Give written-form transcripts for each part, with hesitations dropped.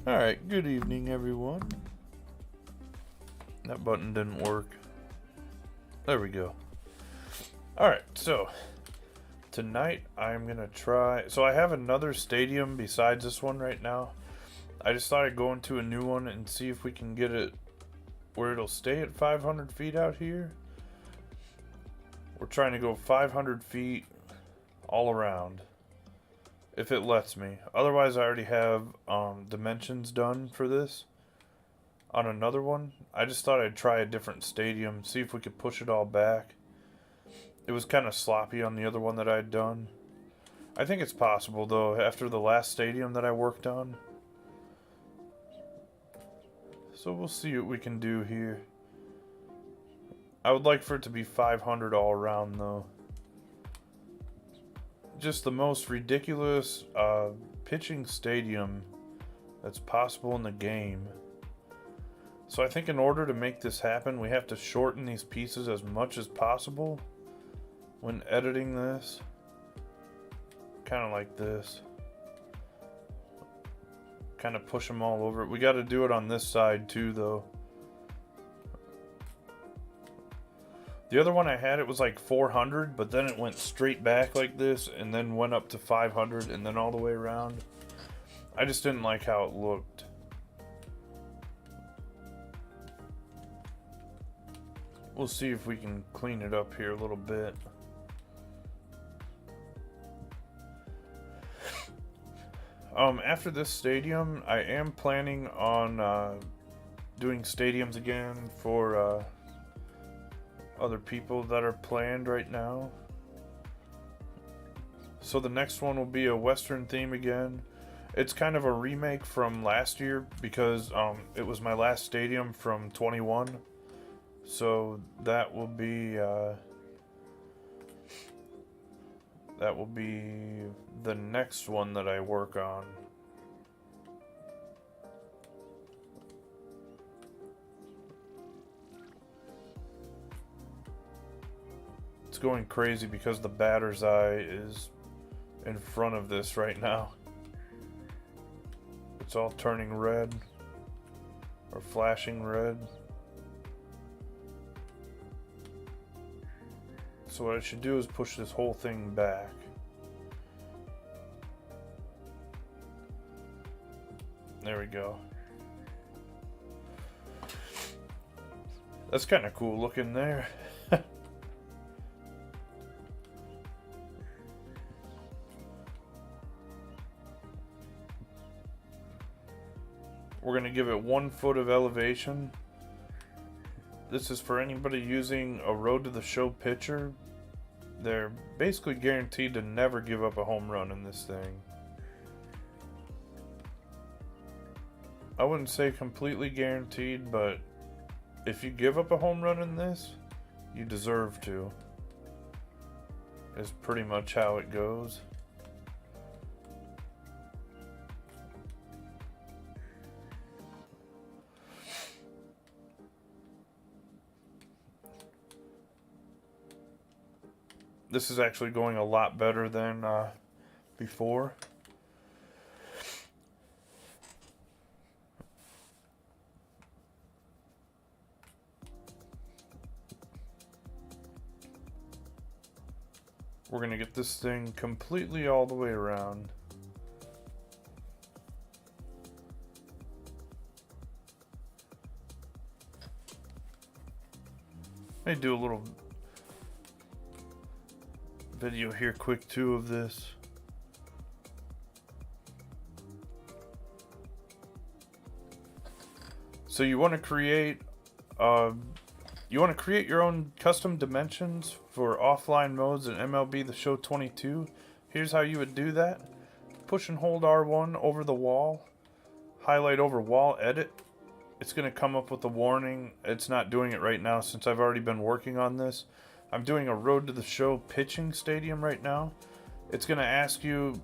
Alright, good evening everyone. That button didn't work. There we go. Alright, so tonight I'm gonna try. So I have another stadium besides this one right now. I just thought I'd go into a new one and see if we can get it where it'll stay at 500 feet out here. We're trying to go 500 feet all around, if it lets me. Otherwise, I already have dimensions done for this on another one. I just thought I'd try a different stadium, see if we could push it all back. It was kind of sloppy on the other one that I'd done. I think it's possible, though, after the last stadium that I worked on. So we'll see what we can do here. I would like for it to be 500 all around, though. Just the most ridiculous pitching stadium that's possible in the game. So I think in order to make this happen, we have to shorten these pieces as much as possible when editing this. Kind of like this. Kind of push them all over. We got to do it on this side too, though. The other one I had, it was like 400, but then it went straight back like this and then went up to 500 and then all the way around. I just didn't like how it looked. We'll see if we can clean it up here a little bit. After this stadium, I am planning on doing stadiums again for other people that are planned right now. So the next one will be a Western theme again. It's kind of a remake from last year because it was my last stadium from 21. So that will be the next one that I work on. It's going crazy because the batter's eye is in front of this right now. It's all turning red or flashing red. So what I should do is push this whole thing back. There we go. That's kind of cool looking there. We're going to give it 1 foot of elevation. This is for anybody using a road to the show pitcher. They're basically guaranteed to never give up a home run in this thing. I wouldn't say completely guaranteed, but if you give up a home run in this, you deserve to. Is pretty much how it goes. This is actually going a lot better than before. We're going to get this thing completely all the way around. Let me do a little video here quick too of this. So you want to create your own custom dimensions for offline modes in MLB The Show 22. Here's how you would do that. Push and hold R1 over the wall. Highlight over wall edit. It's going to come up with a warning. It's not doing it right now since I've already been working on this. I'm doing a road to the show pitching stadium right now. It's going to ask you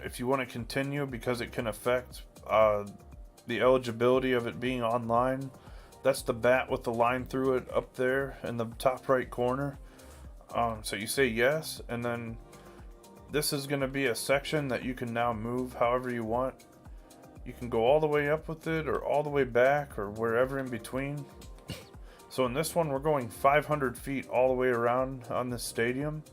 if you want to continue because it can affect the eligibility of it being online. That's the bat with the line through it up there in the top right corner. So you say yes, and then this is going to be a section that you can now move however you want. You can go all the way up with it or all the way back or wherever in between. So in this one, we're going 500 feet all the way around on this stadium.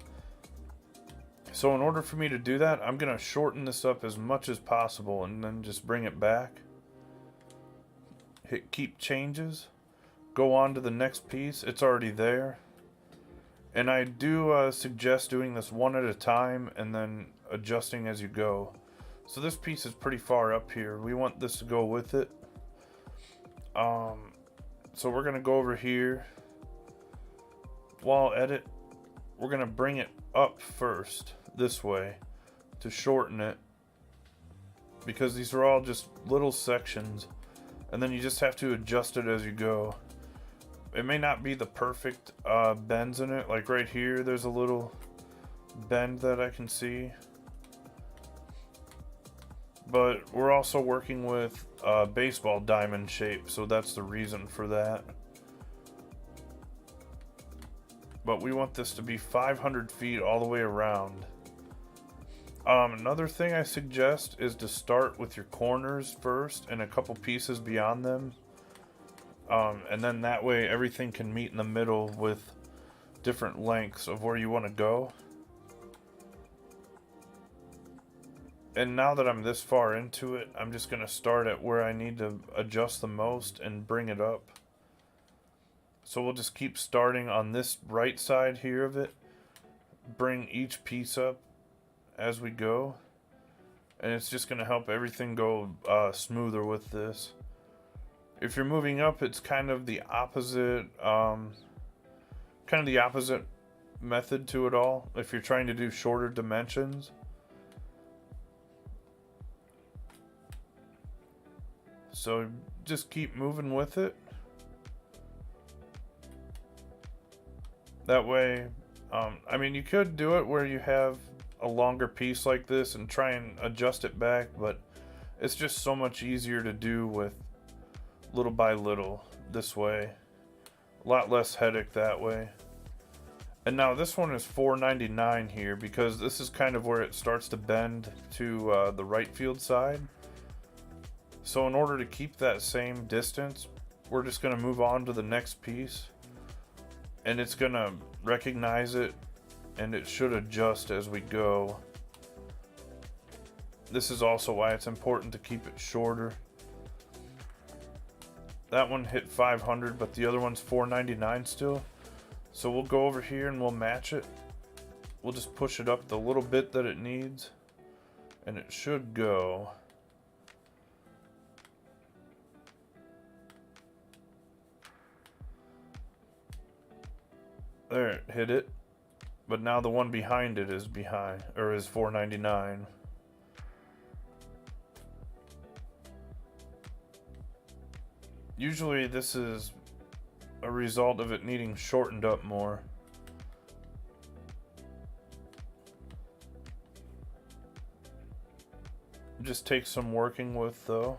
So in order for me to do that, I'm going to shorten this up as much as possible and then just bring it back. Hit keep changes. Go on to the next piece. It's already there. And I do suggest doing this one at a time and then adjusting as you go. So this piece is pretty far up here. We want this to go with it. So we're going to go over here. While edit, we're going to bring it up first this way to shorten it, because these are all just little sections, and then you just have to adjust it as you go. It may not be the perfect bends in it. Like right here, there's a little bend that I can see. But we're also working with baseball diamond shape, so that's the reason for that. But we want this to be 500 feet all the way around. Another thing I suggest is to start with your corners first and a couple pieces beyond them. And then that way everything can meet in the middle with different lengths of where you want to go. And now that I'm this far into it, I'm just going to start at where I need to adjust the most and bring it up. So we'll just keep starting on this right side here of it. Bring each piece up as we go. And it's just going to help everything go smoother with this. If you're moving up, it's kind of the opposite method to it all. If you're trying to do shorter dimensions. So just keep moving with it. That way, I mean, you could do it where you have a longer piece like this and try and adjust it back, but it's just so much easier to do with little by little this way. A lot less headache that way. And now this one is $4.99 here because this is kind of where it starts to bend to the right field side. So in order to keep that same distance, we're just going to move on to the next piece. And it's going to recognize it, and it should adjust as we go. This is also why it's important to keep it shorter. That one hit 500, but the other one's $4.99 still. So we'll go over here and we'll match it. We'll just push it up the little bit that it needs, and it should go. There, it hit it. But now the one behind it is behind, or is $4.99. Usually this is a result of it needing shortened up more. It just takes some working with though.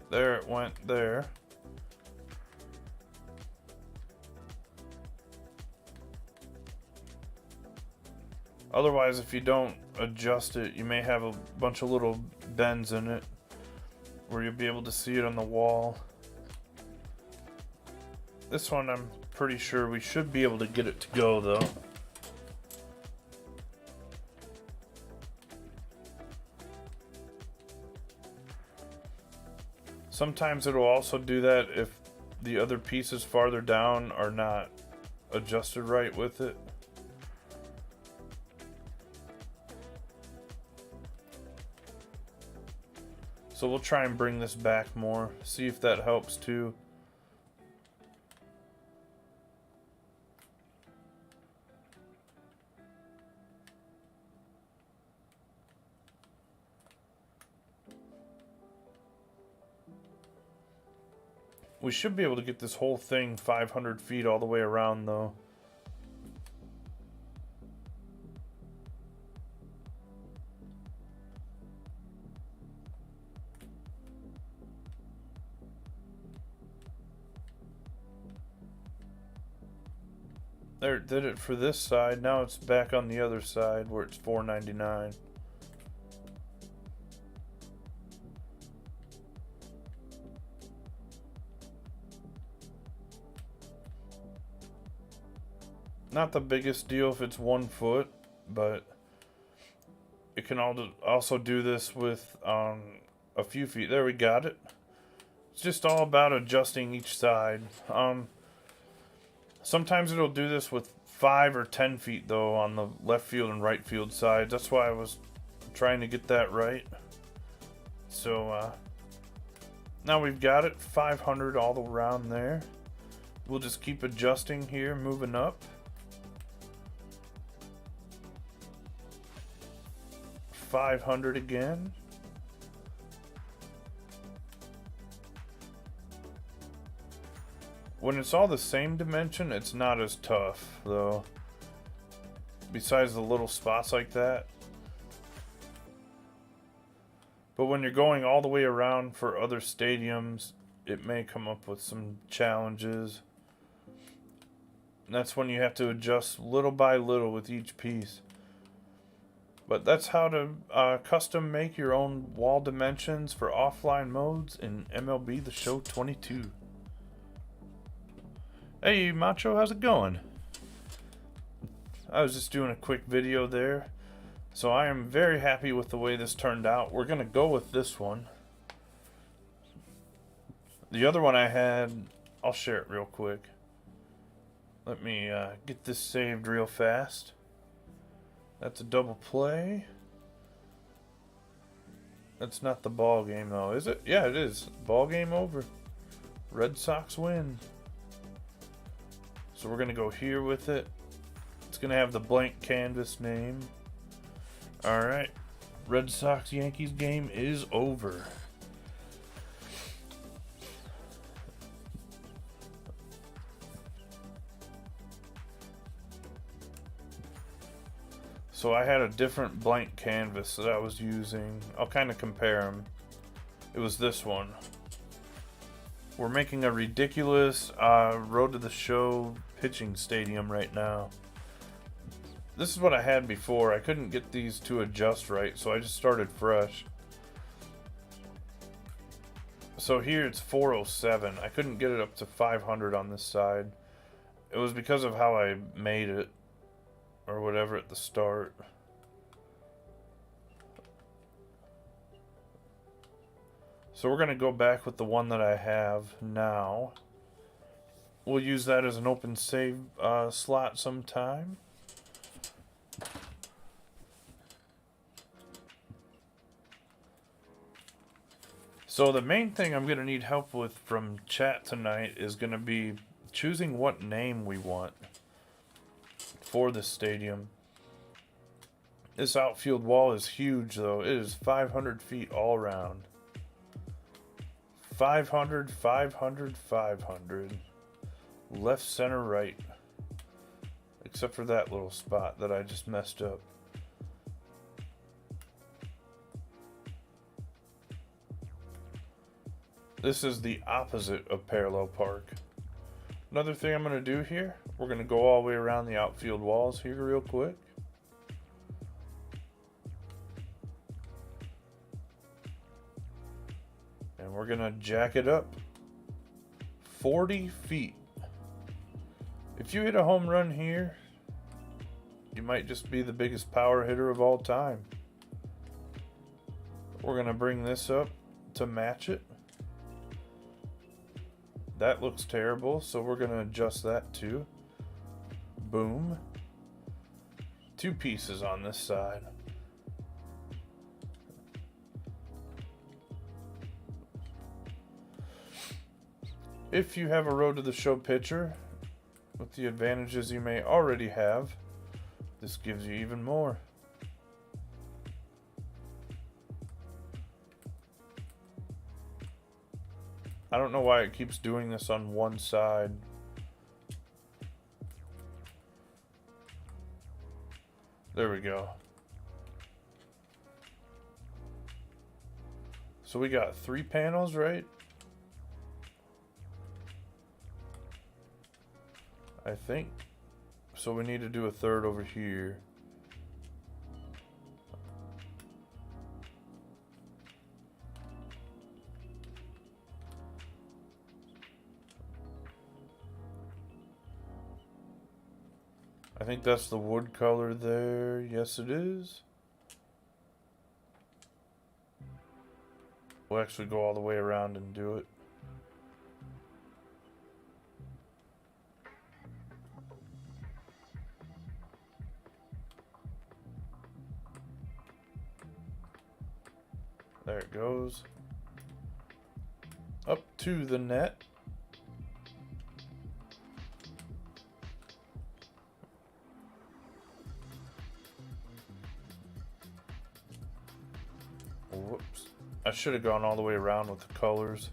There it went there. Otherwise, if you don't adjust it, you may have a bunch of little bends in it where you'll be able to see it on the wall. This one, I'm pretty sure we should be able to get it to go though. Sometimes it'll also do that if the other pieces farther down are not adjusted right with it. So we'll try and bring this back more, see if that helps too. We should be able to get this whole thing 500 feet all the way around though. There, did it for this side. Now it's back on the other side where it's $4.99. Not the biggest deal if it's 1 foot, but it can also do this with a few feet. There, we got it. It's just all about adjusting each side. Sometimes it'll do this with 5 or 10 feet though on the left field and right field sides. That's why I was trying to get that right. So now we've got it 500 all around there. We'll just keep adjusting here, moving up. 500 again. When it's all the same dimension, it's not as tough though. Besides the little spots like that. But when you're going all the way around for other stadiums, it may come up with some challenges. And that's when you have to adjust little by little with each piece. But that's how to custom make your own wall dimensions for offline modes in MLB The Show 22. Hey Macho, how's it going? I was just doing a quick video there. So I am very happy with the way this turned out. We're going to go with this one. The other one I had, I'll share it real quick. Let me get this saved real fast. That's a double play. That's not the ball game though, is it? Yeah, it is. Ball game over. Red Sox win. So we're going to go here with it. It's going to have the blank canvas name. Alright. Red Sox Yankees game is over. So I had a different blank canvas that I was using. I'll kind of compare them. It was this one. We're making a ridiculous Road to the Show pitching stadium right now. This is what I had before. I couldn't get these to adjust right, so I just started fresh. So here it's 407. I couldn't get it up to 500 on this side. It was because of how I made it, or whatever at the start. So we're going to go back with the one that I have now. We'll use that as an open save slot sometime. So the main thing I'm going to need help with from chat tonight is going to be choosing what name we want for this stadium. This outfield wall is huge though. It is 500 feet all around. 500, 500, 500. Left, center, right. Except for that little spot that I just messed up. This is the opposite of parallel park. Another thing I'm going to do here, we're going to go all the way around the outfield walls here real quick. And we're going to jack it up 40 feet. If you hit a home run here, you might just be the biggest power hitter of all time. We're going to bring this up to match it. That looks terrible, so we're going to adjust that too. Boom. 2 pieces on this side. If you have a Road to the Show pitcher, with the advantages you may already have, this gives you even more. I don't know why it keeps doing this on one side. There we go. So we got 3 panels, right? I think so we need to do a third over here. I think that's the wood color there. Yes, it is. We'll actually go all the way around and do it. There it goes. Up to the net. Whoops. I should have gone all the way around with the colors.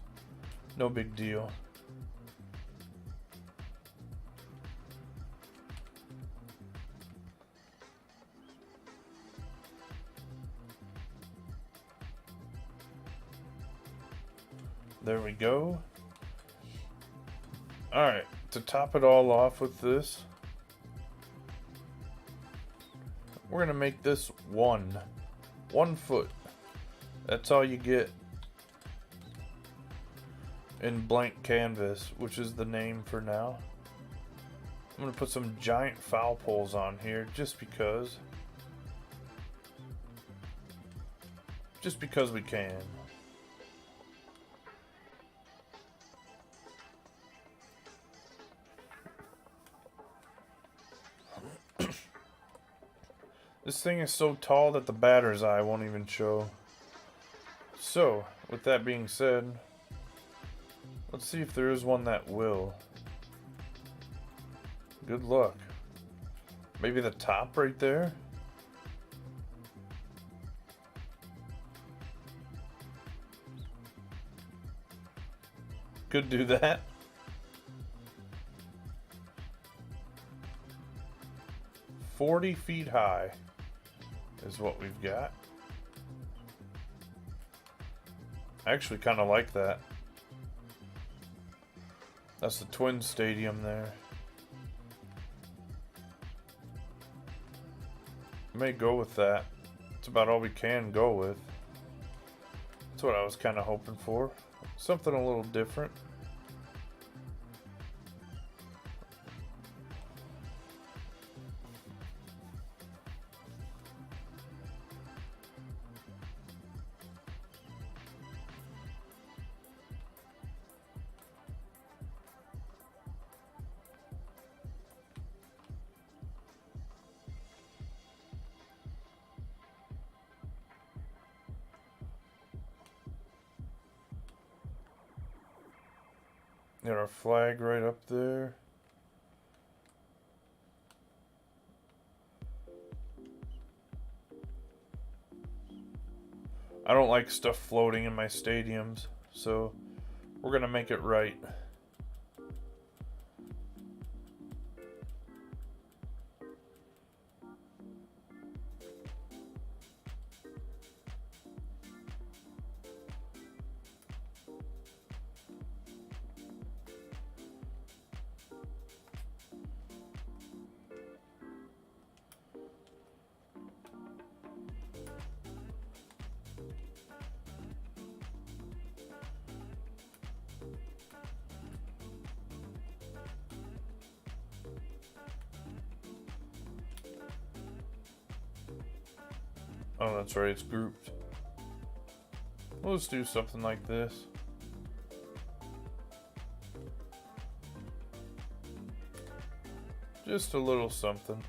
No big deal. There we go. Alright, to top it all off with this, we're going to make this 1 foot. That's all you get in blank canvas, which is the name for now. I'm going to put some giant foul poles on here just because. Just because we can. This thing is so tall that the batter's eye won't even show. So, with that being said, let's see if there is one that will. Good luck. Maybe the top right there? Could do that. "40 feet high" is what we've got. I actually kind of like that. That's the Twin Stadium there. May go with that. It's about all we can go with. That's what I was kind of hoping for. Something a little different. Got our flag right up there. I don't like stuff floating in my stadiums, so we're gonna make it right. Oh, that's right, it's grouped. We'll just do something like this. Just a little something.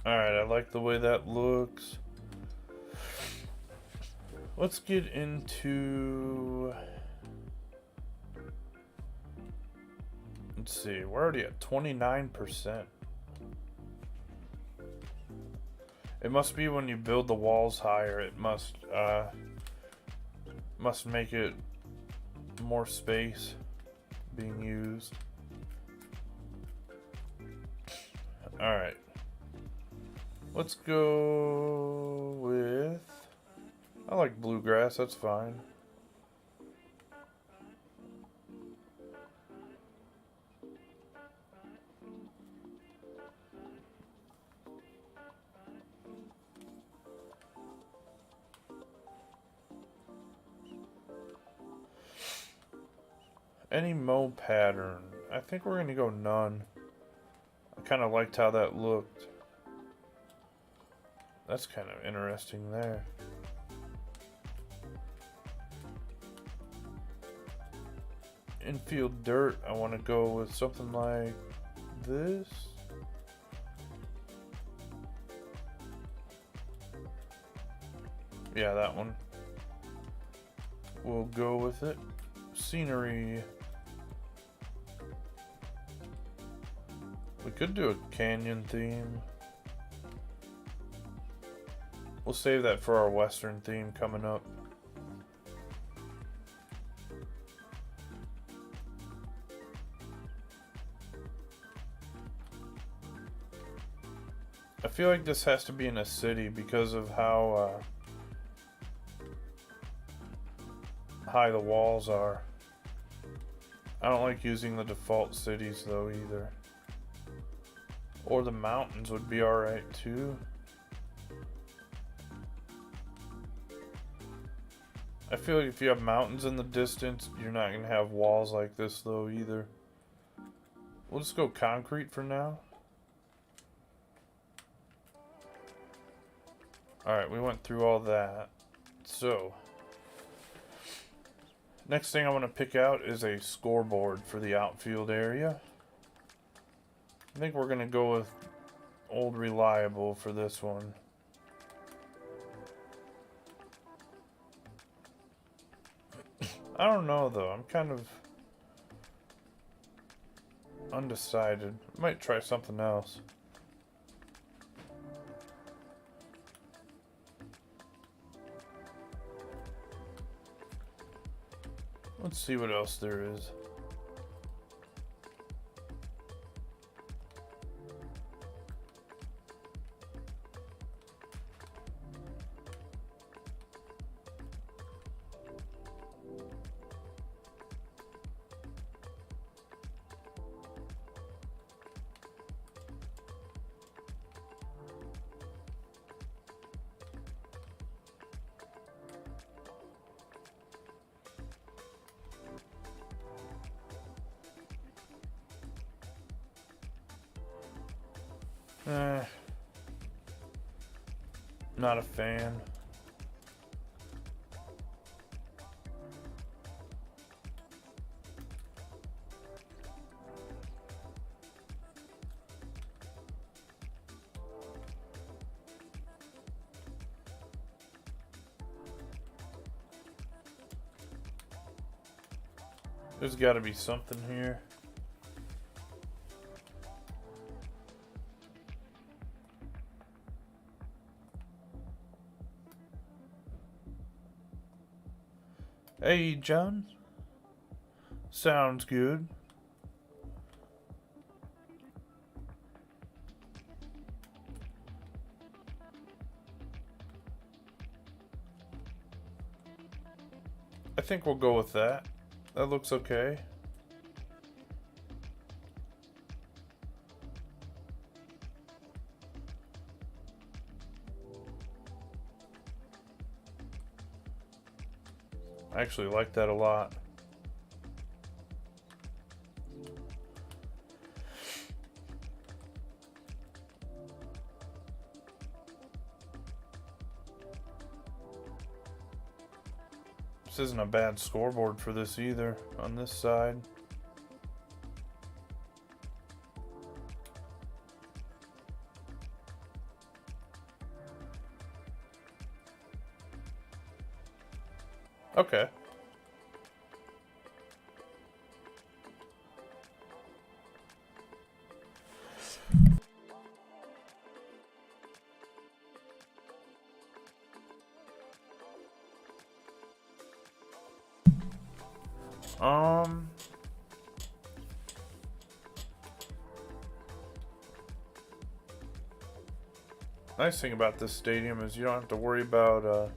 Alright, I like the way that looks. Let's get into... Let's see, we're already at 29%. It must be when you build the walls higher, it must Must make it more space being used. Alright. Let's go with... I like bluegrass, that's fine. Any mow pattern? I think we're going to go none. I kind of liked how that looked. That's kind of interesting there. Infield dirt, I want to go with something like this. Yeah, that one. We'll go with it. Scenery. We could do a canyon theme. We'll save that for our western theme coming up. I feel like this has to be in a city because of how high the walls are. I don't like using the default cities though either. Or the mountains would be alright too. I feel like if you have mountains in the distance, you're not going to have walls like this though either. We'll just go concrete for now. Alright, we went through all that. So, next thing I want to pick out is a scoreboard for the outfield area. I think we're going to go with Old Reliable for this one. I don't know though, I'm kind of undecided. Might try something else. Let's see what else there is. Not a fan. There's got to be something here. Hey, John. Sounds good. I think we'll go with that. That looks okay. I actually like that a lot. This isn't a bad scoreboard for this either on this side. Okay. Um, nice thing about this stadium is you don't have to worry about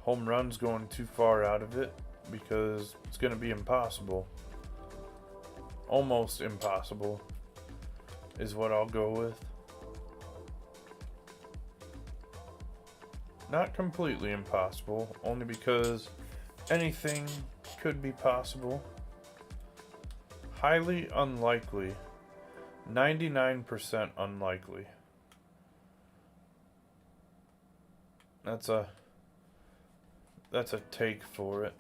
home runs going too far out of it, because it's going to be impossible. Almost impossible is what I'll go with. Not completely impossible, only because anything could be possible. Highly unlikely. 99% unlikely. That's a take for it.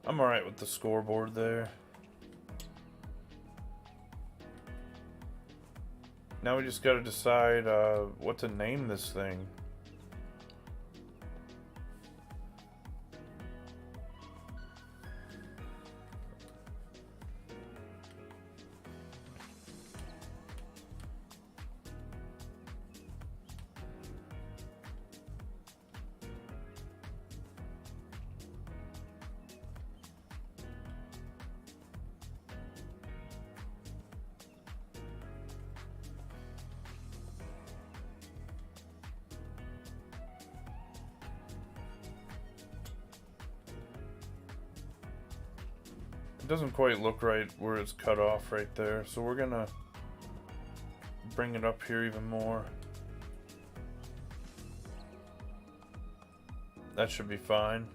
I'm alright with the scoreboard there. Now we just gotta decide what to name this thing. It doesn't quite look right where it's cut off right there, so we're gonna bring it up here even more. That should be fine.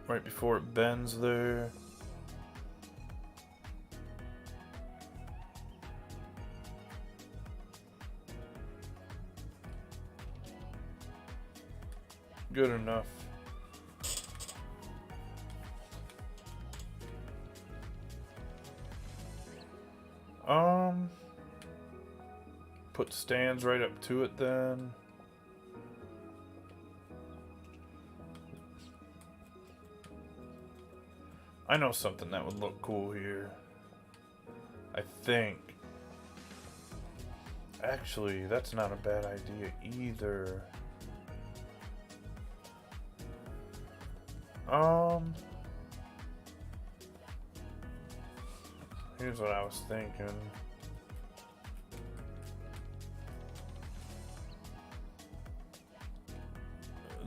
Right before it bends there. Good enough. Put stands right up to it then. I know something that would look cool here. I think. Actually, that's not a bad idea either. Here's what I was thinking.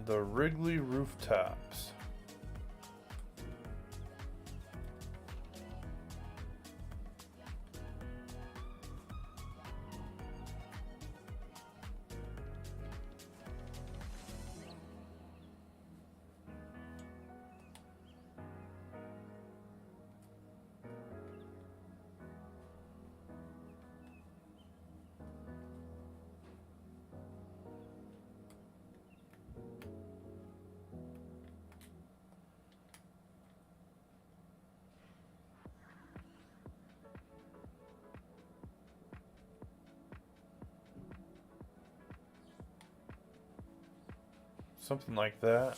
The Wrigley rooftops. Something like that.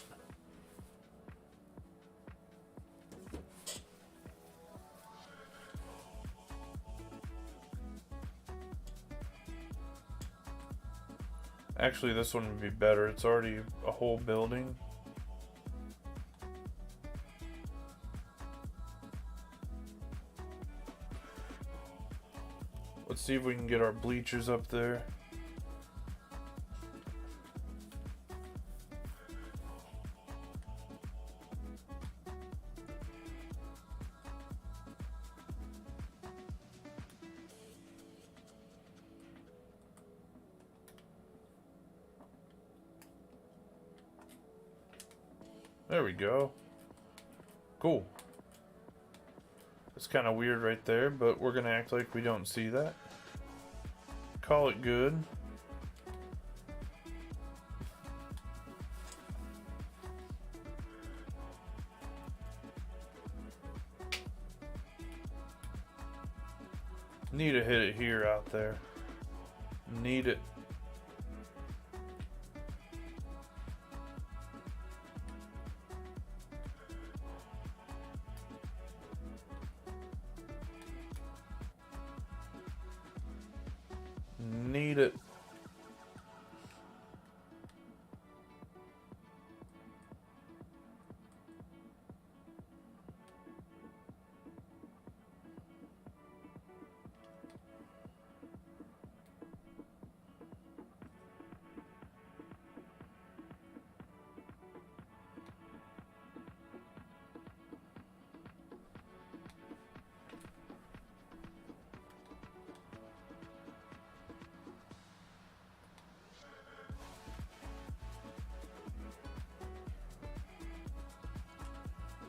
Actually, this one would be better. It's already a whole building. Let's see if we can get our bleachers up there. There we go. Cool. It's kind of weird right there, but we're going to act like we don't see that. Call it good. Need to hit it here out there. Need it. Need it.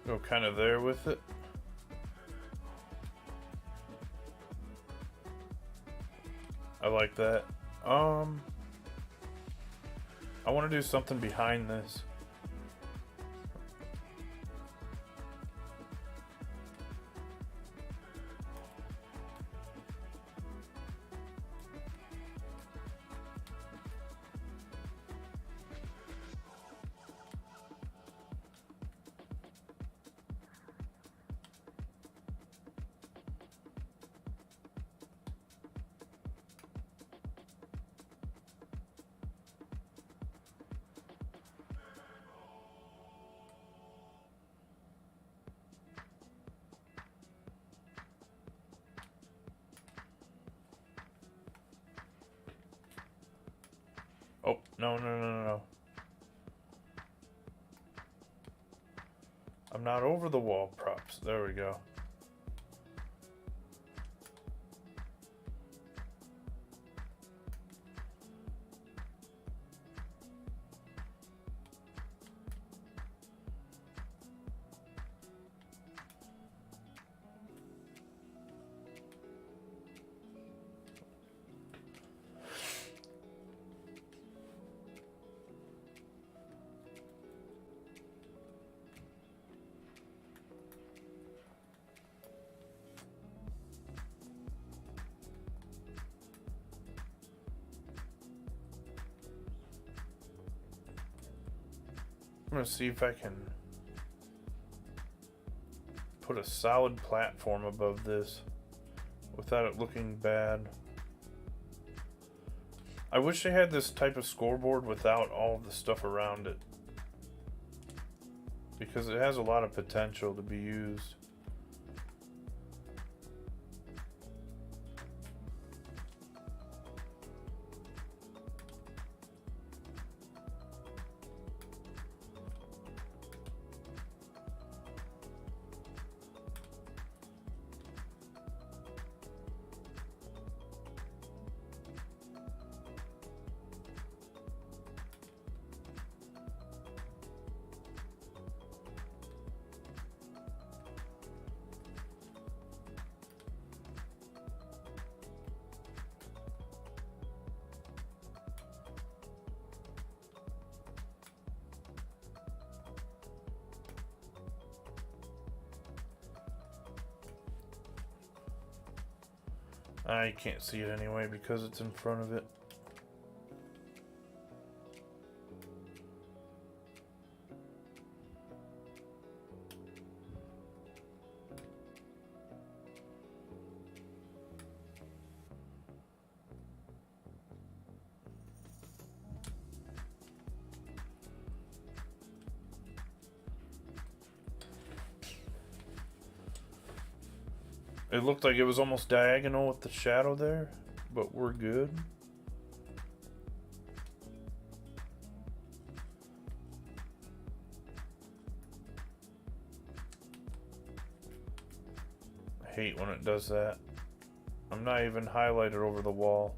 Go kind of there with it. I like that. I want to do something behind this. Oh, no. I'm not over the wall props. There we go. I'm gonna see if I can put a solid platform above this without it looking bad. I wish they had this type of scoreboard without all the stuff around it, because it has a lot of potential to be used. I can't see it anyway because it's in front of it. It looked like it was almost diagonal with the shadow there, but we're good. I hate when it does that. I'm not even highlighted over the wall.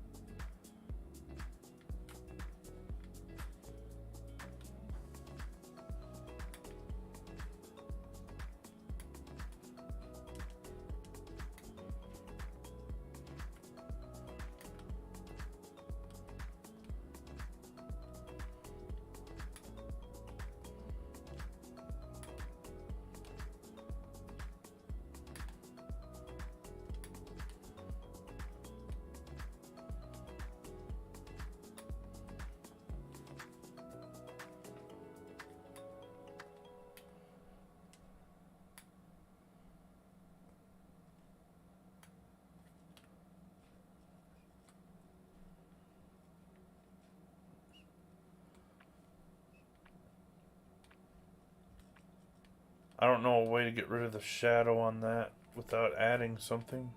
I don't know a way to get rid of the shadow on that without adding something.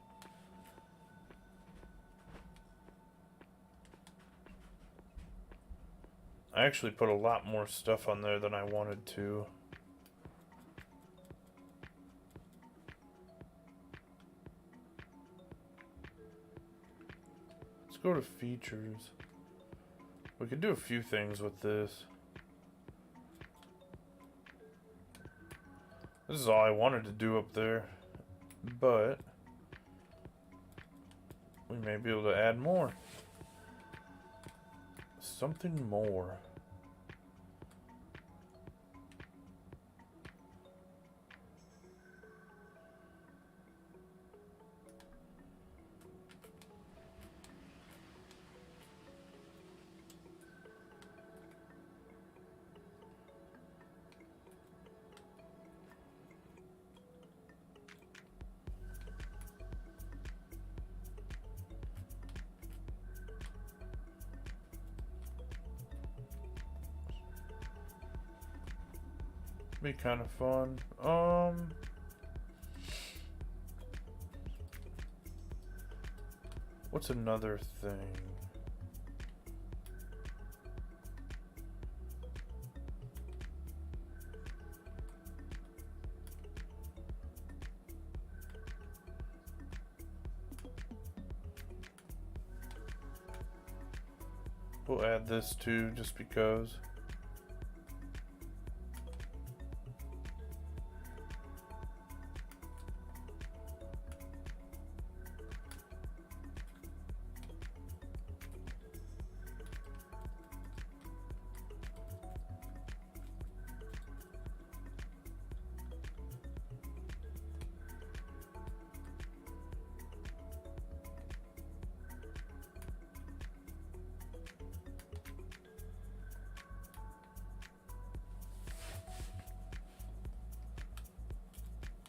I actually put a lot more stuff on there than I wanted to. Let's go to features. We could do a few things with this. This is all I wanted to do up there, but we may be able to add more. Something more. Be kind of fun. What's another thing? We'll add this too, just because.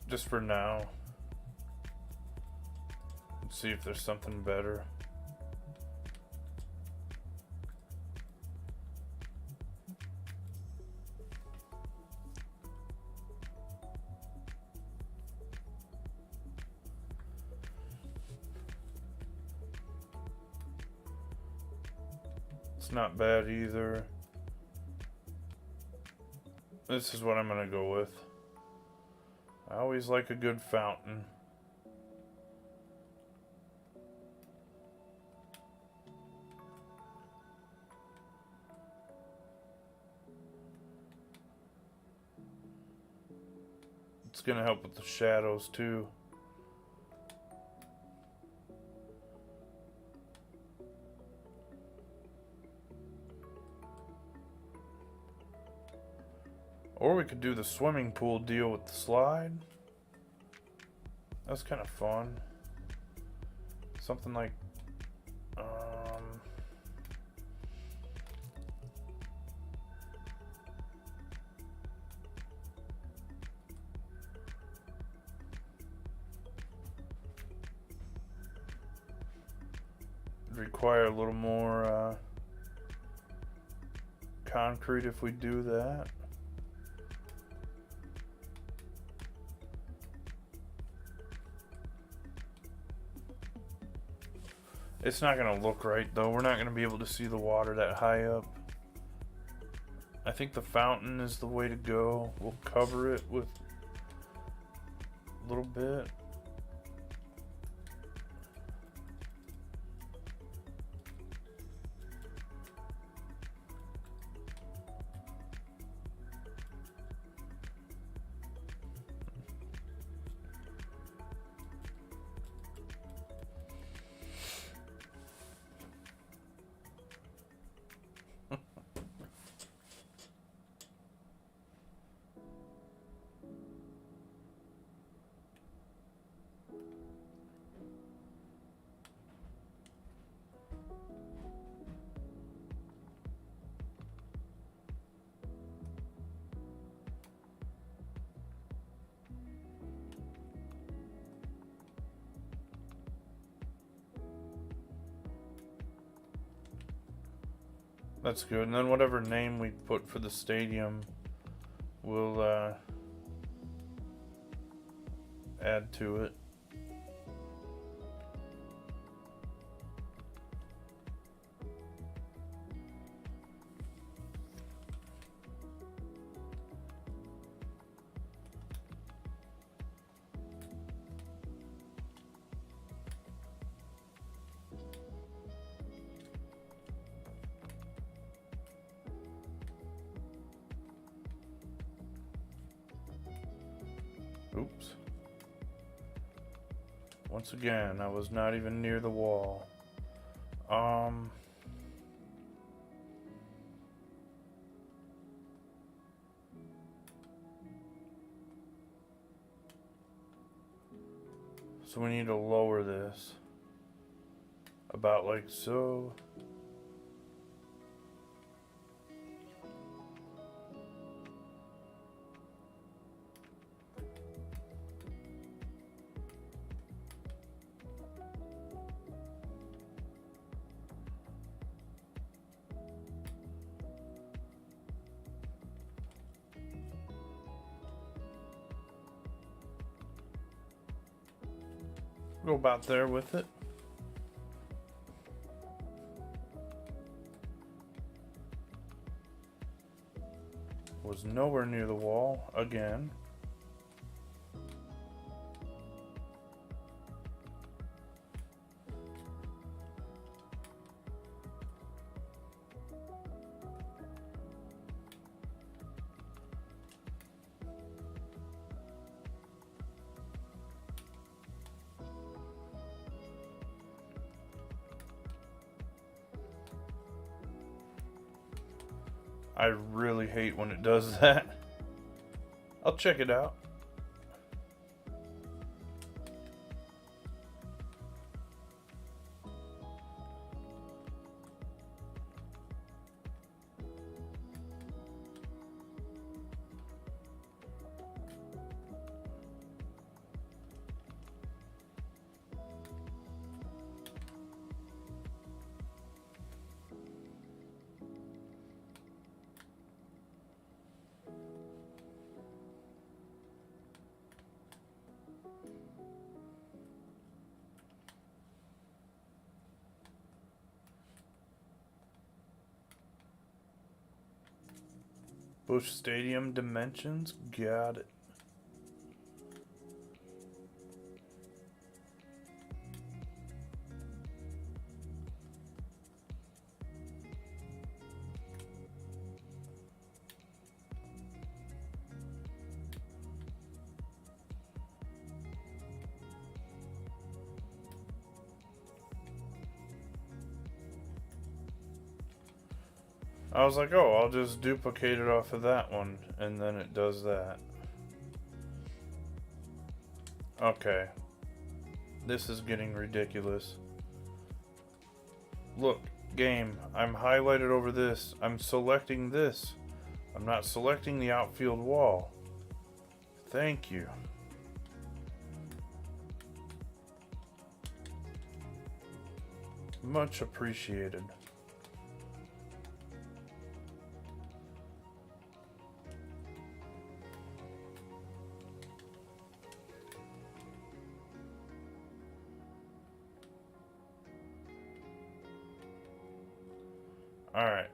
Just for now. Let's see if there's something better. It's not bad either. This is what I'm gonna go with. I always like a good fountain. It's gonna help with the shadows too. Or we could do the swimming pool deal with the slide. That's kind of fun. Something like, require a little more concrete if we do that. It's not going to look right though. We're not going to be able to see the water that high up. I think the fountain is the way to go. We'll cover it with a little bit. That's good. And then whatever name we put for the stadium, we'll add to it. Oops. Once again, I was not even near the wall. So we need to lower this about like so. Go about there with it. Was nowhere near the wall again. I really hate when it does that. I'll check it out. Busch Stadium dimensions, got it. I was like, oh, I'll just duplicate it off of that one, and then it does that. Okay. This is getting ridiculous. Look, game, I'm highlighted over this. I'm selecting this. I'm not selecting the outfield wall. Thank you. Much appreciated. All right.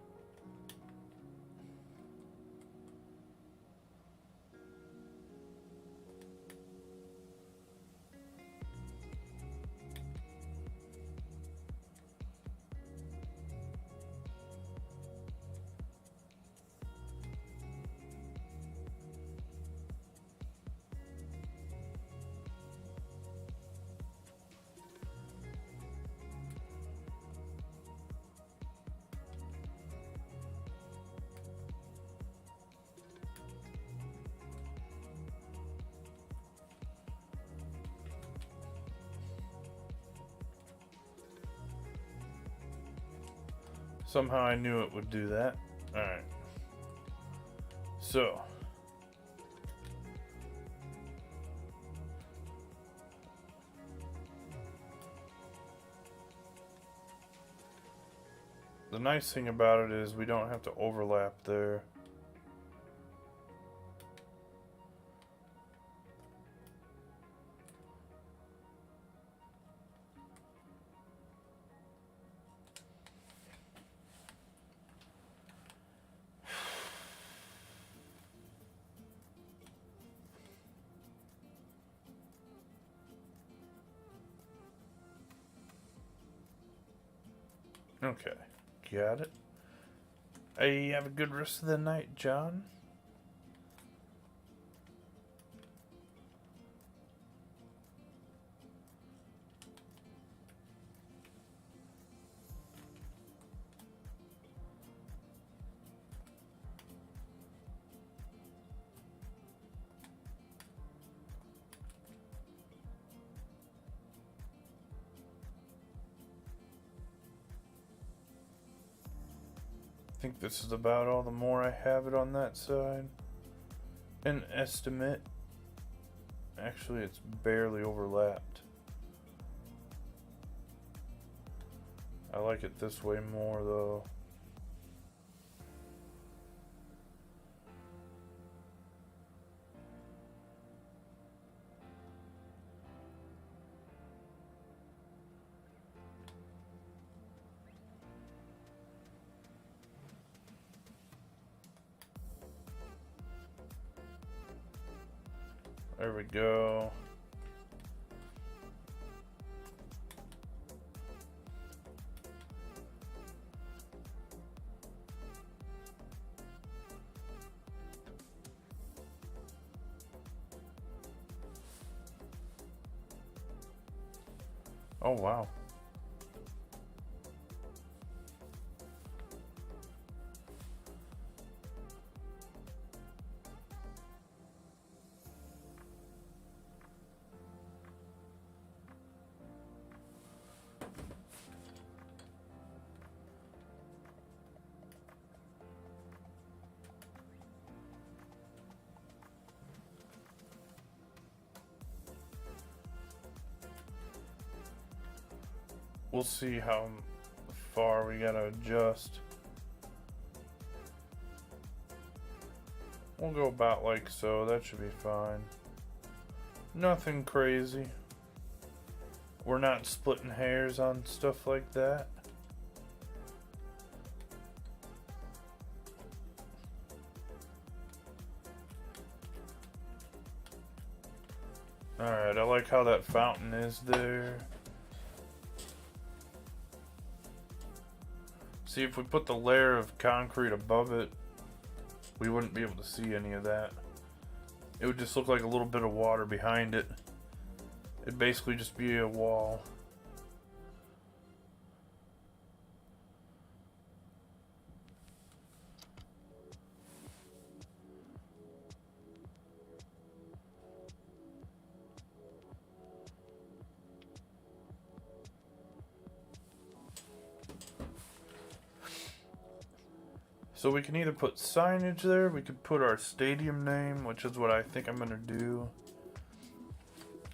Somehow I knew it would do that. Alright. So. The nice thing about it is we don't have to overlap there. Okay, got it. Hey, have a good rest of the night, John. I think this is about all the more I have it on that side. An estimate. Actually, it's barely overlapped. I like it this way more though. There we go. Oh, wow. We'll see how far we gotta adjust. We'll go about like so. That should be fine. Nothing crazy. We're not splitting hairs on stuff like that. Alright, I like how that fountain is there. See, if we put the layer of concrete above it, we wouldn't be able to see any of that. It would just look like a little bit of water behind it. It'd basically just be a wall. So we can either put signage there, we could put our stadium name, which is what I think I'm gonna do.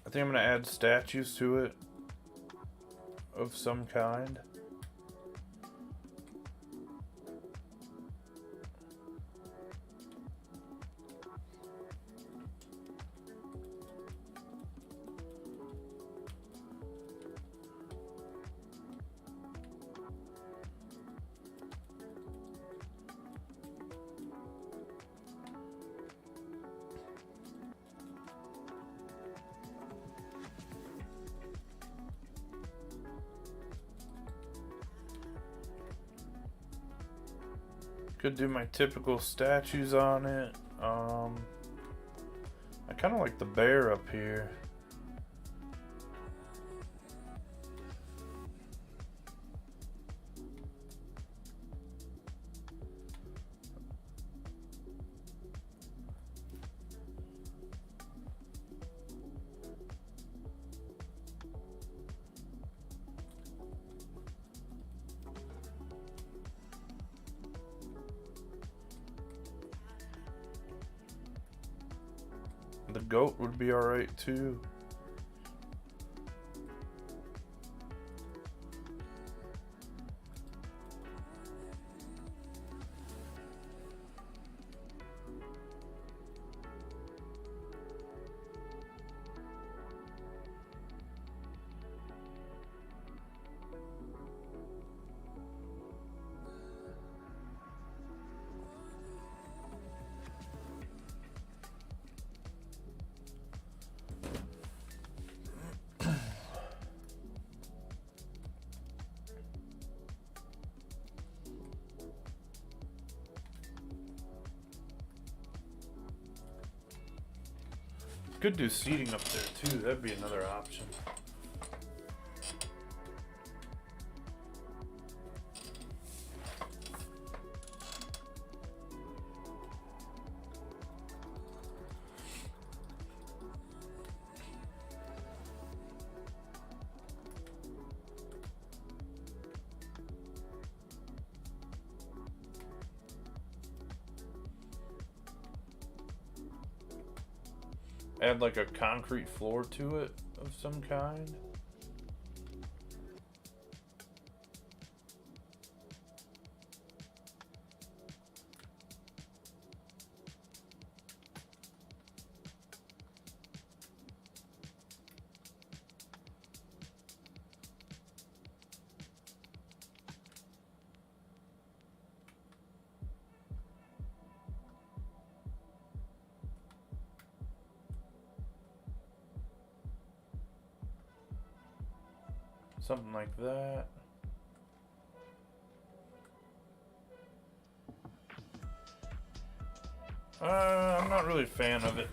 I think I'm gonna add statues to it of some kind. Could do my typical statues on it. I kind of like the bear up here. The goat would be alright too. Could do seating up there too. That'd be another option. Add like a concrete floor to it of some kind. Something like that. I'm not really a fan of it.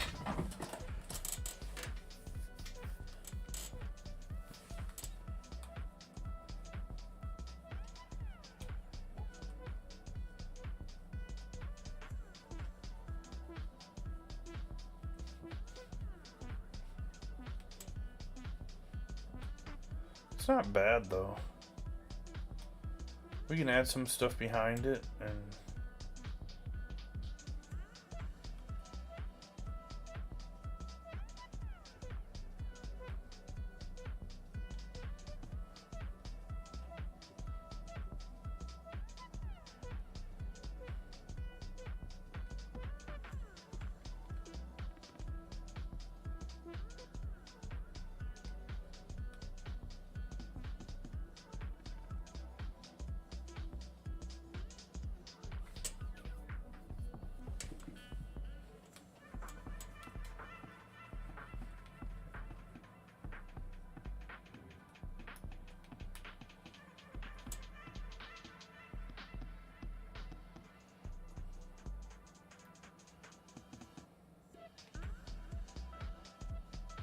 It's not bad though. We can add some stuff behind it and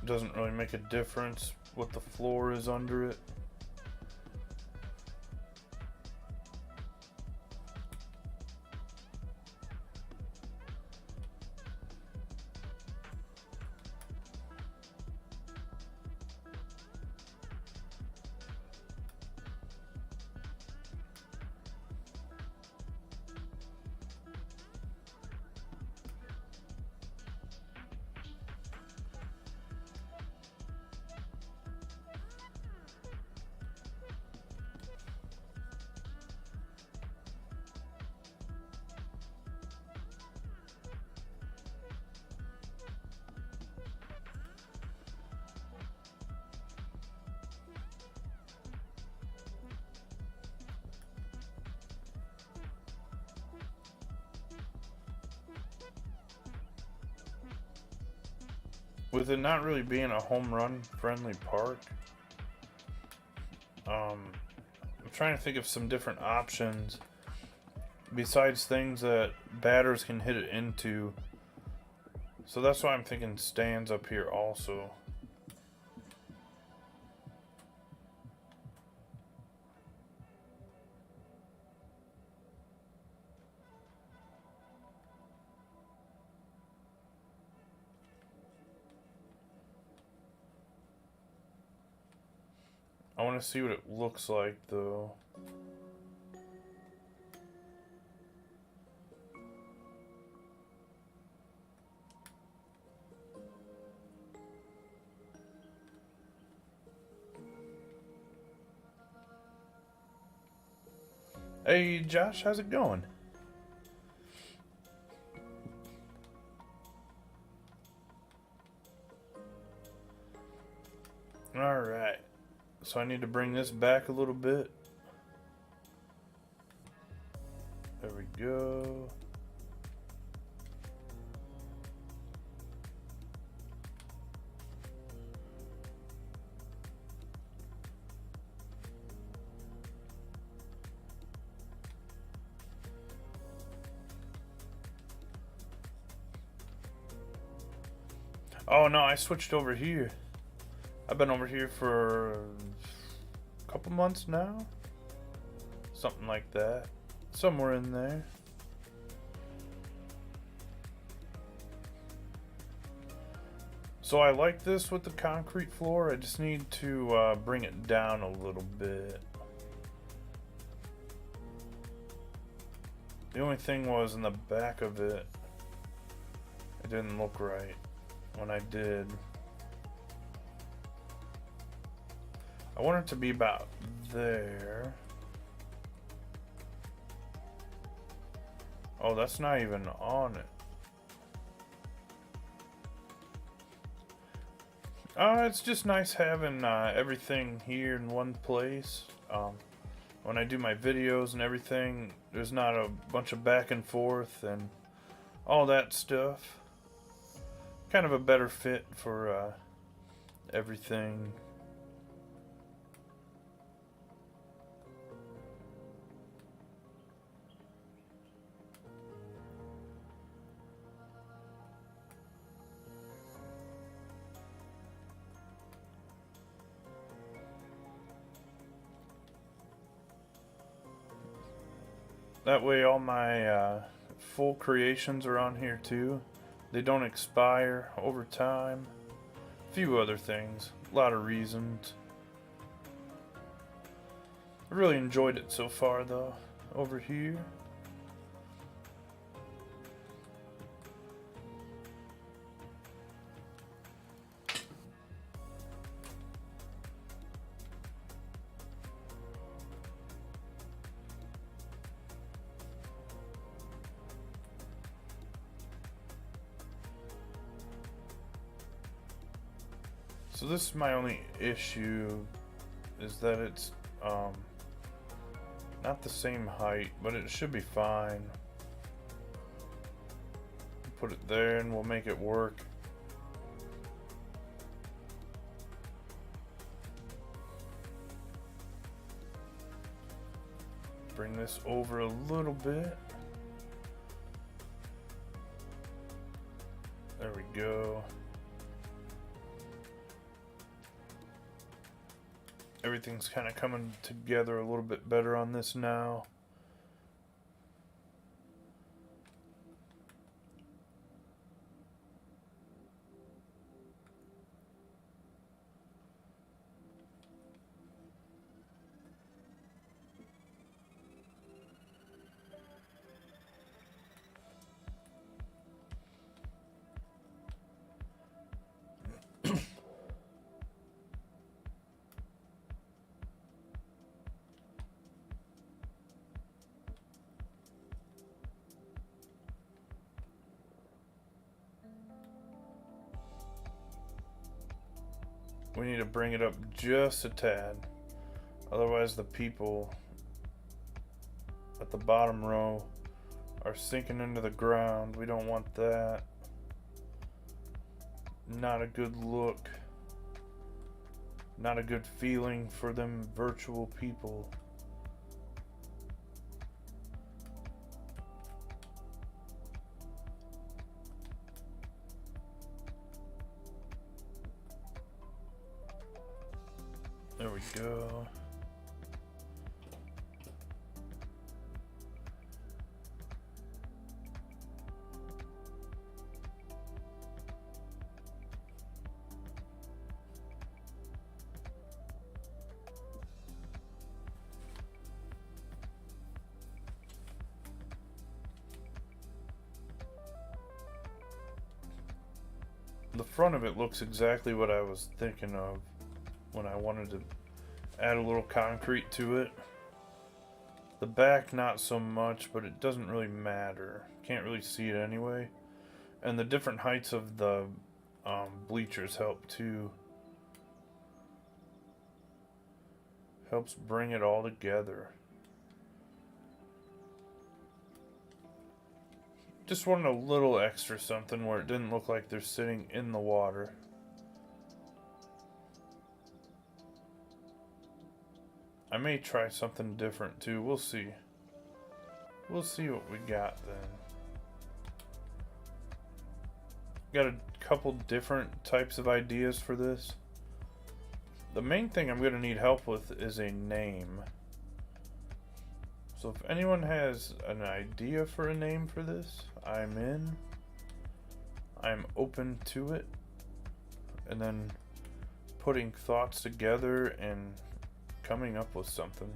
doesn't really make a difference what the floor is under it. With it not really being a home run friendly park, I'm trying to think of some different options besides things that batters can hit it into. So that's why I'm thinking stands up here also. I want to see what it looks like though. Hey Josh, how's it going? Alright. So I need to bring this back a little bit. There we go. Oh no, I switched over here. I've been over here for a couple months now. Something like that. Somewhere in there. So I like this with the concrete floor. I just need to bring it down a little bit. The only thing was in the back of it, it didn't look right when I did. I want it to be about there. Oh, that's not even on it. It's just nice having everything here in one place. When I do my videos and everything, there's not a bunch of back and forth and all that stuff. Kind of a better fit for everything. That way all my full creations are on here too. They don't expire over time. A few other things. A lot of reasons. I really enjoyed it so far though, over here. So this is my only issue, is that it's not the same height, but it should be fine. Put it there and we'll make it work. Bring this over a little bit. There we go. Everything's kind of coming together a little bit better on this now. We need to bring it up just a tad. Otherwise the people at the bottom row are sinking into the ground. We don't want that. Not a good look. Not a good feeling for them virtual people. There we go. The front of it looks exactly what I was thinking of when I wanted to add a little concrete to it. The back not so much, but it doesn't really matter. Can't really see it anyway. And the different heights of the bleachers help too. Helps bring it all together. Just wanted a little extra something where it didn't look like they're sitting in the water. I may try something different too. We'll see. We'll see what we got then. got a couple different types of ideas for this. The main thing I'm going to need help with is a name. So if anyone has an idea for a name for this, I'm in. I'm open to it. And then putting thoughts together and coming up with something.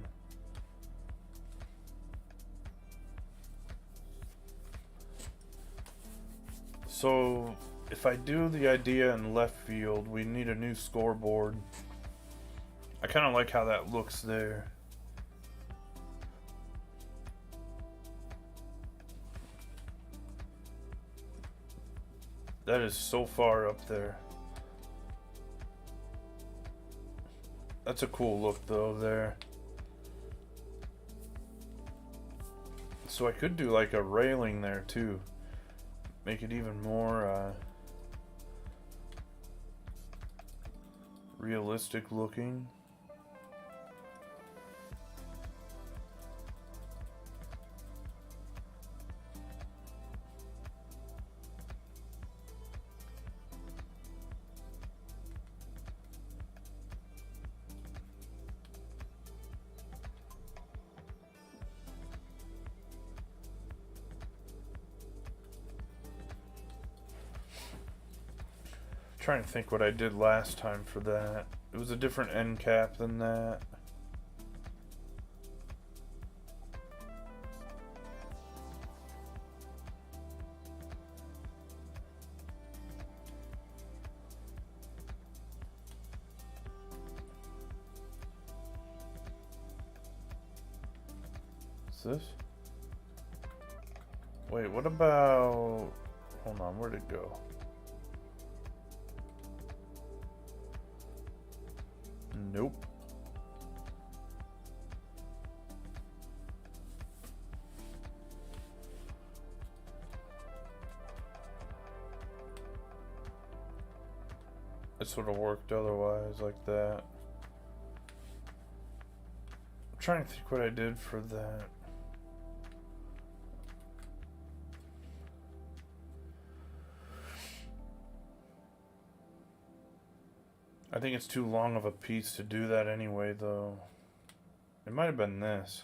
So if I do the idea in left field, we need a new scoreboard. I kind of like how that looks there. That is so far up there. That's a cool look though there. So I could do like a railing there too. Make it even more realistic looking. Trying to think what I did last time for that. It was a different end cap than that. Is this? Wait, what about... Hold on, where'd it go? Nope. This would have worked otherwise, like that. I'm trying to think what I did for that. I think it's too long of a piece to do that anyway, though. It might have been this.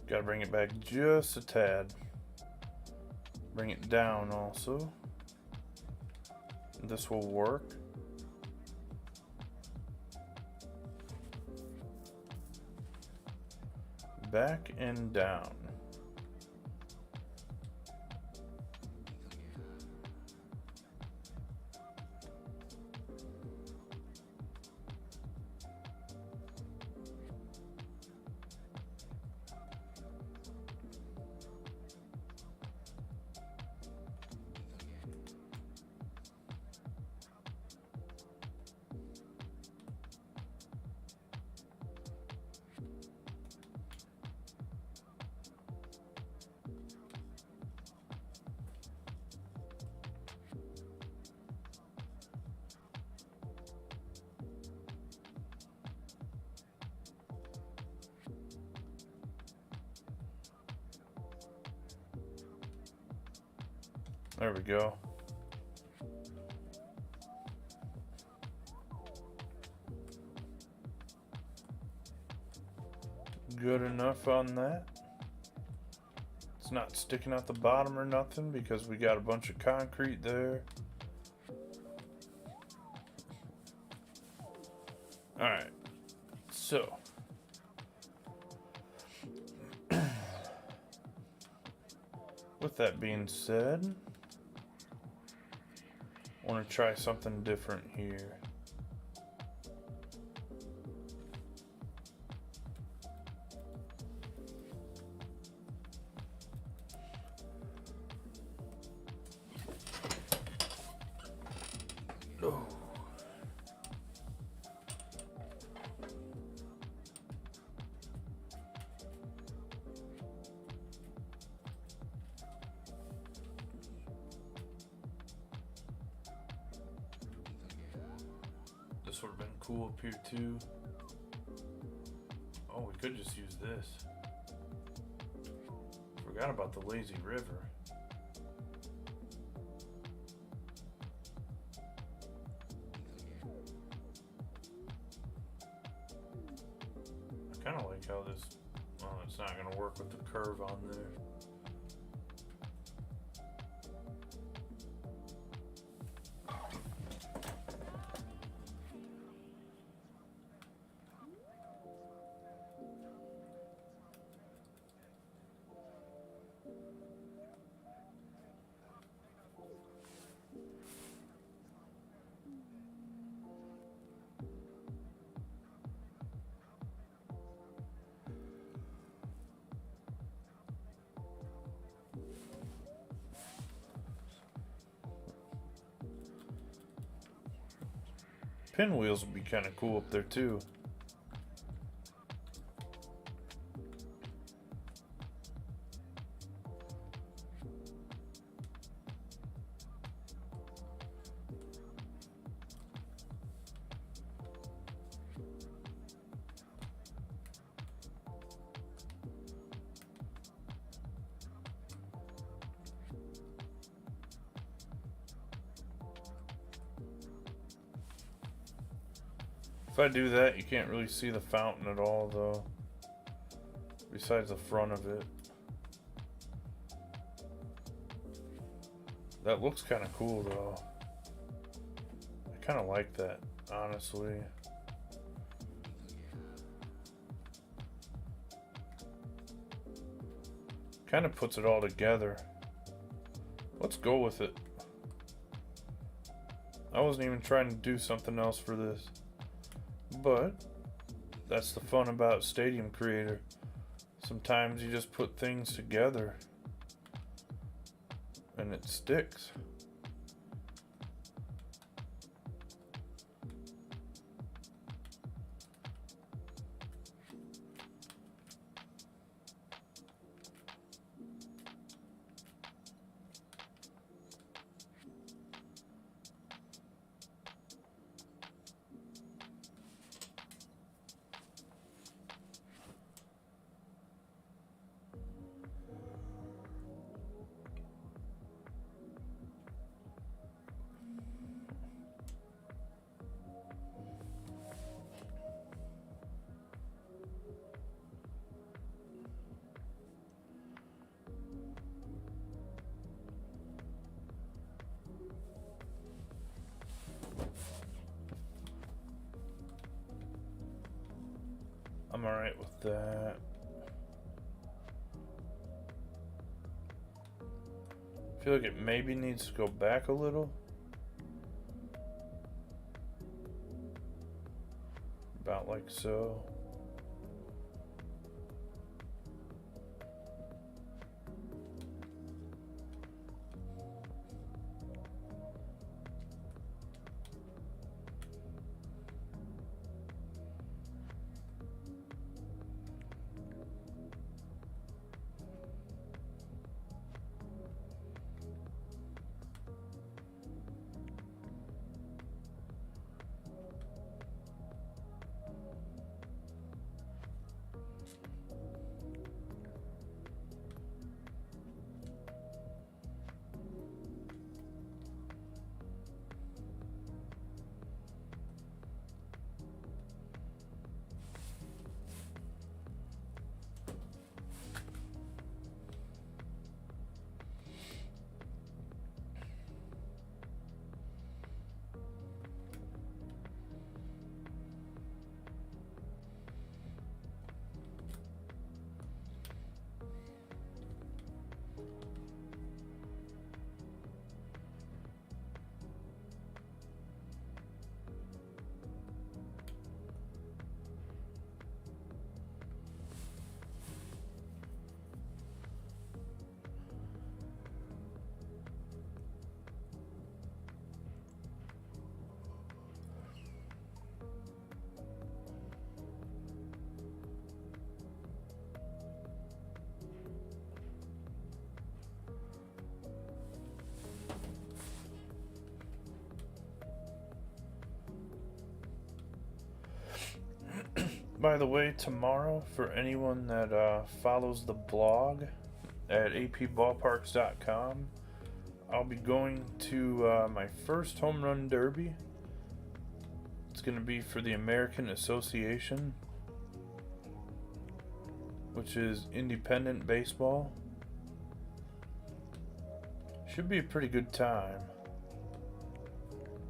Gotta bring it back just a tad. Bring it down also. This will work. Back and down. There we go. Good enough on that. It's not sticking out the bottom or nothing because we got a bunch of concrete there. Alright, so with that being said, I want to try something different here. Oh. This would have been cool up here too. Oh, we could just use this. Forgot about the lazy river. I kind of like how this, well, it's not going to work with the curve on there. Pinwheels would be kind of cool up there too. If I do that, you can't really see the fountain at all, though. Besides the front of it. That looks kind of cool, though. I kind of like that, honestly. Kind of puts it all together. Let's go with it. I wasn't even trying to do something else for this. But that's the fun about Stadium Creator. Sometimes you just put things together and it sticks. I'm alright with that. I feel like it maybe needs to go back a little. About like so. By the way, tomorrow, for anyone that follows the blog at apballparks.com, I'll be going to my first home run derby. It's going to be for the American Association, which is independent baseball. Should be a pretty good time.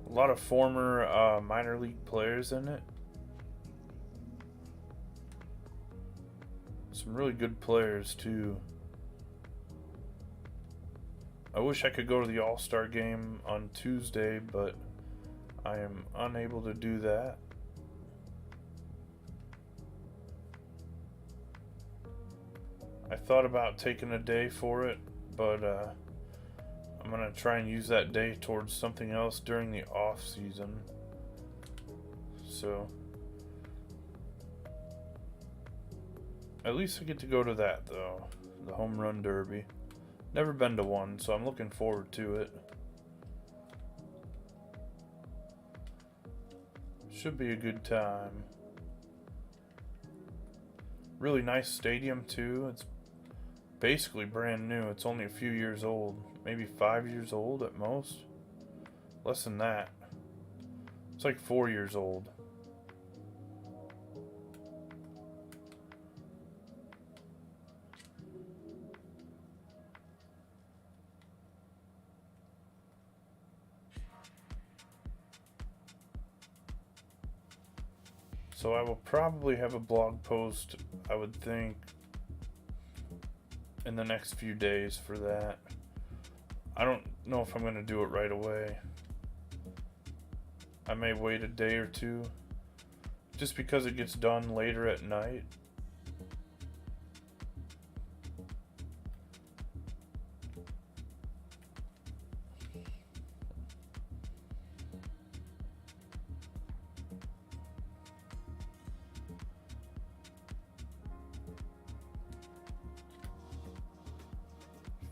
A lot of former minor league players in it. Some really good players too. I wish I could go to the All-Star game on Tuesday, but I am unable to do that. I thought about taking a day for it, but I'm going to try and use that day towards something else during the off season. So at least I get to go to that though, the home run derby. Never been to one, so I'm looking forward to it. Should be a good time. Really nice stadium too. It's basically brand new. It's only a few years old. Maybe 5 years old at most. Less than that. It's like 4 years old. So I will probably have a blog post, I would think, in the next few days for that. I don't know if I'm going to do it right away. I may wait a day or two, just because it gets done later at night.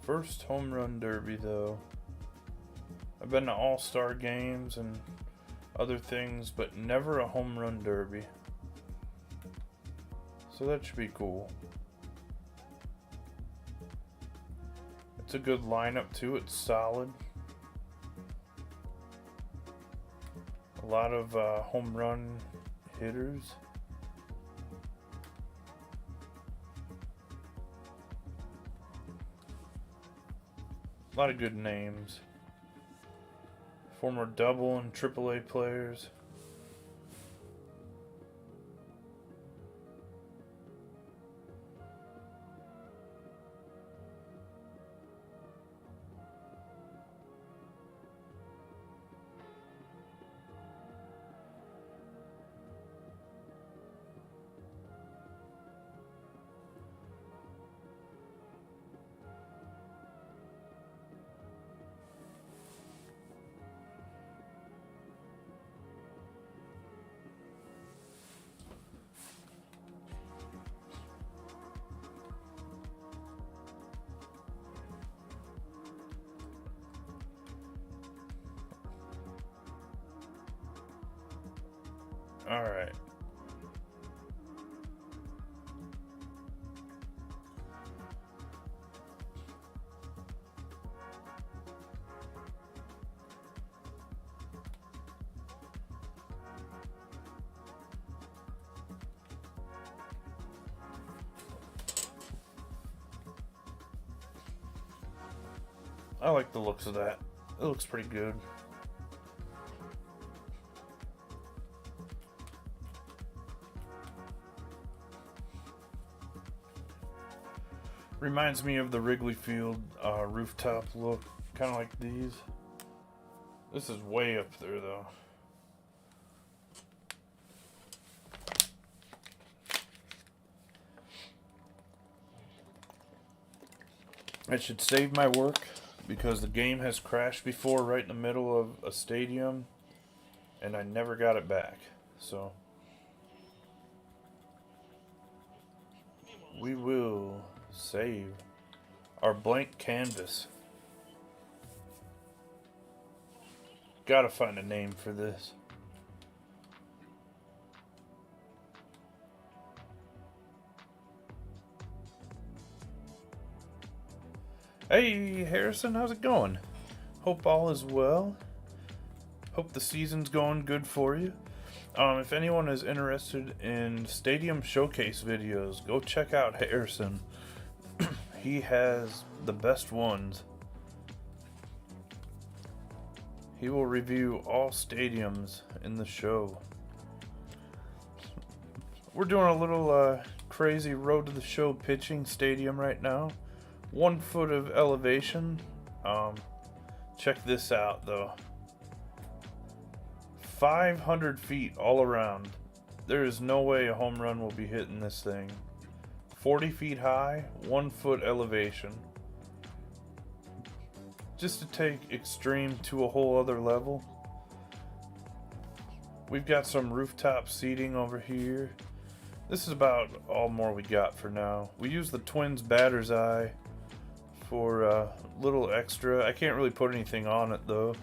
First home run derby though. I've been to all-star games and other things, but never a home run derby. So that should be cool. It's a good lineup too, it's solid. A lot of home run hitters. A lot of good names. Former double and triple A players. All right. I like the looks of that. It looks pretty good. Reminds me of the Wrigley Field rooftop look, kind of like these. This is way up there though. I should save my work because the game has crashed before right in the middle of a stadium and I never got it back. So we will save our blank canvas. Gotta find a name for this. Hey, Harrison, how's it going? Hope all is well. Hope the season's going good for you. If anyone is interested in stadium showcase videos, go check out Harrison. He has the best ones. He will review all stadiums in the show. We're doing a little crazy road to the show pitching stadium right now. 1 foot of elevation. Check this out though. 500 feet all around. There is no way a home run will be hitting this thing. 40 feet high, 1 foot elevation. Just to take extreme to a whole other level. We've got some rooftop seating over here. This is about all more we got for now. We use the Twins batter's eye for a little extra. I can't really put anything on it though.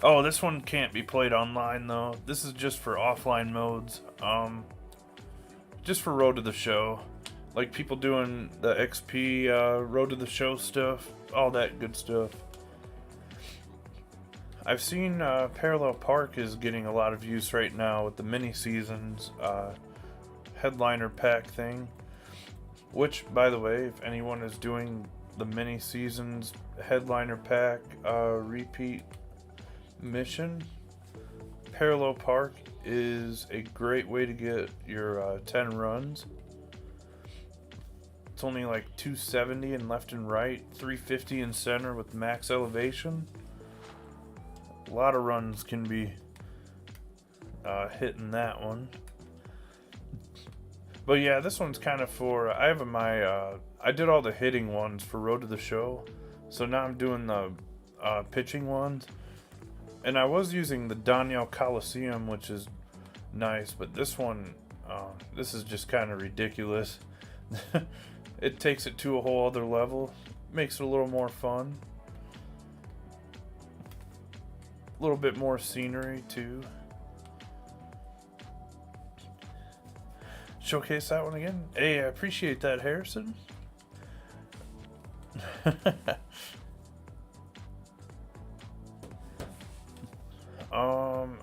Oh, this one can't be played online though. This is just for offline modes. Just for Road to the Show. Like people doing the XP Road to the Show stuff. All that good stuff. I've seen Parallel Park is getting a lot of use right now with the mini seasons headliner pack thing. Which, by the way, if anyone is doing the mini seasons headliner pack repeat mission, Parallel Park is a great way to get your 10 runs. It's only like 270 in left and right, 350 in center with max elevation. A lot of runs can be hitting that one. But yeah, this one's kind of for, I have my, I did all the hitting ones for Road to the Show. So now I'm doing the pitching ones. And I was using the Daniel Coliseum, which is nice. But this one, this is just kind of ridiculous. It takes it to a whole other level. Makes it a little more fun. A little bit more scenery too. Showcase that one again. Hey, I appreciate that, Harrison.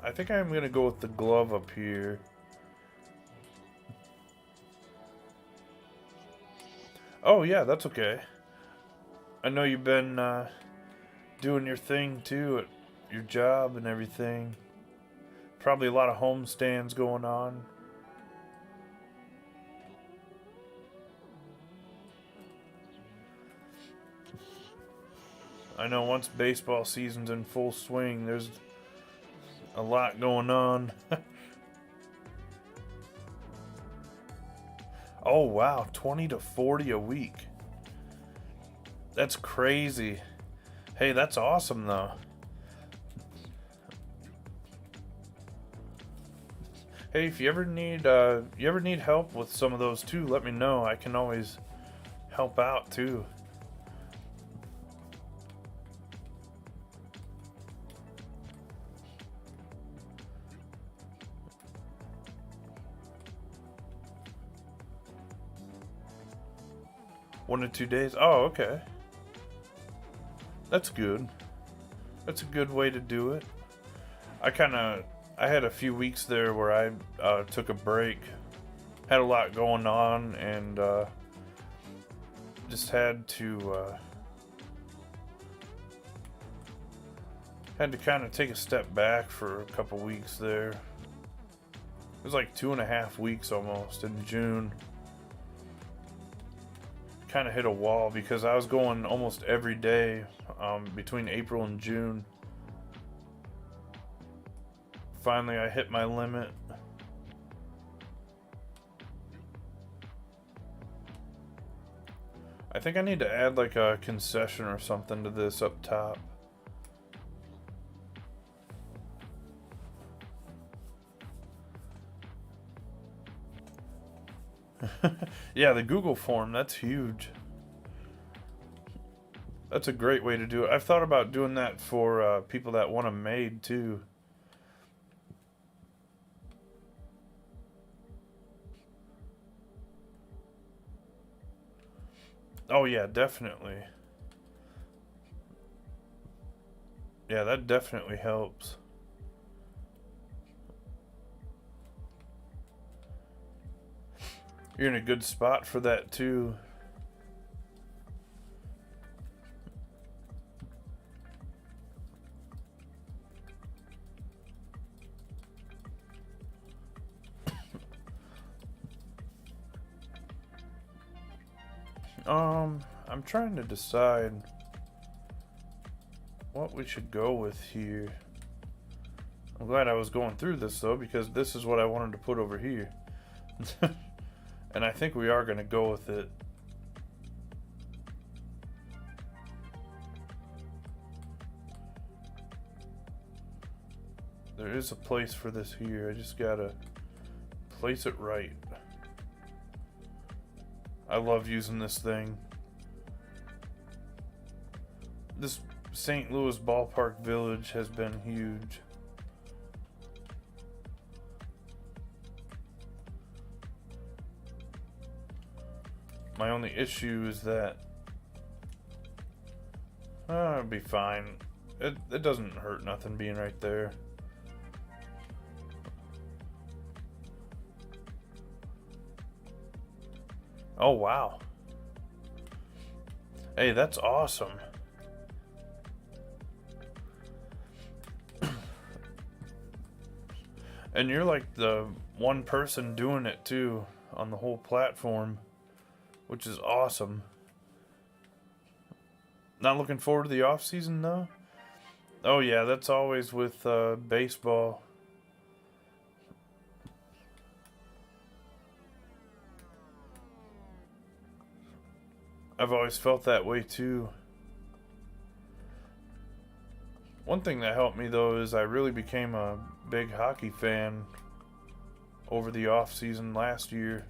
I think I'm gonna go with the glove up here. Oh yeah, that's okay. I know you've been doing your thing too at your job and everything. Probably a lot of home stands going on. I know once baseball season's in full swing, there's a lot going on. Oh wow, 20 to 40 a week. That's crazy. Hey, that's awesome though. Hey, if you ever need help with some of those too, let me know. I can always help out too. One to 2 days. Oh, okay. That's good. That's a good way to do it. I had a few weeks there where I took a break. Had a lot going on and just had to kind of take a step back for a couple weeks there. It was like 2.5 weeks almost in June. Kind of hit a wall because I was going almost every day between April and June. Finally, I hit my limit. I think I need to add like a concession or something to this up top. Yeah, the Google form, that's huge. That's a great way to do it. I've thought about doing that for people that want them made too. Oh yeah, definitely. Yeah, that definitely helps. You're in a good spot for that too. I'm trying to decide what we should go with here. I'm glad I was going through this though, because this is what I wanted to put over here. And I think we are going to go with it. There is a place for this here. I just gotta place it right. I love using this thing. This St. Louis Ballpark Village has been huge. My only issue is that it'll be fine. It doesn't hurt nothing being right there. Oh wow. Hey, that's awesome. And you're like the one person doing it too on the whole platform, which is awesome. Not looking forward to the off season though? Oh yeah, that's always with baseball. I've always felt that way too. One thing that helped me though is I really became a big hockey fan over the off season last year.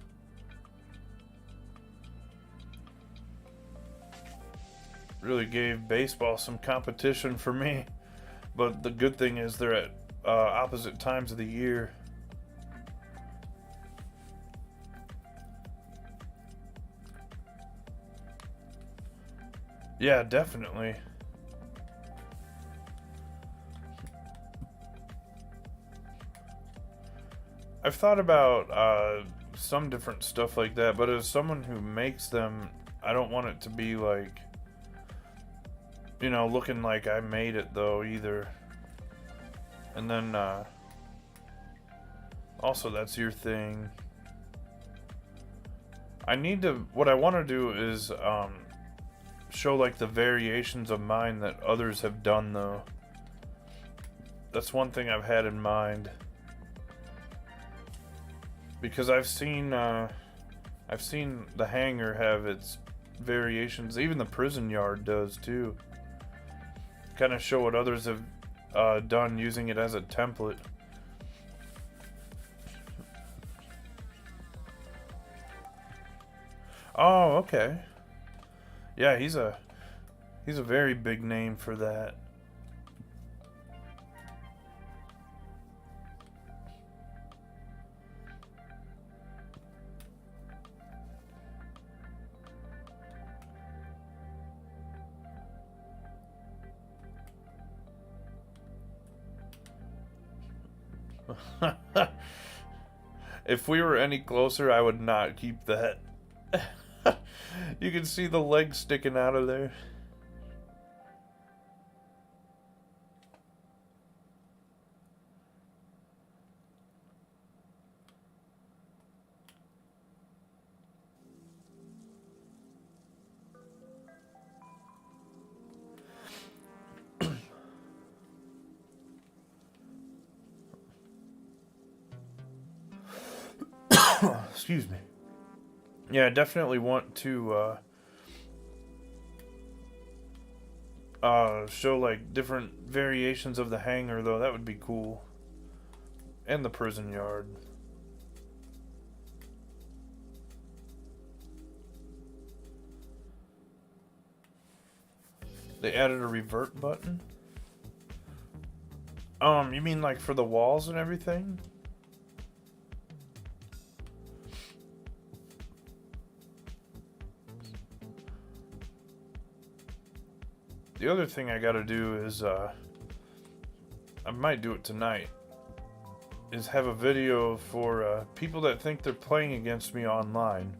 Really gave baseball some competition for me. But the good thing is they're at opposite times of the year. Yeah, definitely. I've thought about some different stuff like that, but as someone who makes them, I don't want it to be like, you know, looking like I made it though either. And then also that's your thing. What I want to do is show like the variations of mine that others have done though. That's one thing I've had in mind. Because I've seen the hangar have its variations. Even the prison yard does too. Kind of show what others have done using it as a template. Oh, okay. Yeah, he's a very big name for that. If we were any closer, I would not keep that. You can see the legs sticking out of there. Excuse me. Yeah, I definitely want to show like different variations of the hangar though. That would be cool. And the prison yard. They added a revert button? You mean like for the walls and everything? the other thing I gotta do is, I might do it tonight, is have a video for people that think they're playing against me online.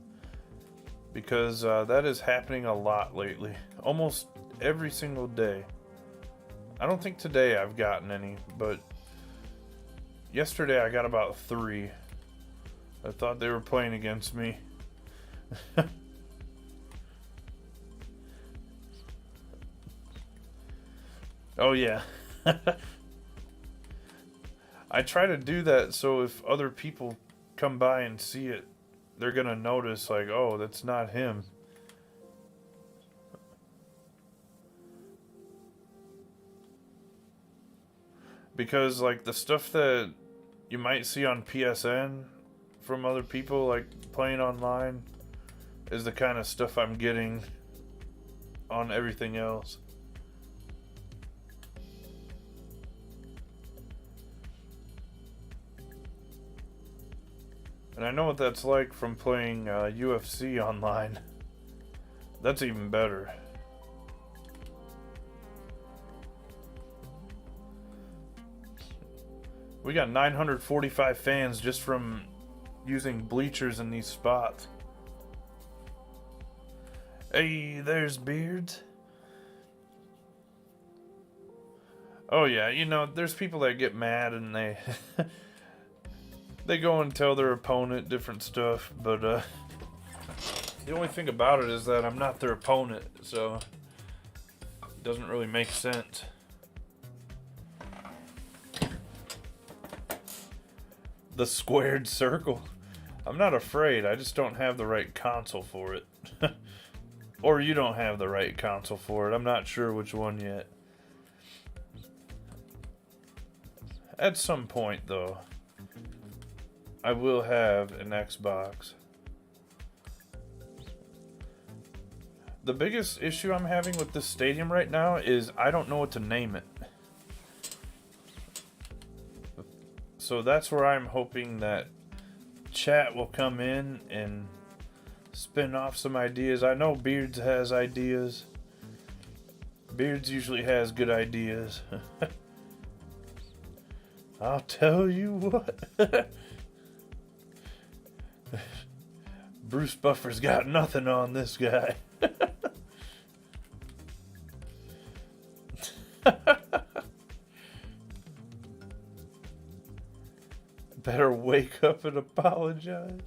Because that is happening a lot lately. Almost every single day. I don't think today I've gotten any, but yesterday I got about 3. I thought they were playing against me. Oh yeah. I try to do that so if other people come by and see it, they're gonna notice, like, oh, that's not him. Because, like, the stuff that you might see on PSN from other people, like, playing online, is the kind of stuff I'm getting on everything else. And I know what that's like from playing UFC online. That's even better. We got 945 fans just from using bleachers in these spots. Hey, there's Beards. Oh yeah, you know, there's people that get mad and they they go and tell their opponent different stuff, but the only thing about it is that I'm not their opponent, so it doesn't really make sense. The squared circle. I'm not afraid, I just don't have the right console for it. Or you don't have the right console for it. I'm not sure which one yet. At some point, though, I will have an Xbox. The biggest issue I'm having with this stadium right now is I don't know what to name it. So that's where I'm hoping that chat will come in and spin off some ideas. I know Beards has ideas. Beards usually has good ideas. I'll tell you what. Bruce Buffer's got nothing on this guy. Better wake up and apologize.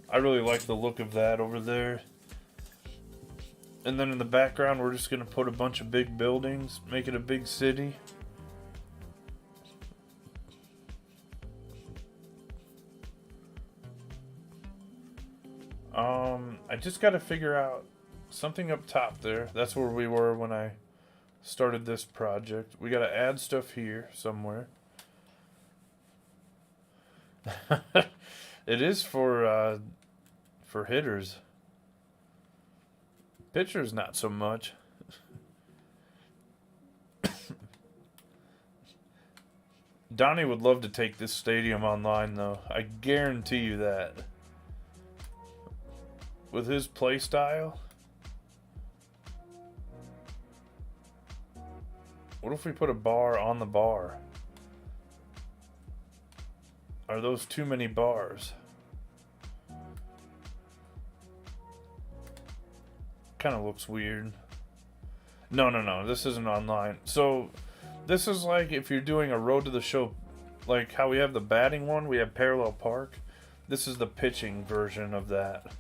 I really like the look of that over there. And then in the background, we're just going to put a bunch of big buildings, make it a big city. I just got to figure out something up top there. That's where we were when I started this project. We got to add stuff here somewhere. It is for hitters. Pitchers, not so much. Donnie would love to take this stadium online, though. I guarantee you that. With his play style. What if we put a bar on the bar? Are those too many bars? Kind of looks weird. No. This isn't online. So, this is like if you're doing a road to the show, like how we have the batting one, we have parallel park. This is the pitching version of that.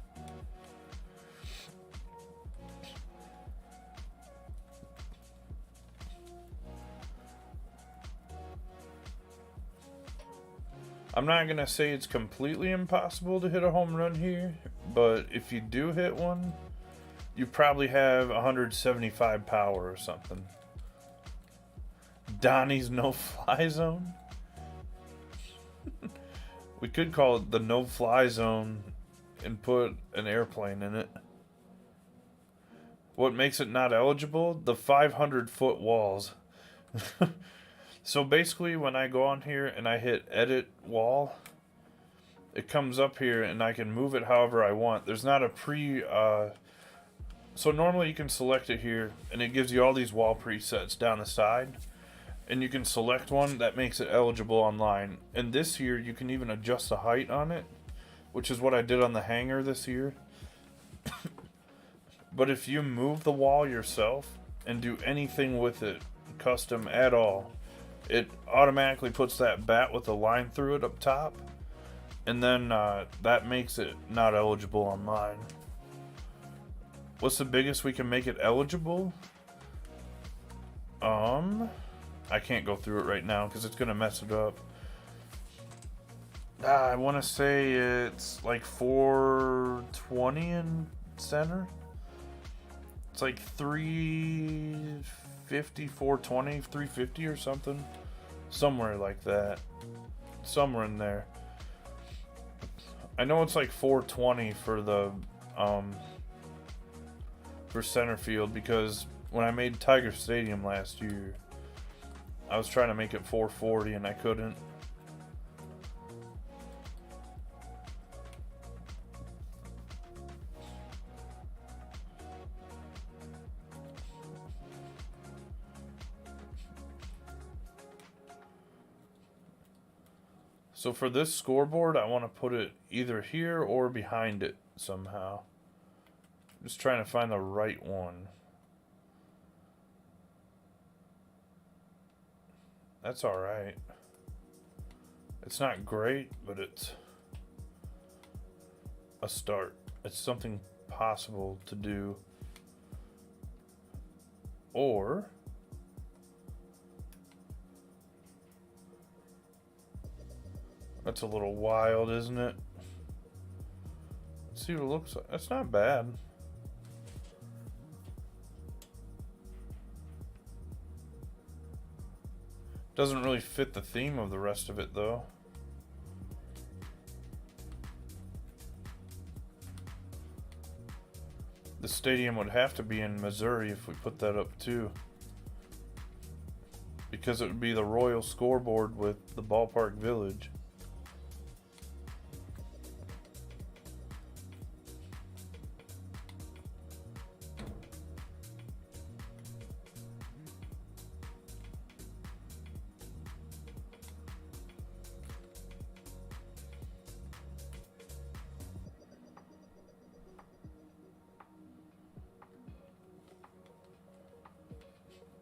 I'm not going to say it's completely impossible to hit a home run here, but if you do hit one, you probably have 175 power or something. Donnie's no-fly zone? We could call it the no-fly zone and put an airplane in it. What makes it not eligible? The 500-foot walls. So basically, when I go on here and I hit edit wall, it comes up here and I can move it however I want. There's not a so normally you can select it here and it gives you all these wall presets down the side, and you can select one that makes it eligible online. And this here you can even adjust the height on it, which is what I did on the hanger this year. But if you move the wall yourself and do anything with it custom at all, it automatically puts that bat with a line through it up top, and then that makes it not eligible online. What's the biggest we can make it eligible? I can't go through it right now because it's gonna mess it up. I want to say it's like 420 in center. It's like 350, 420, 350 or something. Somewhere like that. Somewhere in there. I know it's like 420 for the for center field, because when I made Tiger Stadium last year, I was trying to make it 440 and I couldn't. So for this scoreboard, I want to put it either here or behind it somehow. Just trying to find the right one. That's alright. It's not great, but it's a start. It's something possible to do. Or that's a little wild, isn't it? Let's see what it looks like. That's not bad. Doesn't really fit the theme of the rest of it, though. The stadium would have to be in Missouri if we put that up, too. Because it would be the Royal scoreboard with the Ballpark Village.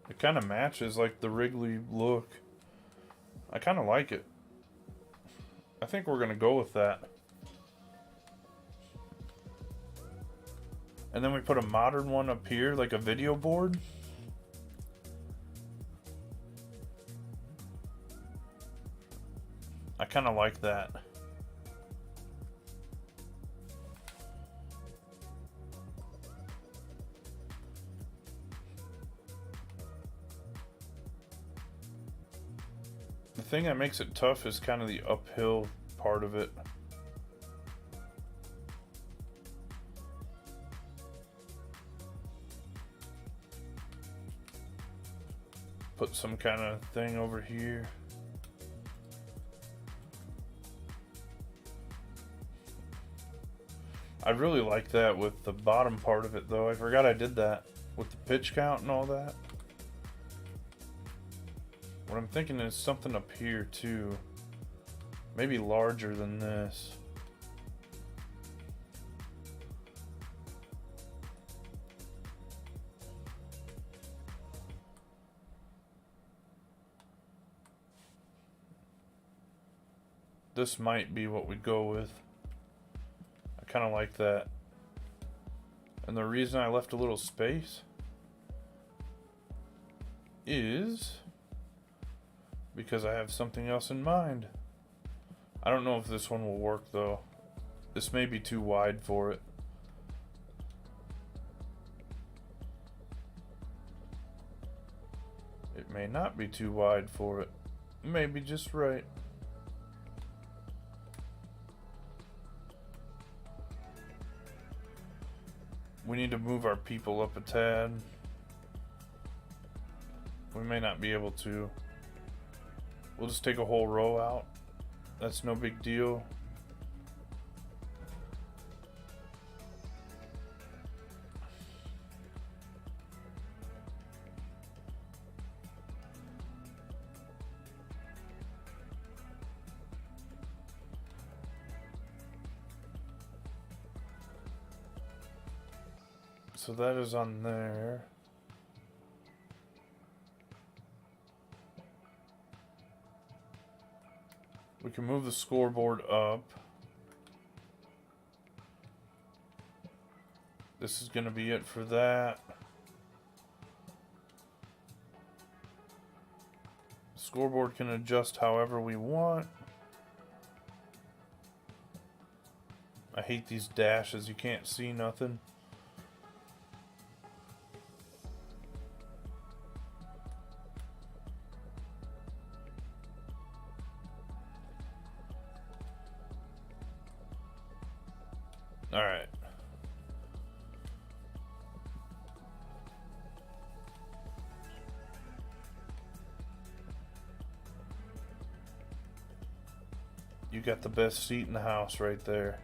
It kind of matches like the Wrigley look. I kind of like it. I think we're gonna go with that. And then we put a modern one up here, like a video board. I kind of like that. The thing that makes it tough is kind of the uphill part of it. Put some kind of thing over here. I really like that with the bottom part of it, though. I forgot I did that with the pitch count and all that. What I'm thinking is something up here too. Maybe larger than this. This might be what we go with. I kind of like that. And the reason I left a little space is because I have something else in mind. I don't know if this one will work though. This may be too wide for it. It may not be too wide for it. It may be just right. We need to move our people up a tad. We may not be able to. We'll just take a whole row out. That's no big deal. So that is on there. We can move the scoreboard up. This is going to be it for that. Scoreboard can adjust however we want. I hate these dashes. You can't see nothing. All right. You got the best seat in the house right there.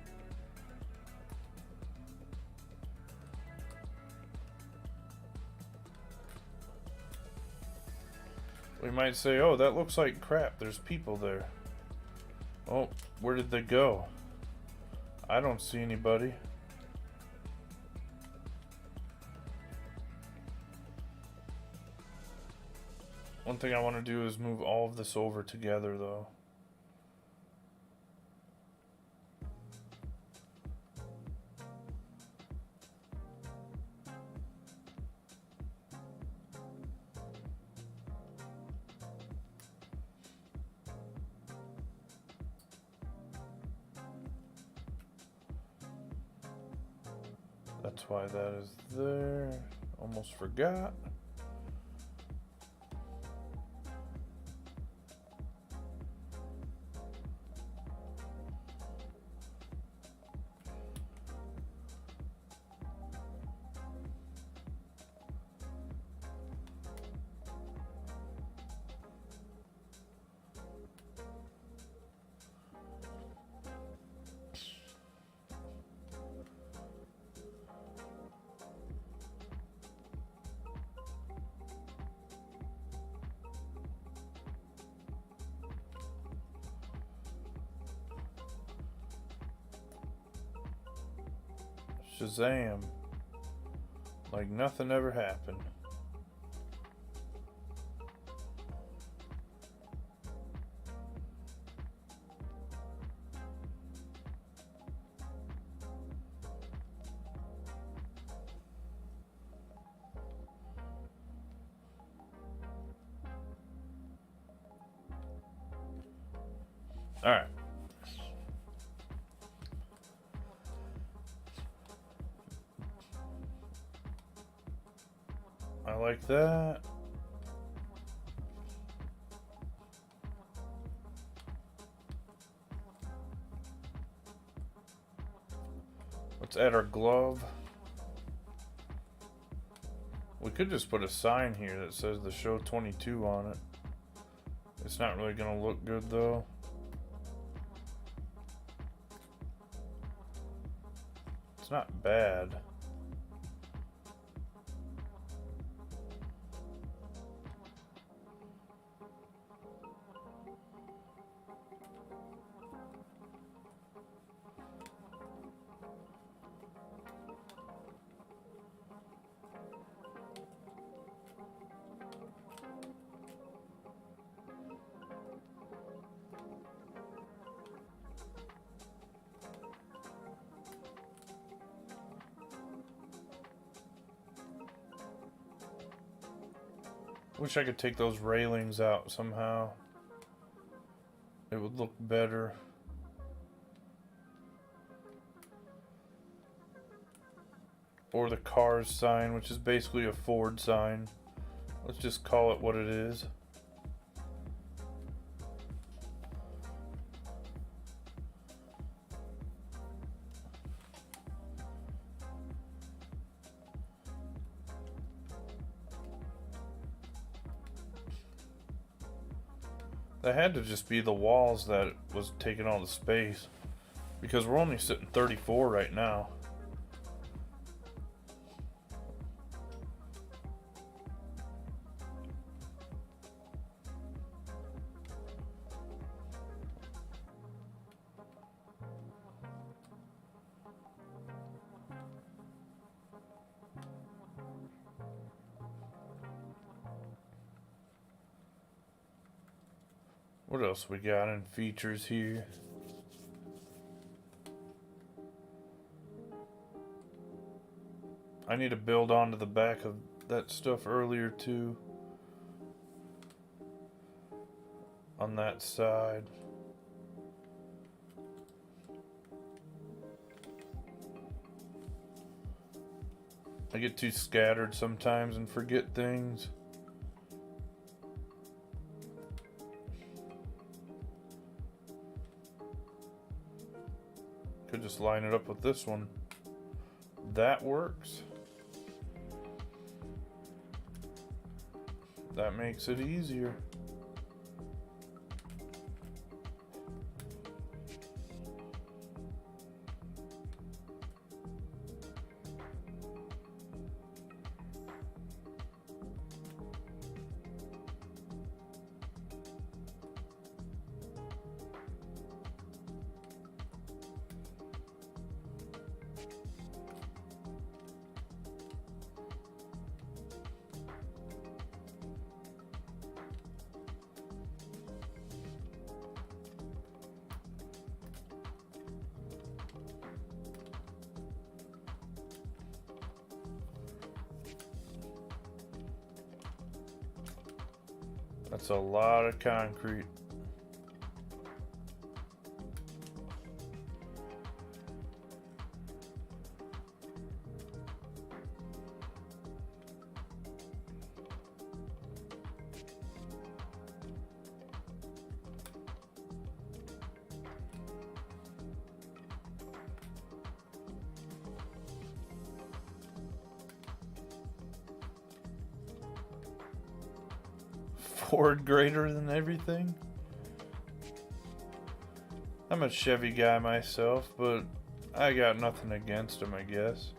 We might say, oh, that looks like crap. There's people there. Oh, where did they go? I don't see anybody. One thing I want to do is move all of this over together, though. That's why that is there. Almost forgot. Shazam. Like nothing ever happened. All right. I like that. Let's add our glove. We could just put a sign here that says the show 22 on it. It's not really gonna look good though. It's not bad. Wish I could take those railings out somehow. It would look better. Or the Cars sign, which is basically a Ford sign. Let's just call it what it is. That had to just be the walls that was taking all the space, because we're only sitting 34 right now. What else we got in features here? I need to build onto the back of that stuff earlier too. On that side. I get too scattered sometimes and forget things. Could just line it up with this one. That works. That makes it easier. That's a lot of concrete. Ford greater than everything. I'm a Chevy guy myself, but I got nothing against him, I guess.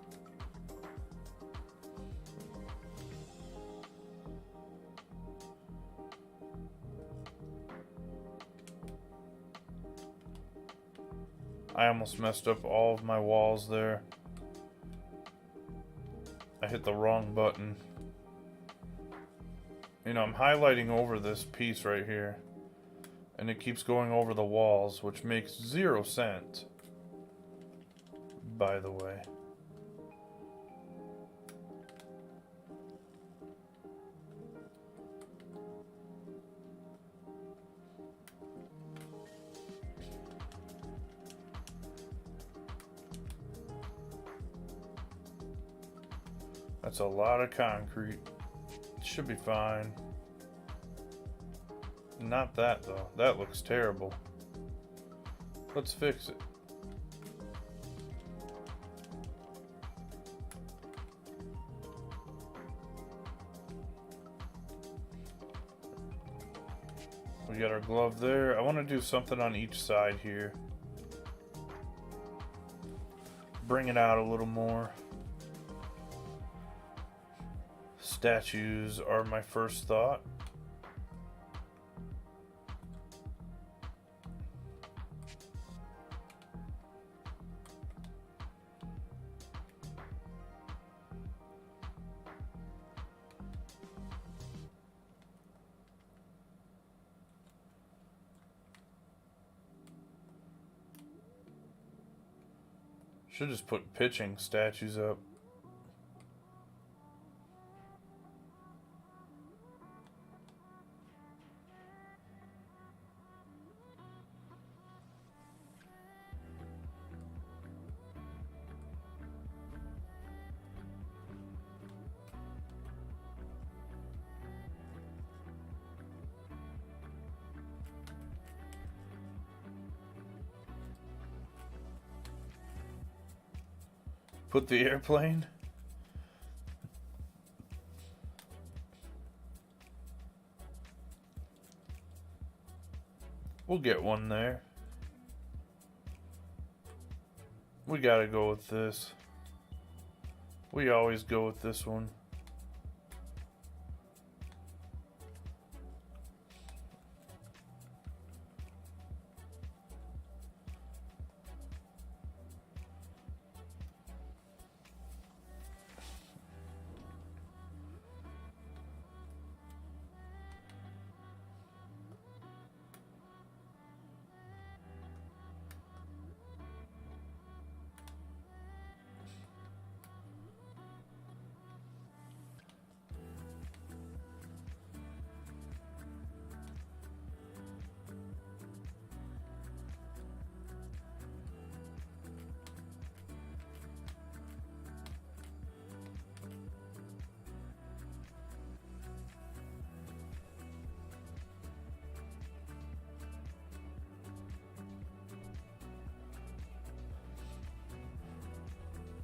I almost messed up all of my walls there. I hit the wrong button. You know, I'm highlighting over this piece right here, and it keeps going over the walls, which makes 0 sense, by the way. That's a lot of concrete. Should be fine. Not that though. That looks terrible. Let's fix it. We got our glove there. I want to do something on each side here. Bring it out a little more. Statues are my first thought. Should just put pitching statues up. Put the airplane. We'll get one there. We gotta go with this. We always go with this one.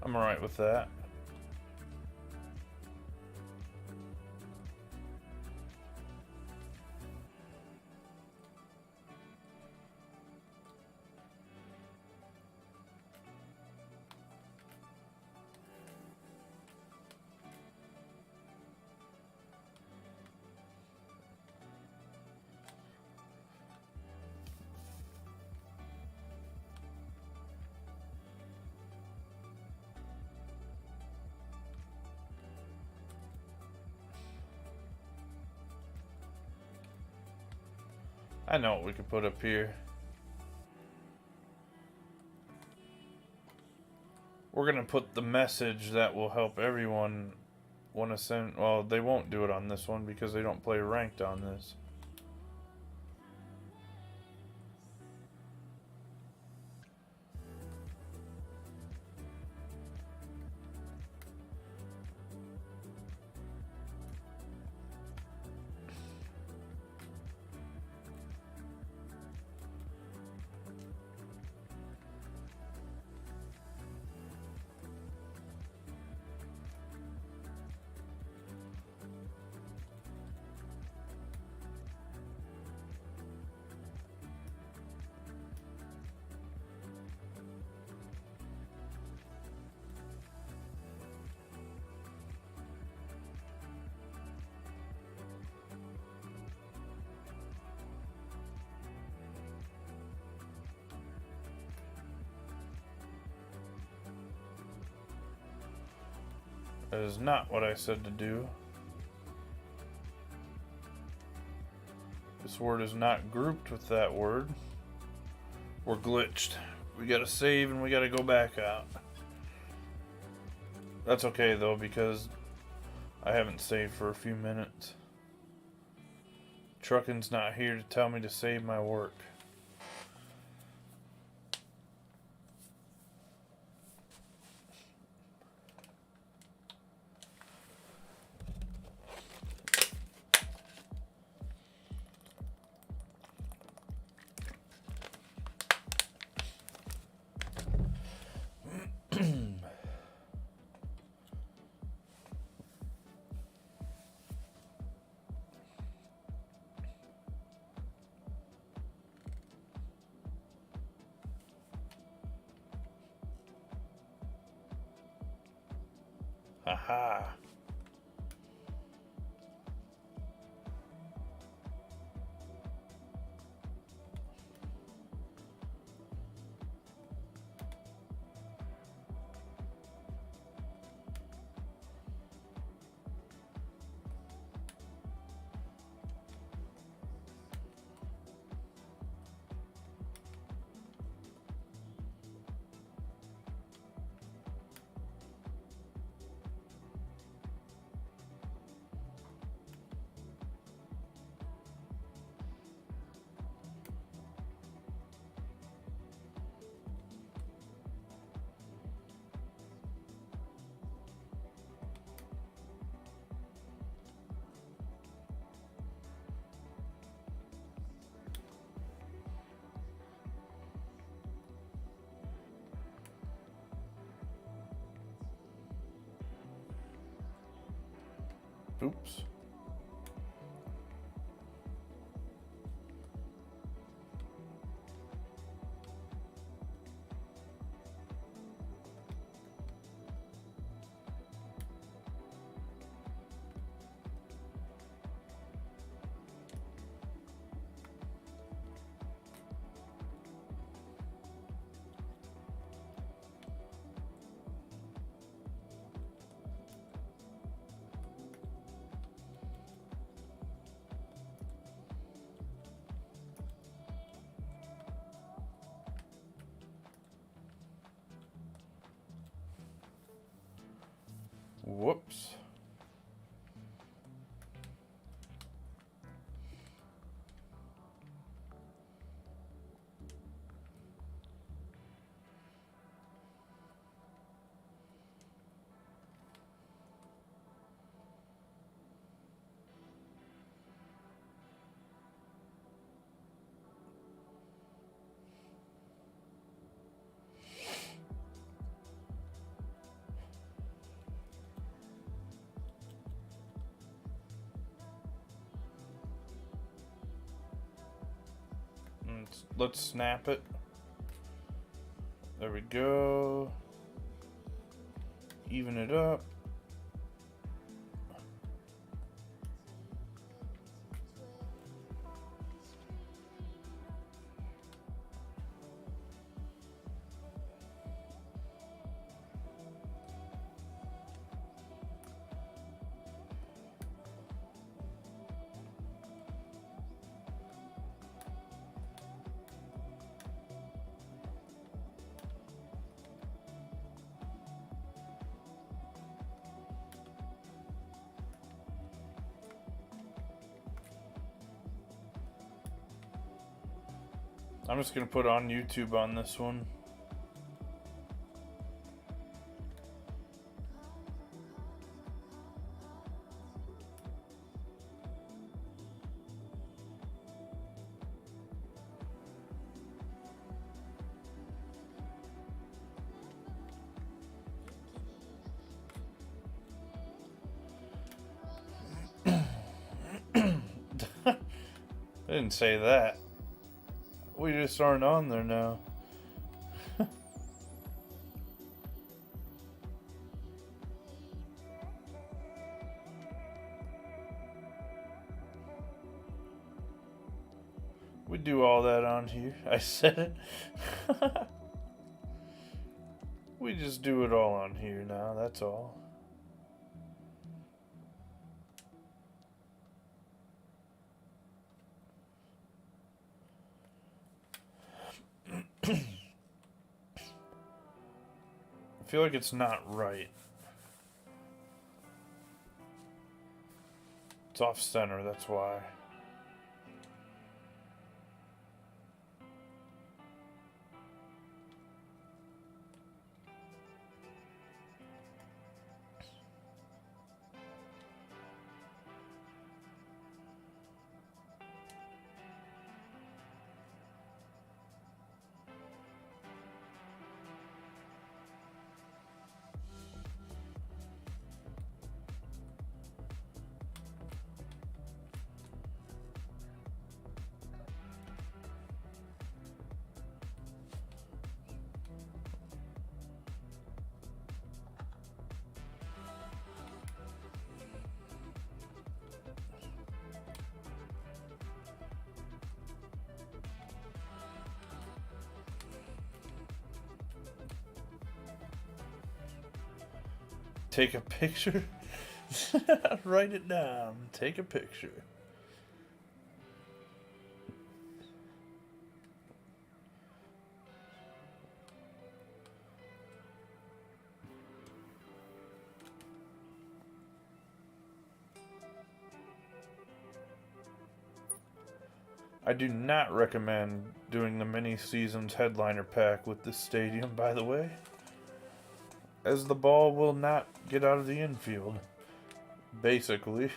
I'm alright with that. I know what we could put up here. We're going to put the message that will help everyone want to send. Well, they won't do it on this one because they don't play ranked on this. That is not what I said to do. This word is not grouped with that word. We're glitched. We gotta save and we gotta go back out. That's okay though, because I haven't saved for a few minutes. Trucking's not here to tell me to save my work. Haha. Oops. Whoops. let's snap it. There we go. Even it up. I'm just gonna put on YouTube on this one. I didn't say that. We just aren't on there now. We do all that on here. I said it. We just do it all on here now, that's all. I feel like it's not right. It's off center, that's why. Take a picture. Write it down. Take a picture. I do not recommend doing the mini seasons headliner pack with this stadium, by the way, as the ball will not get out of the infield, basically.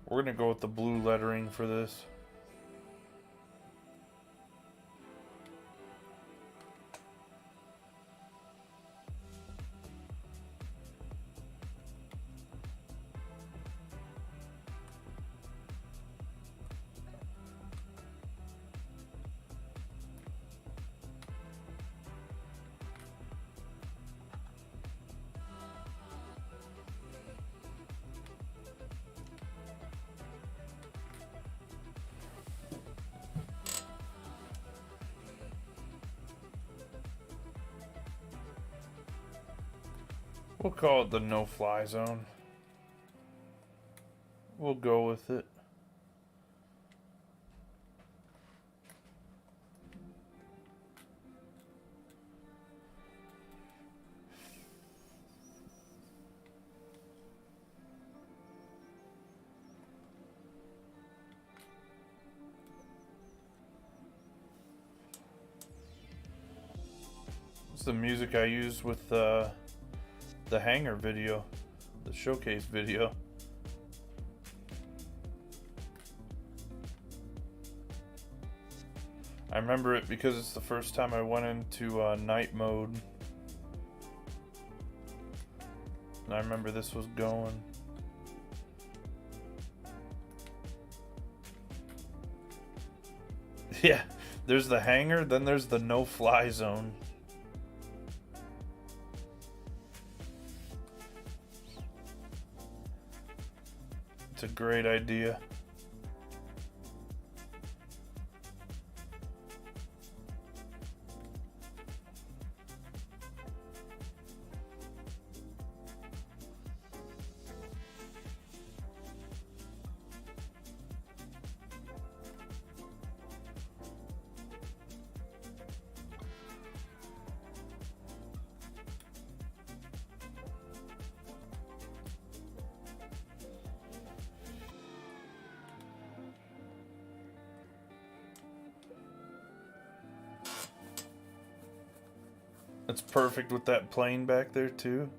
We're going to go with the blue lettering for this. We'll call it the no-fly zone. We'll go with it. It's the music I use with the hangar video, the showcase video. I remember it because it's the first time I went into night mode. And I remember this was going. Yeah, there's the hangar, then there's the no-fly zone. It's a great idea. It's perfect with that plane back there too.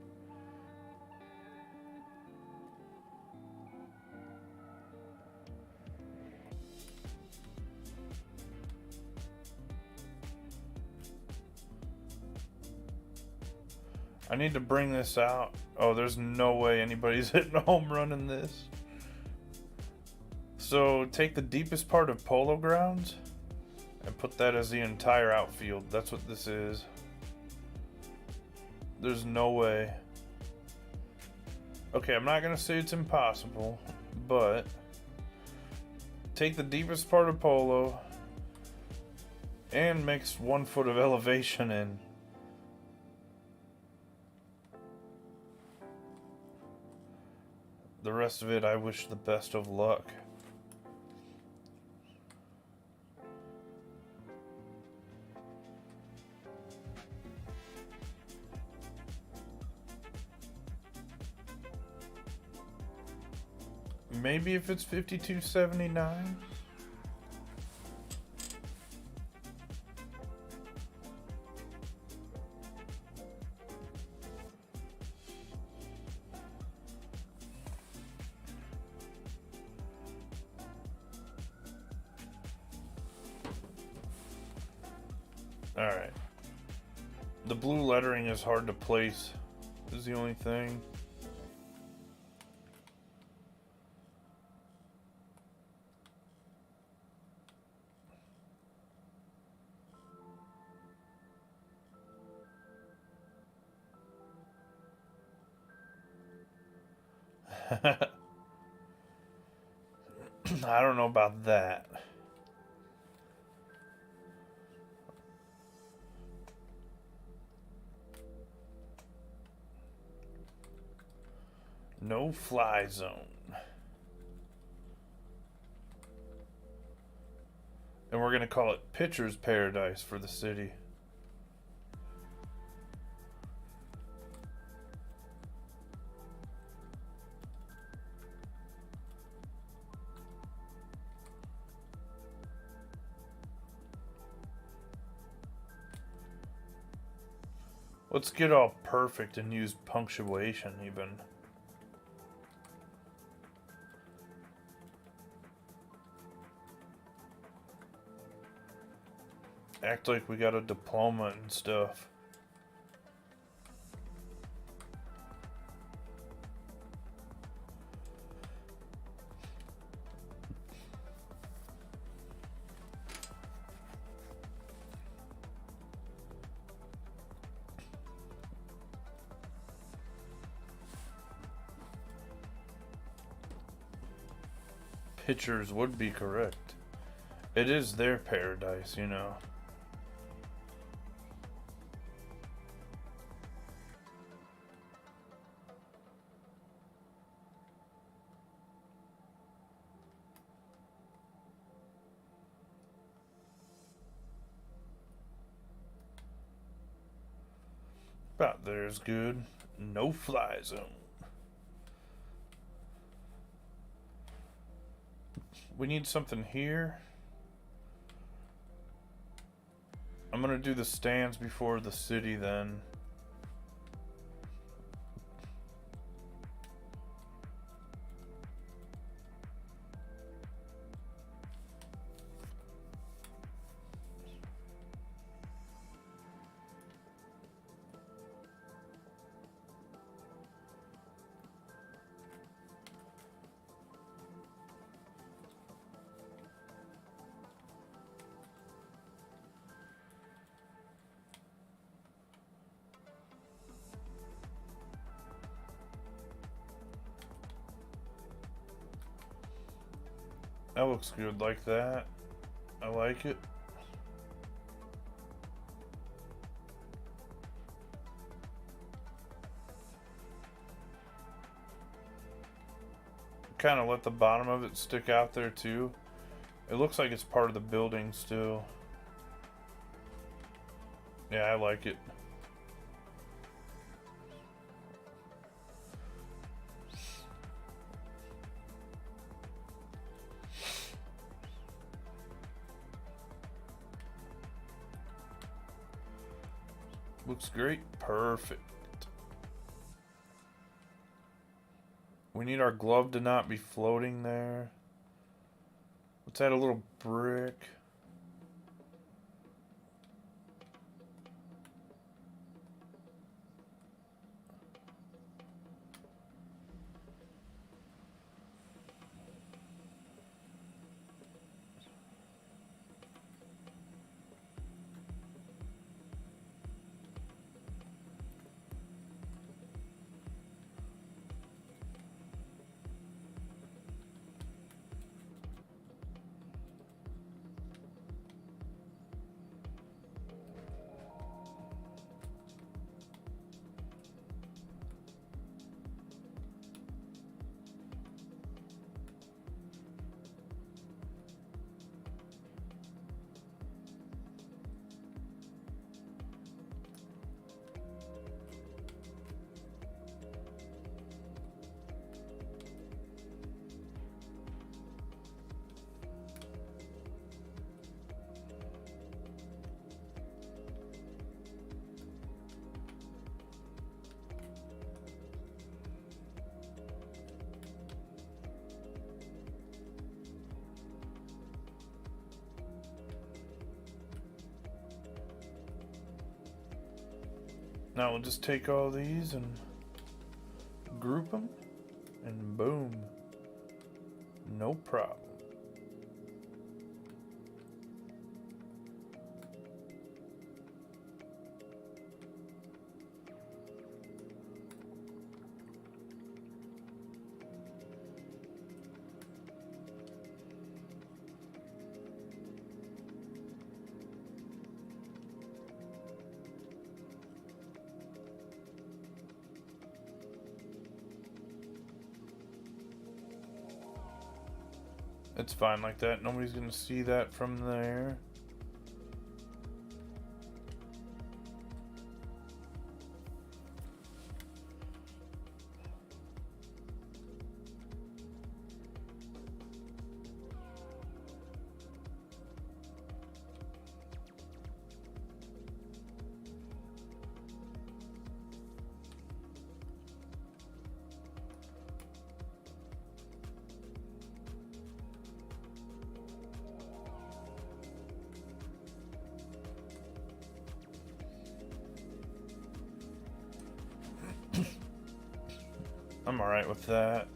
I need to bring this out. Oh, there's no way anybody's hitting a home run in this. So take the deepest part of Polo Grounds and put that as the entire outfield. That's what this is. There's no way. Okay, I'm not gonna say it's impossible, but take the deepest part of Polo and mix 1 foot of elevation in. The rest of it, I wish the best of luck. Maybe if it's 5279. All right. The blue lettering is hard to place. Is the only thing. I don't know about that. No fly zone. And we're going to call it Pitcher's Paradise for the city. Let's get all perfect and use punctuation even. Act like we got a diploma and stuff. Pitchers would be correct. It is their paradise, you know. About there's good. No fly zone. We need something here. I'm gonna do the stands before the city then. That looks good like that. I like it. Kind of let the bottom of it stick out there too. It looks like it's part of the building still. Yeah, I like it. Looks great. Perfect. We need our glove to not be floating there. Let's add a little brick. Now we'll just take all these and group them, and boom, no problem. It's fine like that. Nobody's gonna see that from there. I'm alright with that.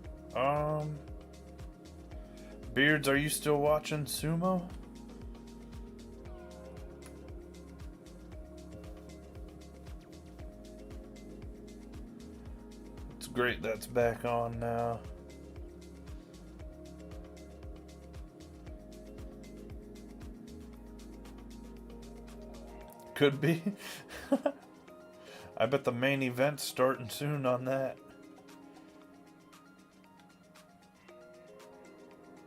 Beards, are you still watching sumo? It's great that's back on now. Could be. I bet the main event's starting soon on that.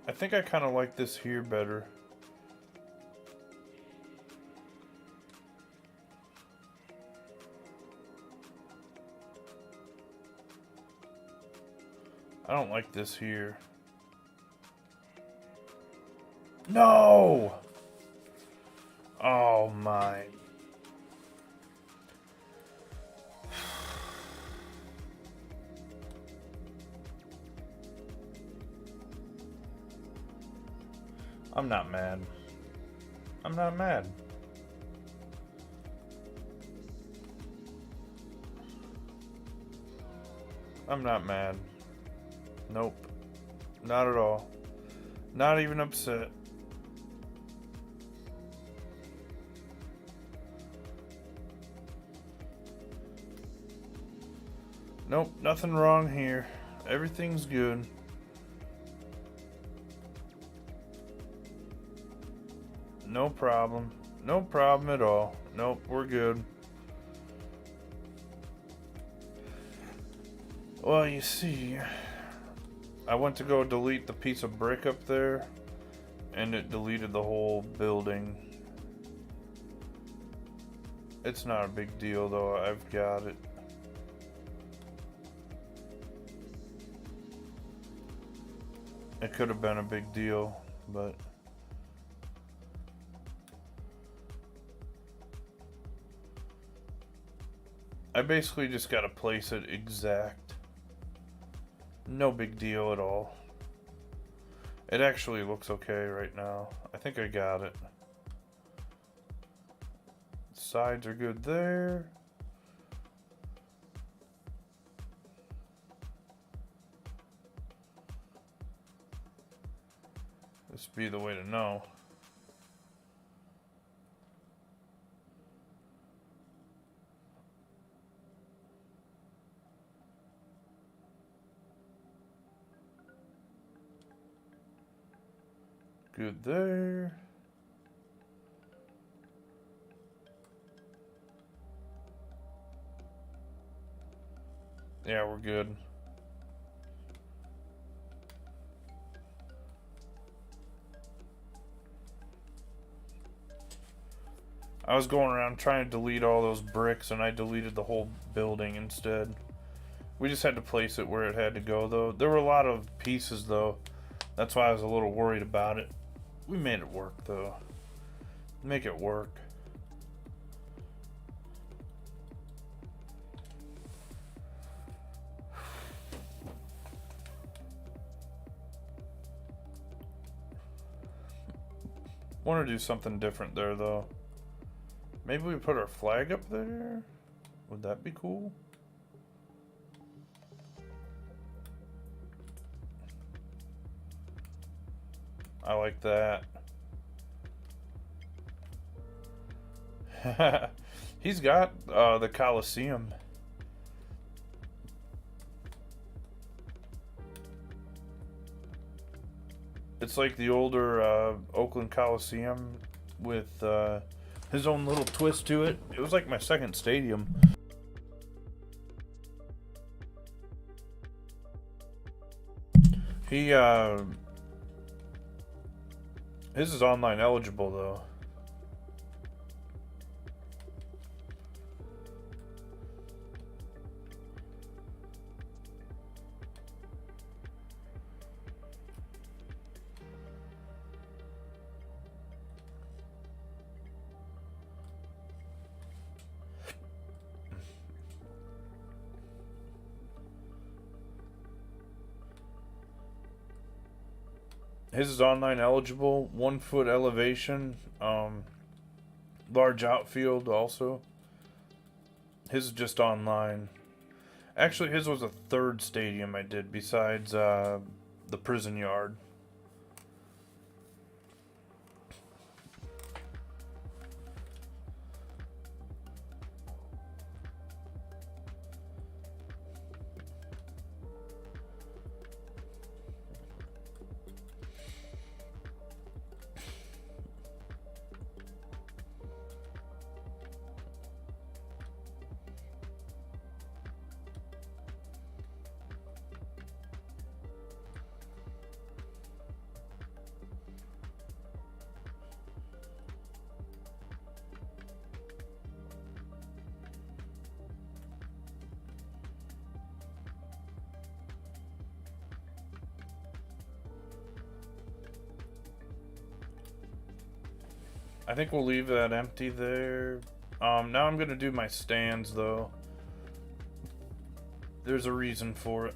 I think I kind of like this here better. I don't like this here. No! Oh my. I'm not mad. I'm not mad. I'm not mad. Nope. Not at all. Not even upset. Nope, nothing wrong here. Everything's good. No problem. No problem at all. Nope, we're good. Well, you see, I went to go delete the piece of brick up there, and it deleted the whole building. It's not a big deal, though. I've got it. It could have been a big deal, but... I basically just gotta place it exact. No big deal at all. It actually looks okay right now. I think I got it. Sides are good there. This would be the way to know. Good there. Yeah, we're good. I was going around trying to delete all those bricks, and I deleted the whole building instead. We just had to place it where it had to go, though. There were a lot of pieces, though. That's why I was a little worried about it. We made it work, though. Make it work. Want to do something different there, though. Maybe we put our flag up there? Would that be cool? I like that. He's got the Coliseum. It's like the older Oakland Coliseum with his own little twist to it. It was like my second stadium. He his is online eligible, though. His is online eligible, 1 foot elevation, large outfield also. His is just online. Actually, his was a third stadium I did besides the prison yard. I think we'll leave that empty there. Now I'm gonna do my stands, though. There's a reason for it.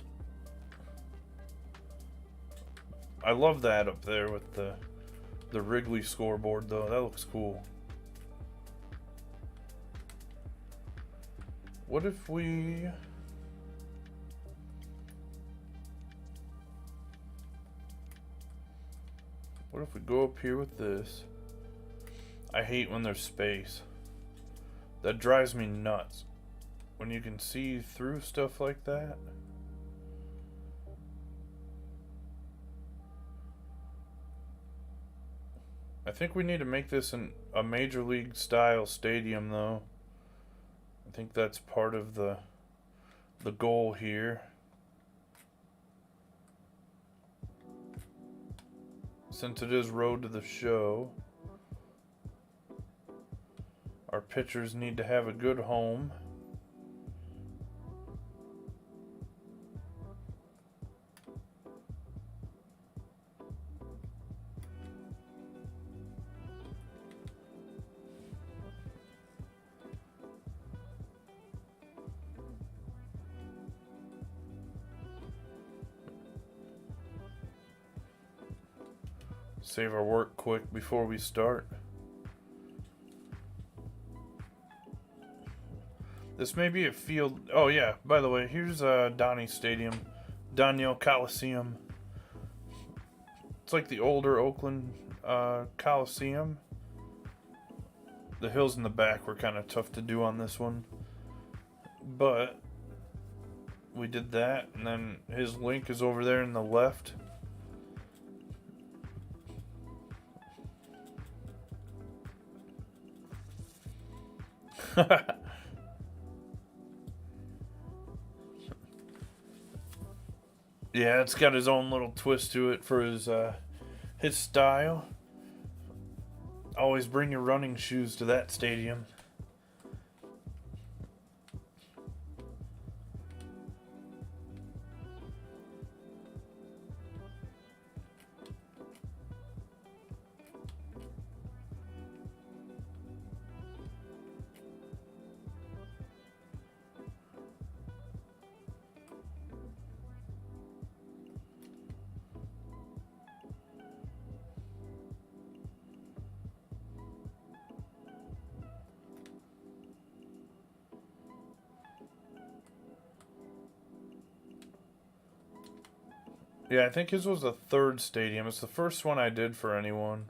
I love that up there with the Wrigley scoreboard, though. That looks cool. What if we... What if we go up here with this? I hate when there's space. That drives me nuts. When you can see through stuff like that. I think we need to make this a major league style stadium, though. I think that's part of the goal here. Since it is road to the show, our pitchers need to have a good home. Save our work quick before we start. This may be a field. Oh yeah, by the way, here's Donnie Stadium, Daniel Coliseum. It's like the older Oakland Coliseum. The hills in the back were kind of tough to do on this one, but we did that, and then his link is over there in the left. Yeah, it's got his own little twist to it for his style. Always bring your running shoes to that stadium. Yeah, I think his was the third stadium. It's the first one I did for anyone.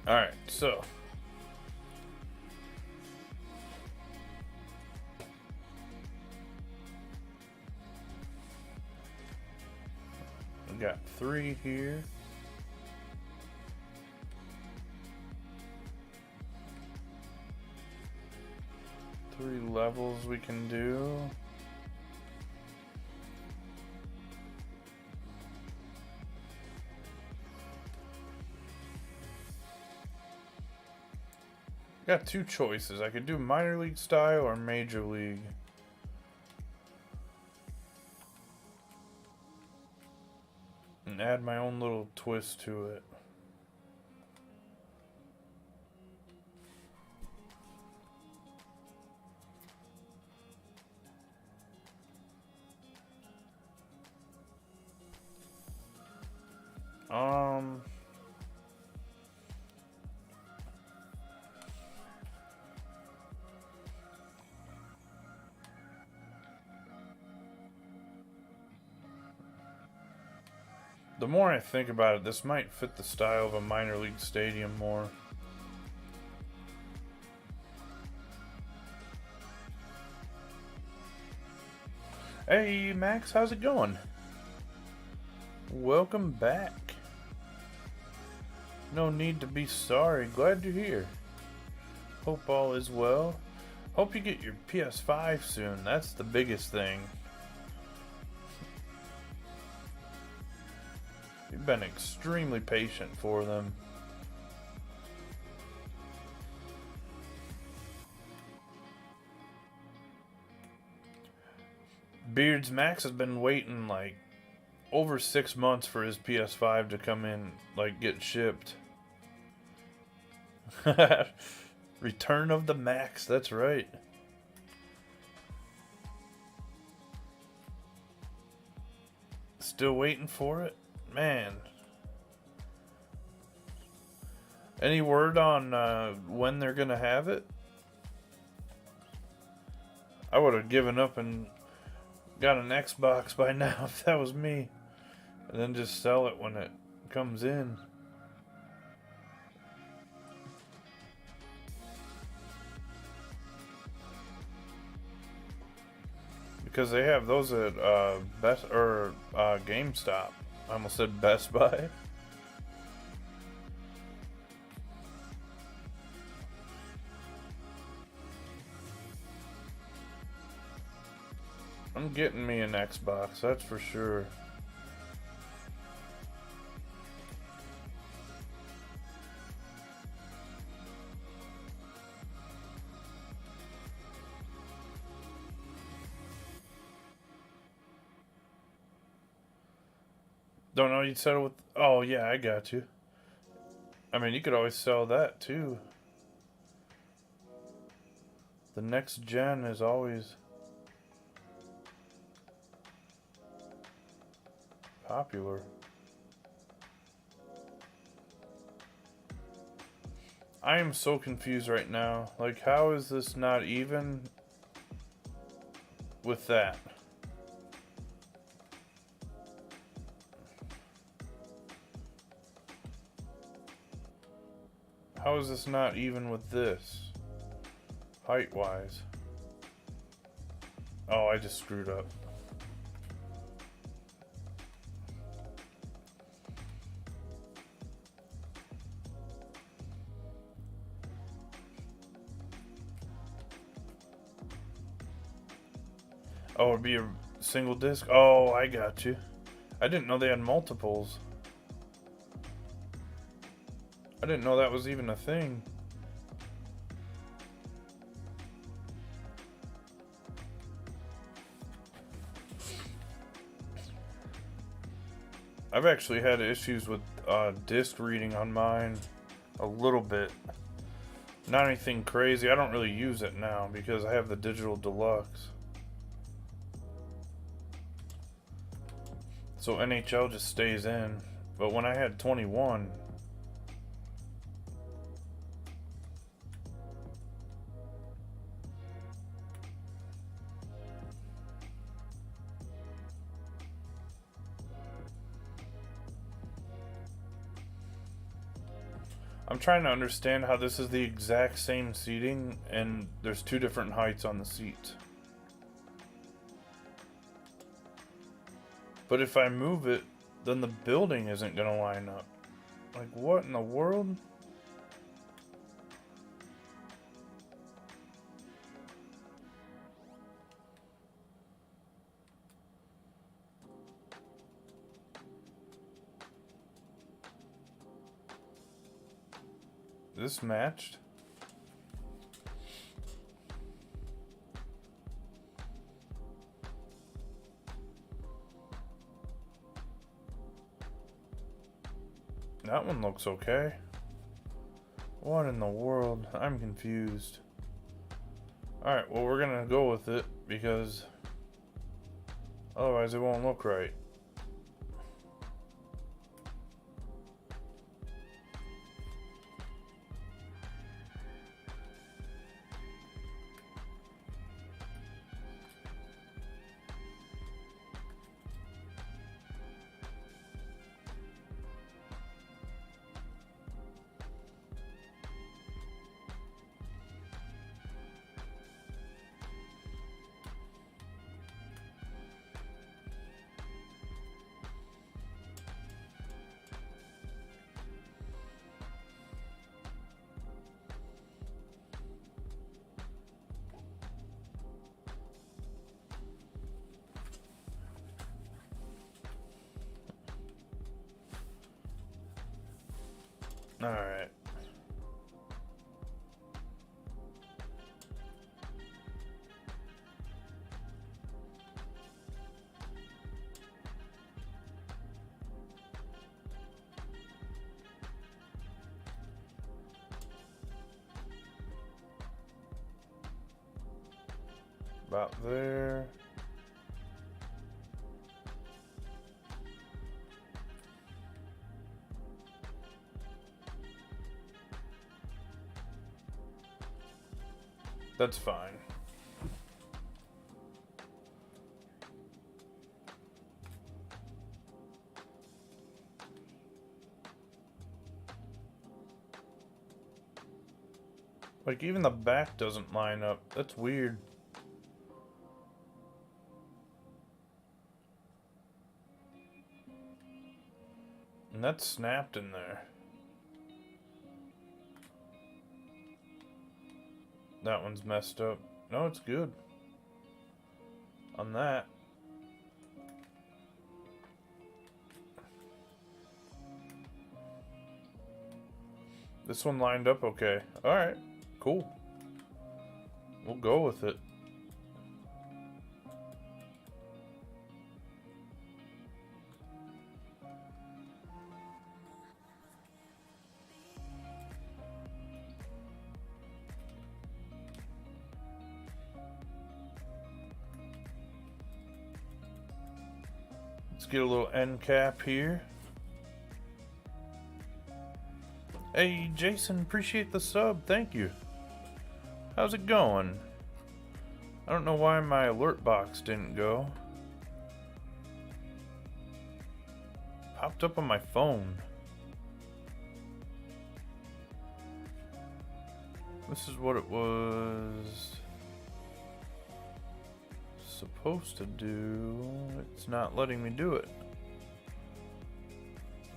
Alright, so we got 3 here. Three levels we can do. Got 2 choices. I could do minor league style or major league. And add my own little twist to it. The more I think about it, this might fit the style of a minor league stadium more. Hey Max, how's it going? Welcome back. No need to be sorry, glad you're here. Hope all is well. Hope you get your PS5 soon, that's the biggest thing. You've been extremely patient for them. Beards Max has been waiting like over 6 months for his PS5 to come in, like get shipped. Return of the Max, that's right. Still waiting for it? Man. Any word on when they're gonna have it? I would have given up and got an Xbox by now if that was me. And then just sell it when it comes in. Because they have those at GameStop. I almost said Best Buy. I'm getting me an Xbox, that's for sure. Don't know, you'd settle with... Oh, yeah, I got you. I mean, you could always sell that, too. The next gen is always popular. I am so confused right now. Like, how is this not even with that? How is this not even with this? Height-wise. Oh, I just screwed up. Oh, it'd be a single disc? Oh, I got you. I didn't know they had multiples. I didn't know that was even a thing. I've actually had issues with disc reading on mine a little bit. Not anything crazy. I don't really use it now because I have the digital deluxe. So NHL just stays in. But when I had 21, I'm trying to understand how this is the exact same seating and there's two different heights on the seats. But if I move it, then the building isn't going to line up. Like, what in the world? This matched? That one looks okay. What in the world? I'm confused. Alright, well, we're gonna go with it because otherwise it won't look right. Alright. About there. That's fine. Like, even the back doesn't line up. That's weird. And that's snapped in there. That one's messed up. No, it's good. On that. This one lined up okay. Alright. Cool. We'll go with it. Let's get a little end cap here. Hey, Jason, appreciate the sub. Thank you. How's it going? I don't know why my alert box didn't go. Popped up on my phone. This is what it was supposed to do. It's not letting me do it.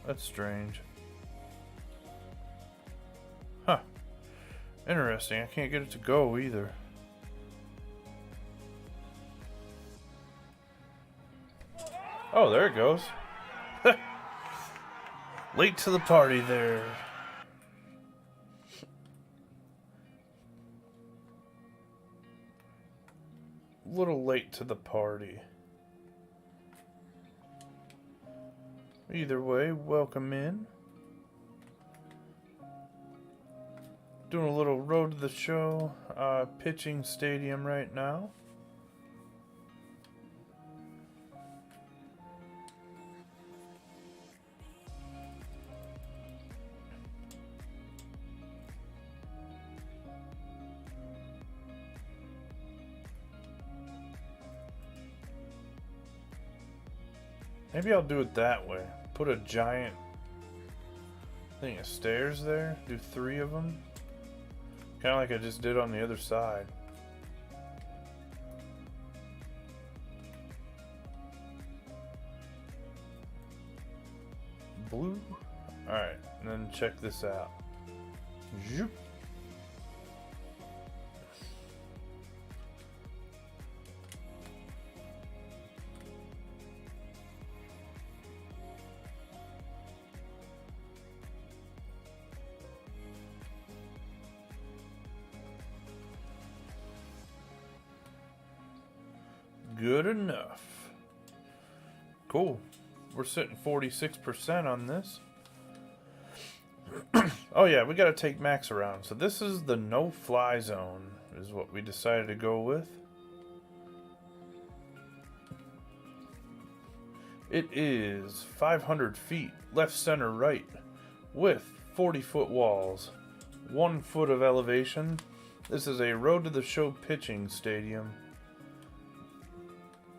That's strange. Huh. Interesting. I can't get it to go either. Oh, there it goes. Late to the party there. A little late to the party. Either way, welcome in. Doing a little road to the show, pitching stadium right now. Maybe I'll do it that way. Put a giant thing of stairs there. Do 3 of them. Kind of like I just did on the other side. Blue. Alright, and then check this out. Zoop. Good enough. Cool. We're sitting 46% on this. Oh yeah, we gotta take Max around. So this is the no-fly zone, is what we decided to go with. It is 500 feet, left, center, right, with 40-foot walls, 1 foot of elevation. This is a road to the show pitching stadium.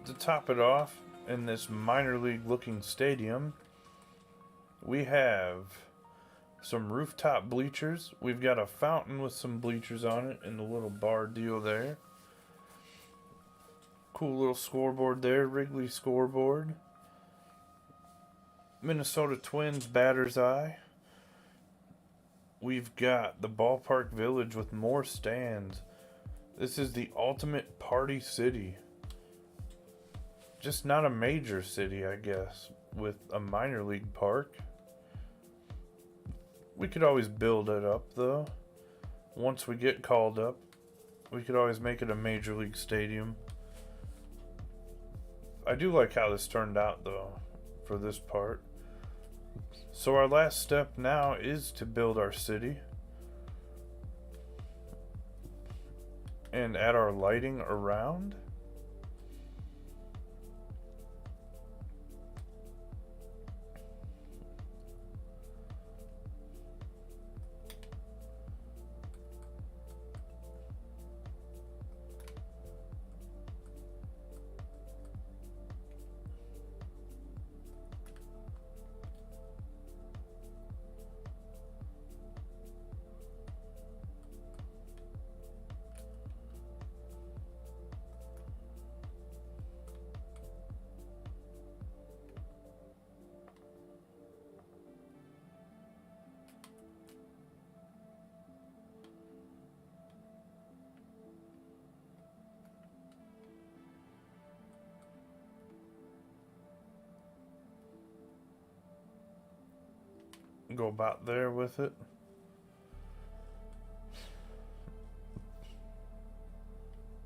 To top it off, in this minor league looking stadium, we have some rooftop bleachers. We've got a fountain with some bleachers on it and a little bar deal there. Cool little scoreboard there, Wrigley scoreboard. Minnesota Twins batter's eye. We've got the ballpark village with more stands. This is the ultimate party city. Just not a major city, I guess, with a minor league park. We could always build it up, though. Once we get called up, we could always make it a major league stadium. I do like how this turned out, though, for this part. So our last step now is to build our city. And add our lighting around. go about there with it.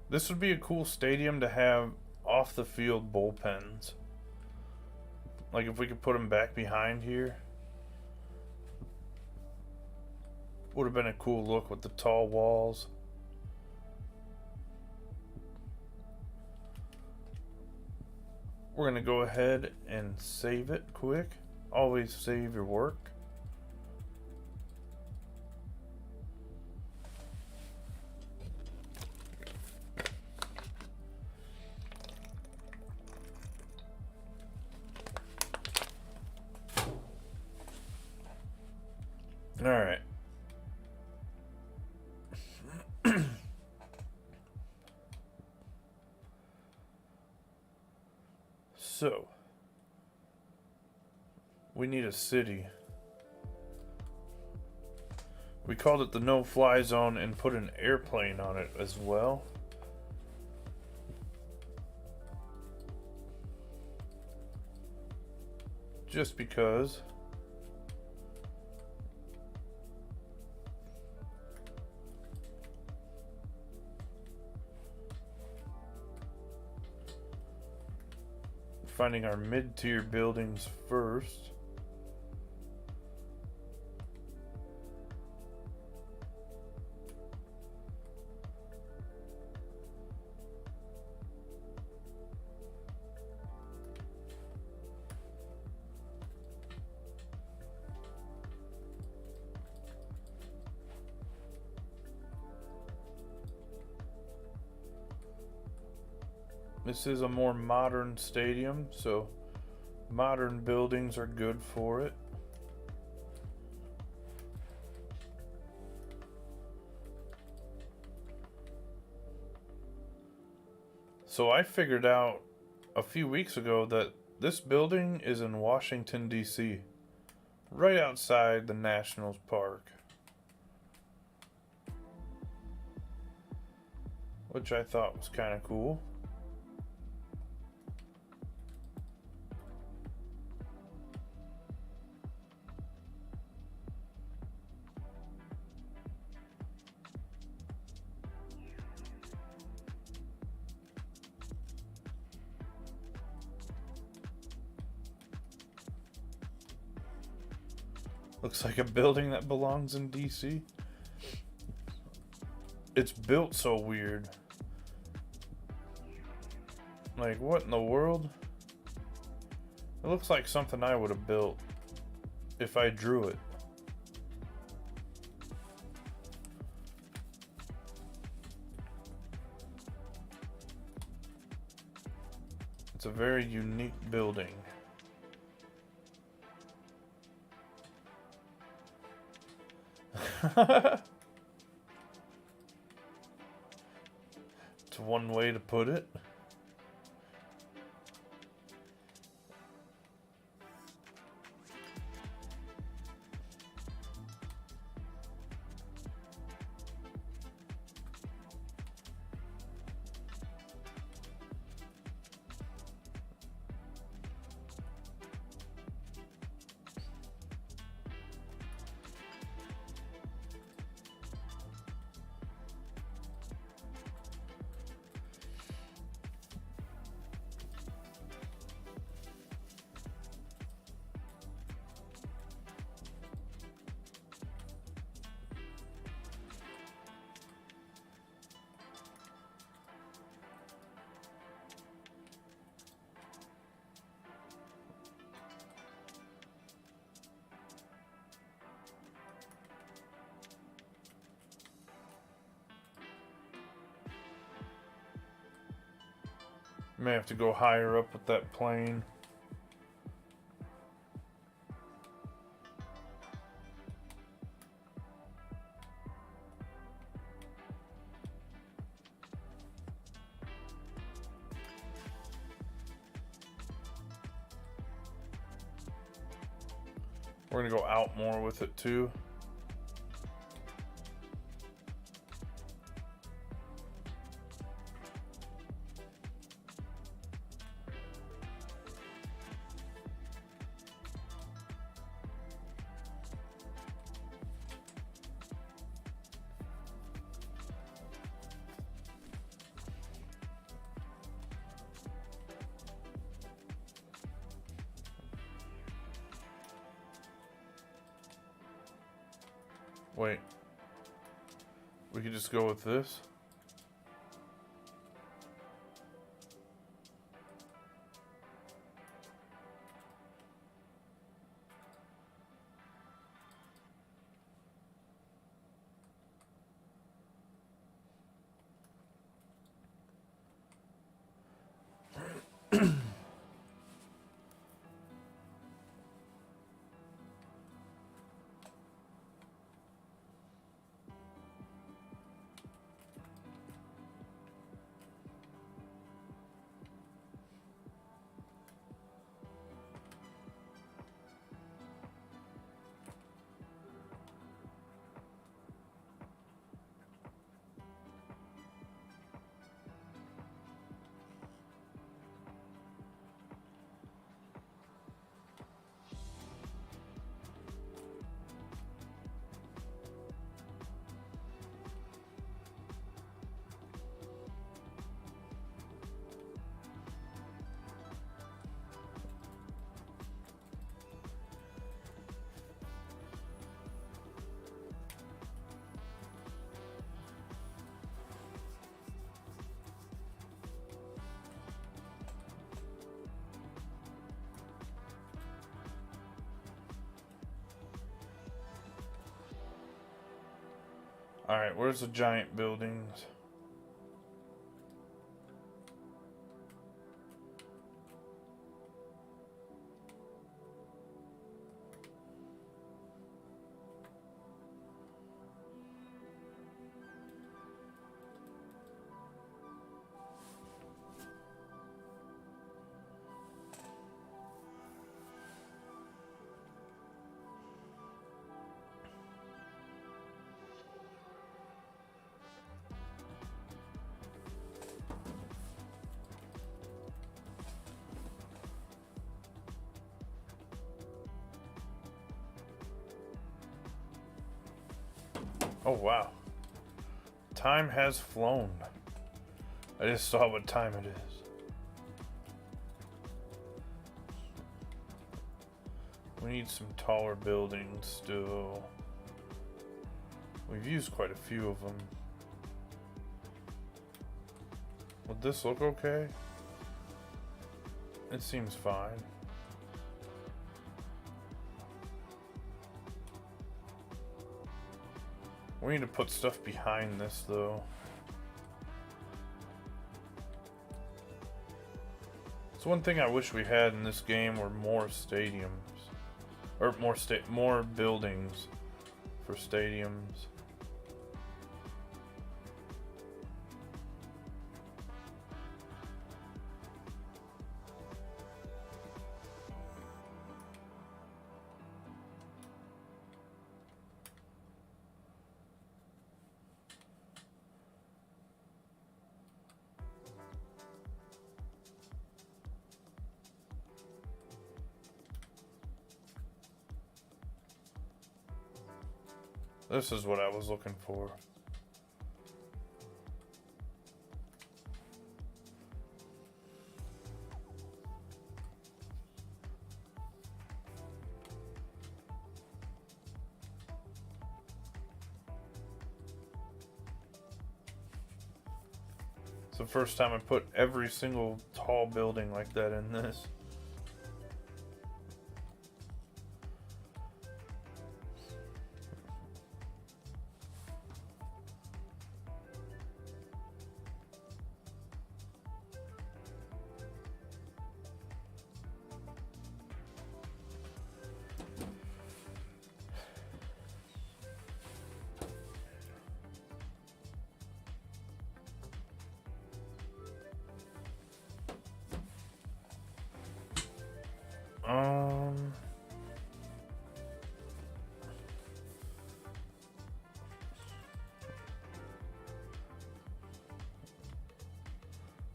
This would be a cool stadium to have off the field bullpens. Like if we could put them back behind here. Would have been a cool look with the tall walls. We're going to go ahead and save it quick. Always save your work. All right. So, we need a city. We called it the no-fly zone and put an airplane on it as well. Just because. Finding our mid-tier buildings first. This is a more modern stadium, so modern buildings are good for it. So I figured out a few weeks ago that this building is in Washington, D.C., right outside the Nationals Park. Which I thought was kind of cool. Looks like a building that belongs in DC. It's built so weird. Like, what in the world? It looks like something I would have built if I drew it. It's a very unique building. It's one way to put it. May have to go higher up with that plane. We're gonna go out more with it too. Wait. We could just go with this? Alright, where's the giant buildings? Oh wow. Time has flown. I just saw what time it is. We need some taller buildings still. We've used quite a few of them. Would this look okay? It seems fine. We need to put stuff behind this though. It's one thing I wish we had in this game were more stadiums. Or more buildings for stadiums. This is what I was looking for. It's the first time I put every single tall building like that in this.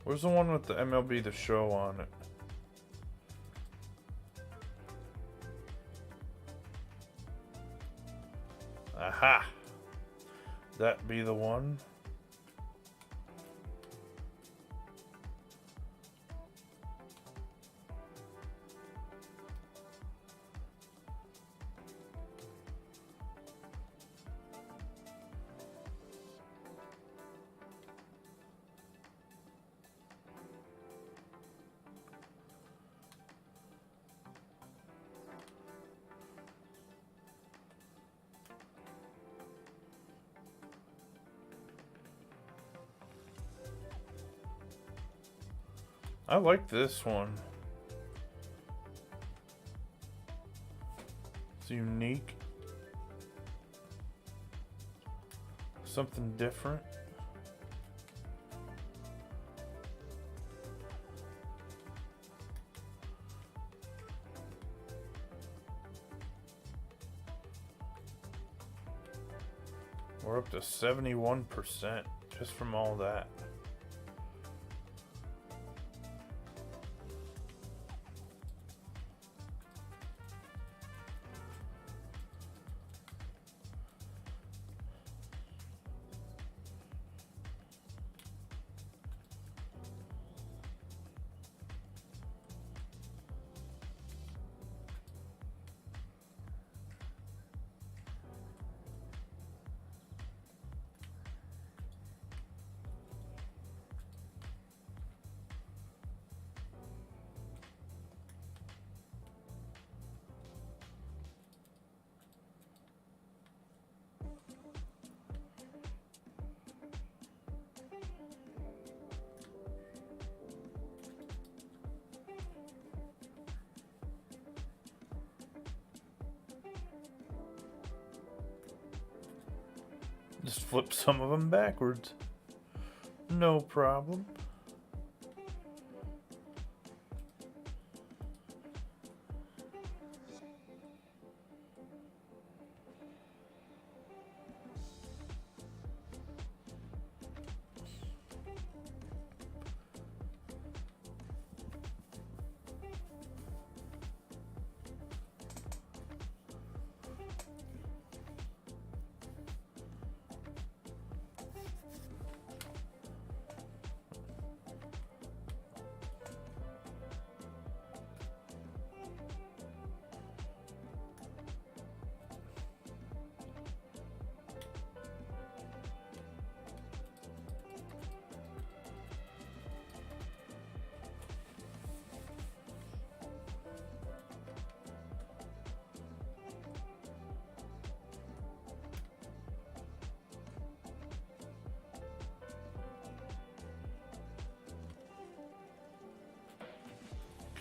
Where's the one with the MLB The Show on it? Aha! That be the one? I like this one. It's unique. Something different. We're up to 71% just from all that. Just flip some of them backwards. No problem.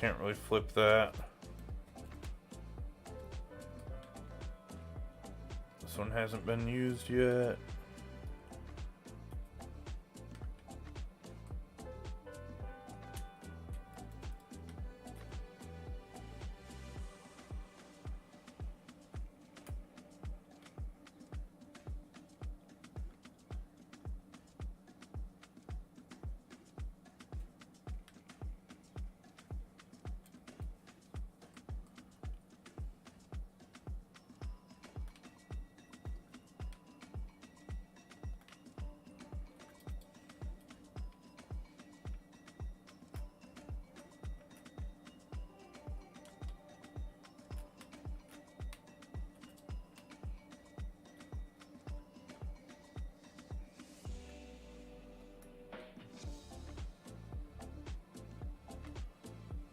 Can't really flip that. This one hasn't been used yet.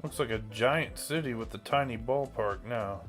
Looks like a giant city with a tiny ballpark now.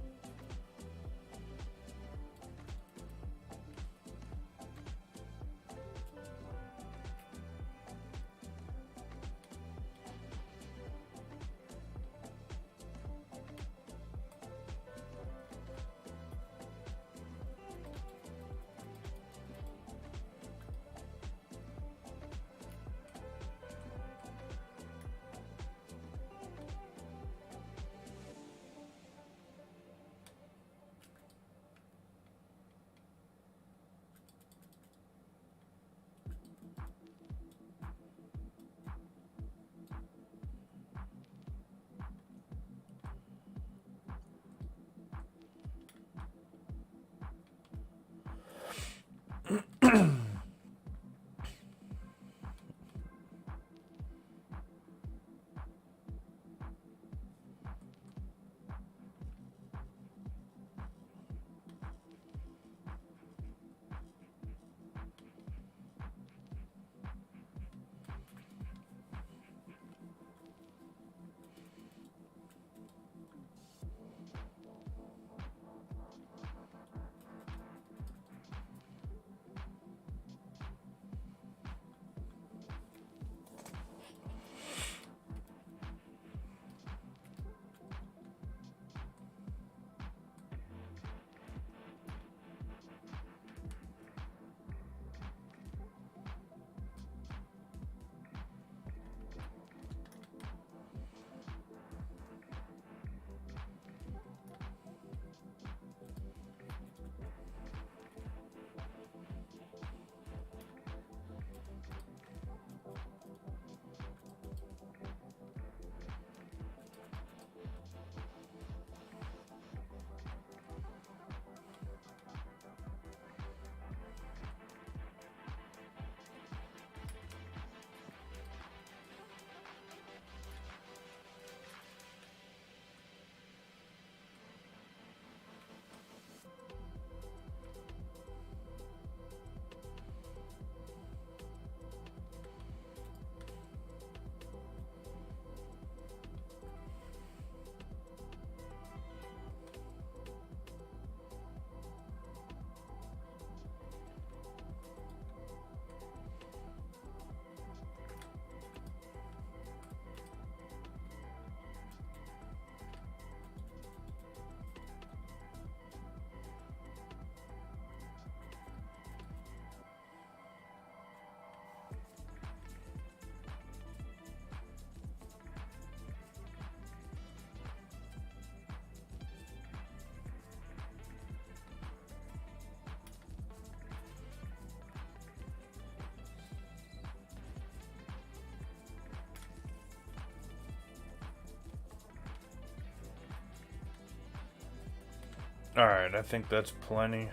Alright, I think that's plenty.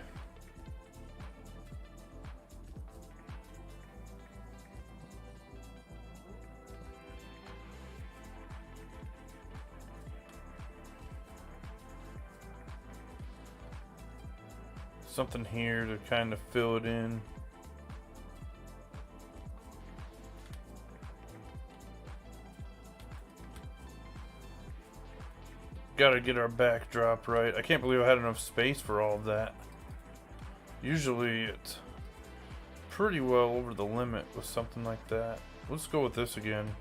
Something here to kind of fill it in. Gotta get our backdrop right. I can't believe I had enough space for all of that. Usually it's pretty well over the limit with something like that. Let's go with this again.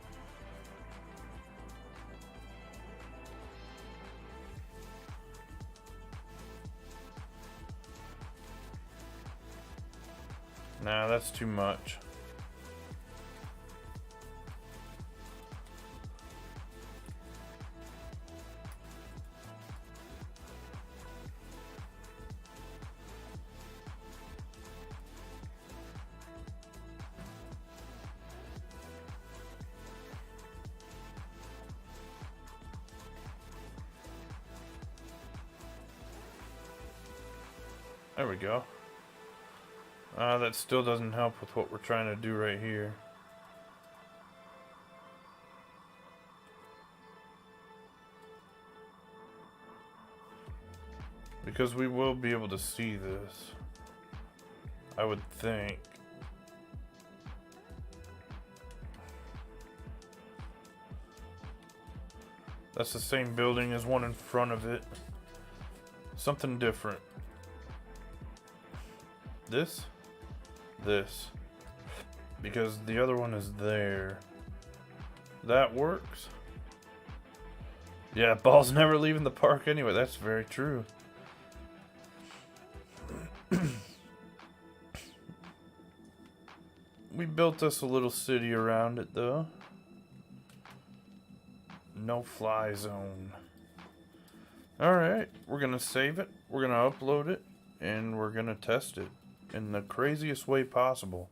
Nah, that's too much. There we go. That still doesn't help with what we're trying to do right here. Because we will be able to see this, I would think. That's the same building as one in front of it. Something different. This, because the other one is there. That works. Yeah, ball's never leaving the park anyway. That's very true. We built us a little city around it though. No fly zone. Alright, we're gonna save it, we're gonna upload it, and we're gonna test it in the craziest way possible.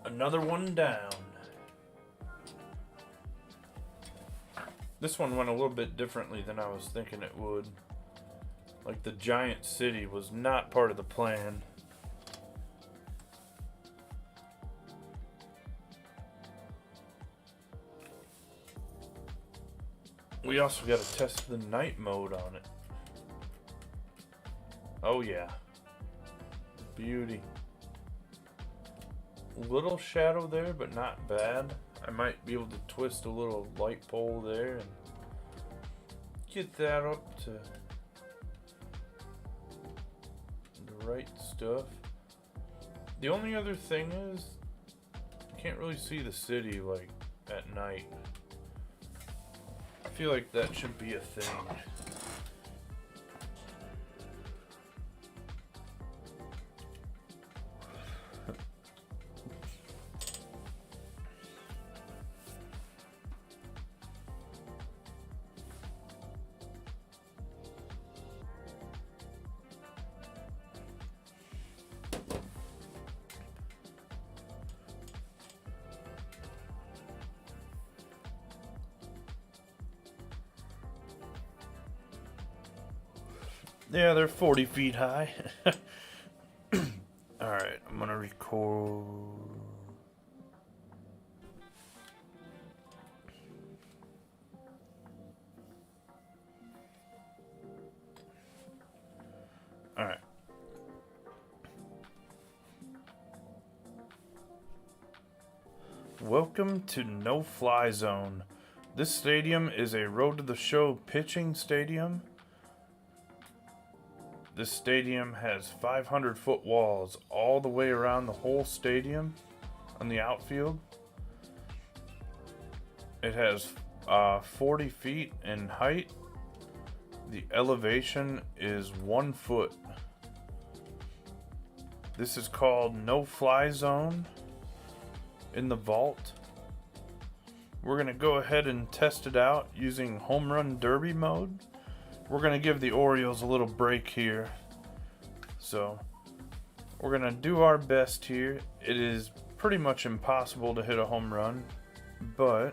Another one down. This one went a little bit differently than I was thinking it would. Like the giant city was not part of the plan. We also got to test the night mode on it. Oh yeah. Beauty. Little shadow there, but not bad. I might be able to twist a little light pole there and get that up to the right stuff. The only other thing is, you can't really see the city like at night. I feel like that should be a thing. Yeah, they're 40 feet high. Alright, I'm gonna record. Alright. Welcome to No Fly Zone. This stadium is a road to the show pitching stadium. This stadium has 500-foot walls all the way around the whole stadium on the outfield. It has 40 feet in height. The elevation is 1 foot. This is called No Fly Zone in the vault. We're going to go ahead and test it out using Home Run Derby mode. we're going to give the Orioles a little break here. So we're going to do our best here. It is pretty much impossible to hit a home run, but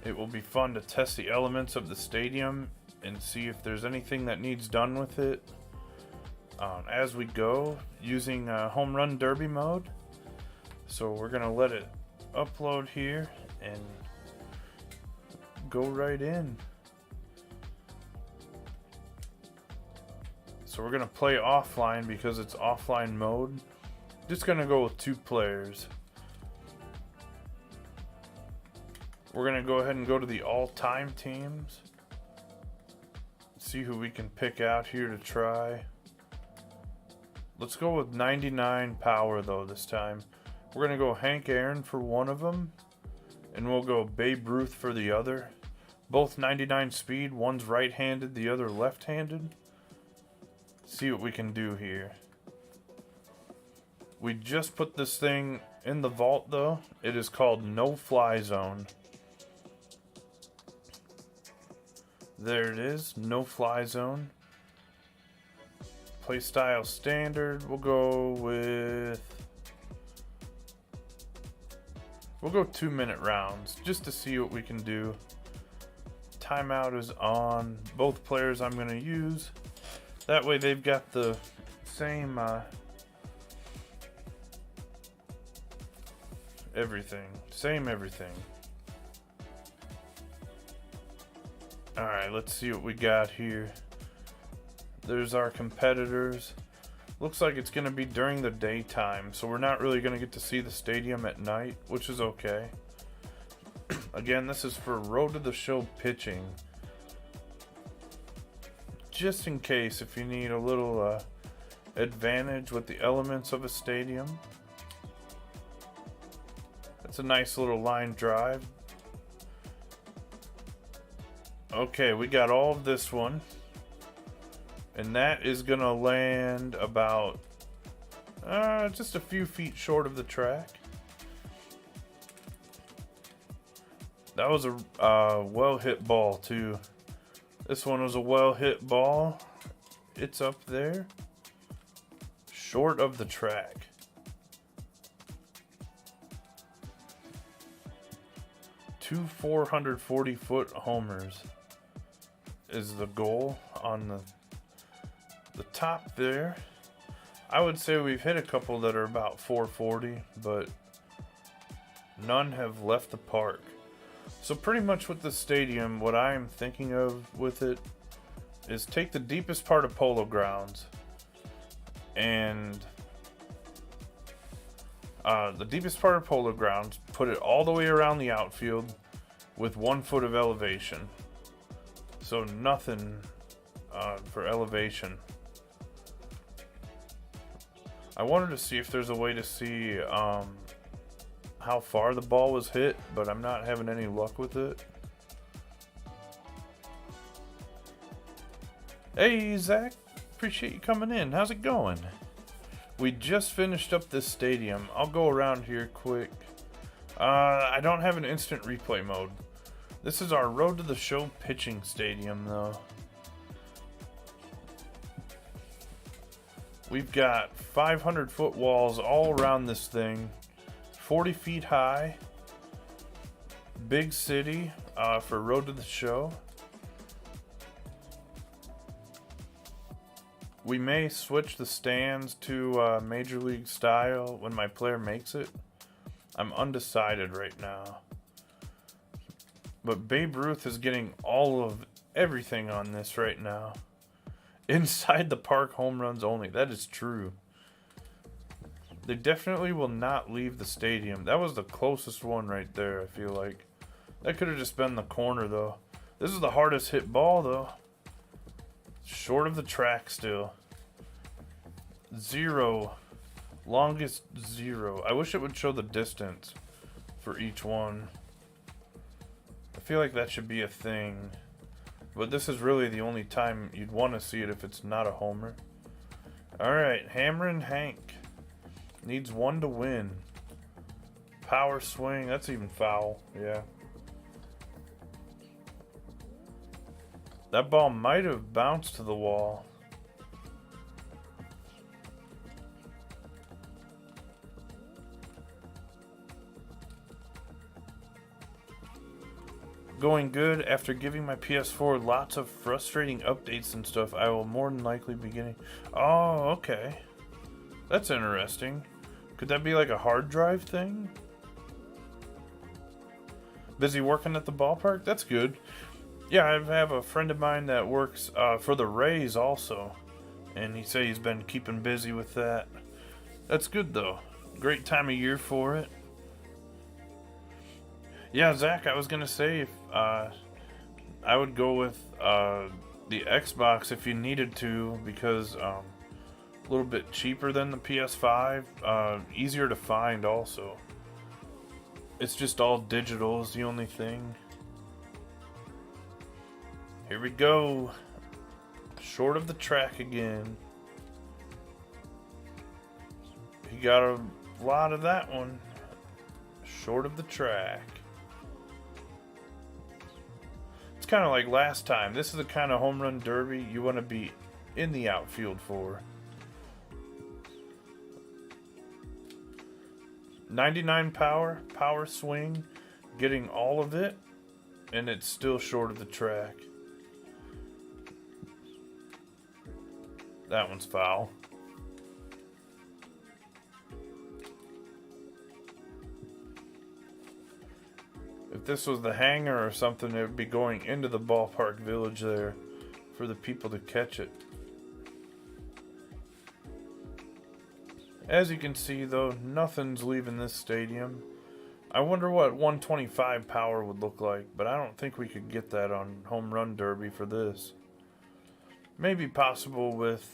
it will be fun to test the elements of the stadium and see if there's anything that needs done with it as we go using home run derby mode. So we're going to let it upload here and go right in. So we're going to play offline because it's offline mode. Just going to go with 2 players. We're going to go ahead and go to the all-time teams. See who we can pick out here to try. Let's go with 99 power though this time. We're going to go Hank Aaron for one of them. And we'll go Babe Ruth for the other. Both 99 speed. One's right-handed, the other left-handed. See what we can do here. We just put this thing in the vault though. It is called No Fly Zone. There it is, No Fly Zone. Playstyle standard. We'll go 2-minute rounds just to see what we can do. Timeout is on. Both players I'm going to use. That way they've got the same everything. Same everything. Alright, let's see what we got here. There's our competitors. Looks like it's going to be during the daytime, so we're not really going to get to see the stadium at night, which is okay. Again, this is for Road to the Show pitching. Just in case if you need a little advantage with the elements of a stadium. That's a nice little line drive. Okay, we got all of this one. And that is going to land about just a few feet short of the track. That was a well-hit ball, too. This one was a well-hit ball. It's up there. Short of the track. Two 440-foot homers is the goal on the top there. I would say we've hit a couple that are about 440, but none have left the park. So pretty much with the stadium, what I am thinking of with it is take the deepest part of Polo Grounds and the deepest part of Polo Grounds, put it all the way around the outfield with 1 foot of elevation. So nothing for elevation. I wanted to see if there's a way to see how far the ball was hit, but I'm not having any luck with it. Hey Zach, appreciate you coming in. How's it going? We just finished up this stadium. I'll go around here quick. I don't have an instant replay mode. This is our Road to the Show pitching stadium though. We've got 500-foot walls all around this thing. 40 feet high. Big city for Road to the Show. We may switch the stands to Major League style when my player makes it. I'm undecided right now. But Babe Ruth is getting all of everything on this right now. Inside the park home runs only. That is true. They definitely will not leave the stadium. That was the closest one right there, I feel like. That could have just been the corner, though. This is the hardest hit ball, though. Short of the track still. 0. Longest 0. I wish it would show the distance for each one. I feel like that should be a thing. But this is really the only time you'd want to see it if it's not a homer. Alright, Hammerin' Hank. Needs 1 to win. Power swing. That's even foul. Yeah. That ball might have bounced to the wall. Going good. After giving my PS4 lots of frustrating updates and stuff, I will more than likely be getting... Oh, okay. That's interesting. Could that be like a hard drive thing? Busy working at the ballpark? That's good. Yeah, I have a friend of mine that works for the Rays also. And he said he's been keeping busy with that. That's good though. Great time of year for it. Yeah, Zach, I was going to say if I would go with the Xbox if you needed to, because a little bit cheaper than the PS5, easier to find also. It's just all digital is the only thing. Here we go. Short of the track again. He got a lot of that one. Short of the track. It's kind of like last time. This is the kind of home run derby you want to be in the outfield for. 99 power swing, getting all of it, and it's still short of the track. That one's foul. If this was the hangar or something, it would be going into the ballpark village there for the people to catch it. As you can see though, nothing's leaving this stadium. I wonder what 125 power would look like, but I don't think we could get that on Home Run Derby for this. Maybe possible with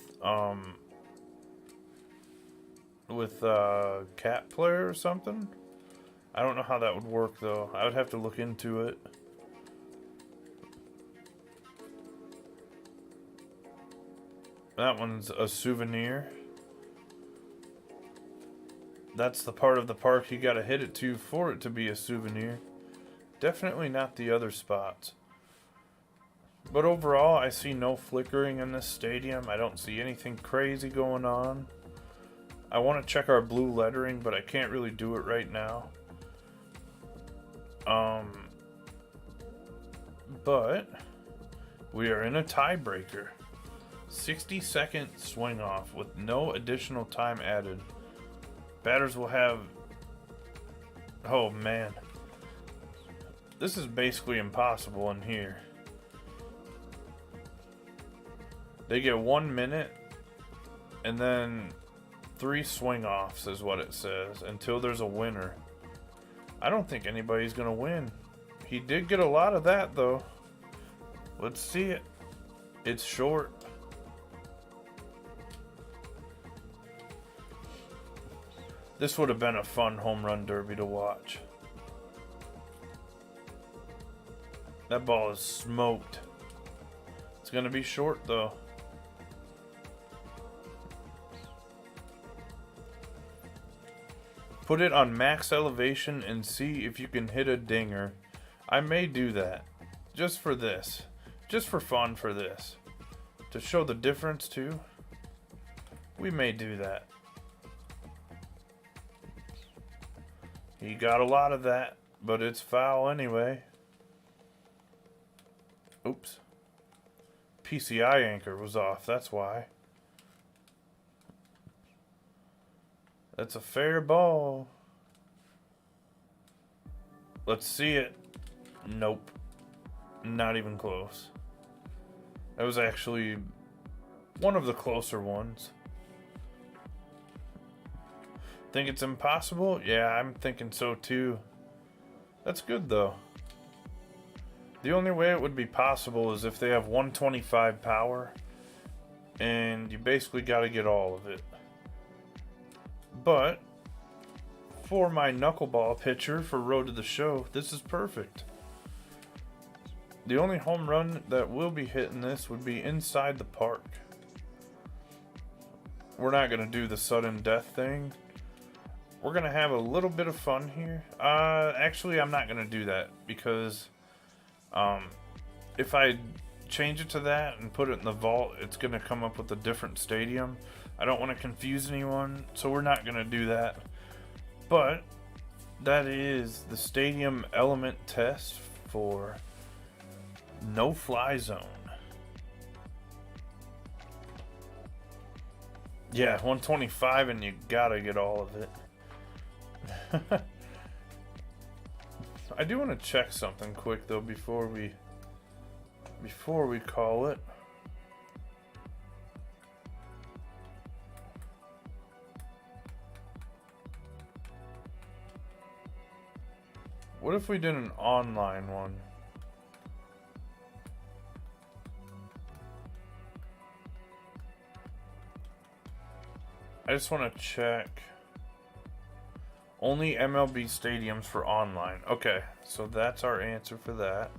Cat Player or something. I don't know how that would work though. I would have to look into it. That one's a souvenir. That's the part of the park you gotta hit it to for it to be a souvenir. Definitely not the other spots. But overall, I see no flickering in this stadium. I don't see anything crazy going on. I want to check our blue lettering, but I can't really do it right now. But we are in a tiebreaker. 60-second swing off with no additional time added. Batters will have... Oh man. This is basically impossible in here. They get 1 minute and then 3 swing offs is what it says until there's a winner. I don't think anybody's gonna win. He did get a lot of that though. Let's see it. It's short. This would have been a fun home run derby to watch. That ball is smoked. It's gonna be short though. Put it on max elevation and see if you can hit a dinger. I may do that. Just for this. Just for fun for this. To show the difference too. We may do that. He got a lot of that, but it's foul anyway. Oops. PCI anchor was off, that's why. That's a fair ball. Let's see it. Nope. Not even close. That was actually one of the closer ones. Think it's impossible? Yeah, I'm thinking so too. That's good though. The only way it would be possible is if they have 125 power and you basically got to get all of it. But for my knuckleball pitcher for Road to the Show, this is perfect. The only home run that will be hitting this would be inside the park. We're not going to do the sudden death thing. We're going to have a little bit of fun here. Actually, I'm not going to do that because if I change it to that and put it in the vault, it's going to come up with a different stadium. I don't want to confuse anyone, so we're not going to do that. But that is the stadium element test for No Fly Zone. Yeah, 125, and you gotta get all of it. I do want to check something quick though before we call it. What if we did an online one? I just want to check. Only MLB stadiums for online. Okay, so that's our answer for that.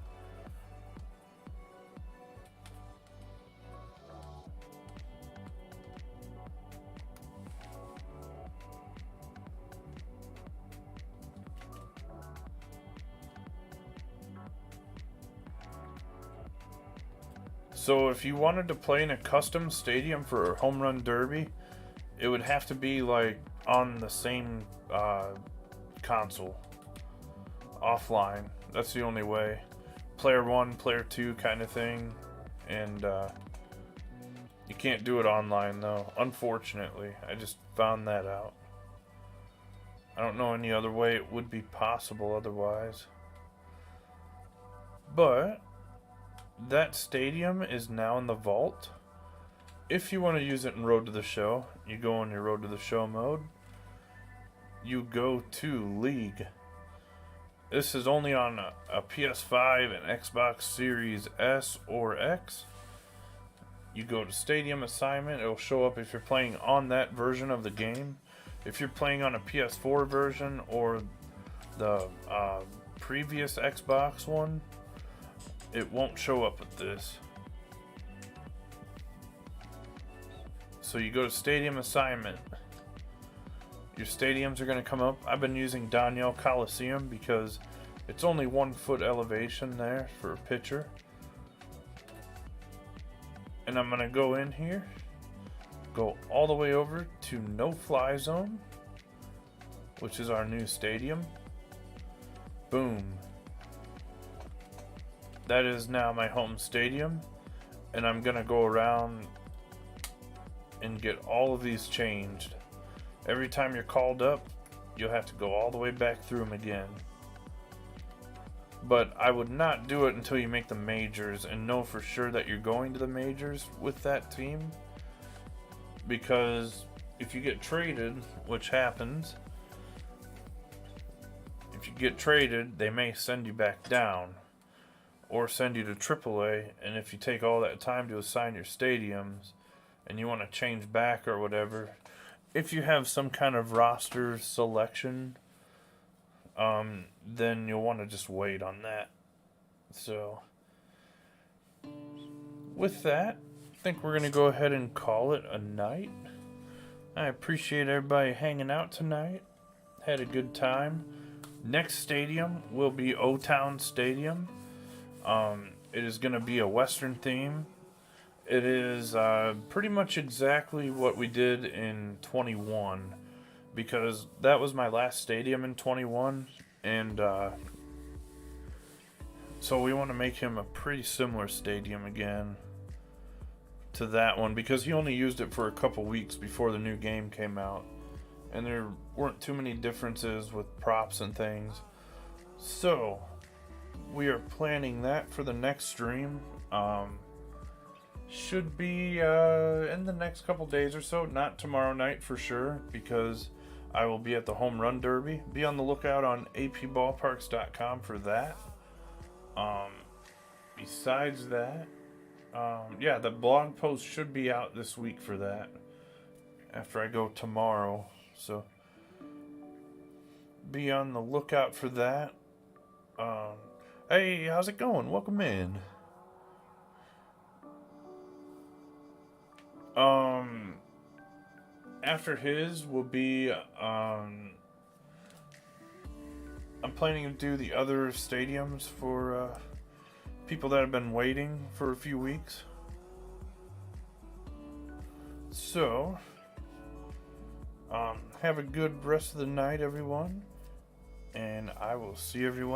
So if you wanted to play in a custom stadium for a home run derby, it would have to be like on the same console, offline. That's the only way. Player 1, player 2 kind of thing. And you can't do it online though, unfortunately. I just found that out. I don't know any other way it would be possible otherwise. But that stadium is now in the vault. If you want to use it in Road to the Show, you go in your Road to the Show mode. You go to League. This is only on a PS5 and Xbox Series S or X. You go to Stadium Assignment. It'll show up if you're playing on that version of the game. If you're playing on a PS4 version or the previous Xbox one, it won't show up with this. So you go to Stadium Assignment. Your stadiums are going to come up. I've been using Daniel Coliseum because it's only 1 foot elevation there for a pitcher. And I'm going to go in here, go all the way over to No Fly Zone, which is our new stadium. Boom. That is now my home stadium, and I'm gonna go around and get all of these changed. Every time you're called up, you'll have to go all the way back through them again. But I would not do it until you make the majors and know for sure that you're going to the majors with that team. Because if you get traded, which happens, if you get traded, they may send you back down or send you to AAA, and if you take all that time to assign your stadiums and you want to change back or whatever, if you have some kind of roster selection, then you'll want to just wait on that. So with that, I think we're going to go ahead and call it a night. I appreciate everybody hanging out tonight. Had a good time. Next stadium will be O-Town Stadium. It is going to be a Western theme. It is pretty much exactly what we did in 21, because that was my last stadium in 21, and so we want to make him a pretty similar stadium again to that one, because he only used it for a couple weeks before the new game came out, and there weren't too many differences with props and things. So we are planning that for the next stream. Should be in the next couple days or so. Not tomorrow night for sure, because I will be at the Home Run Derby. Be on the lookout on apballparks.com for that. Besides that, yeah, the blog post should be out this week for that after I go tomorrow. So be on the lookout for that. Hey, how's it going? Welcome in. After his will be, I'm planning to do the other stadiums for people that have been waiting for a few weeks. So, have a good rest of the night, everyone, and I will see everyone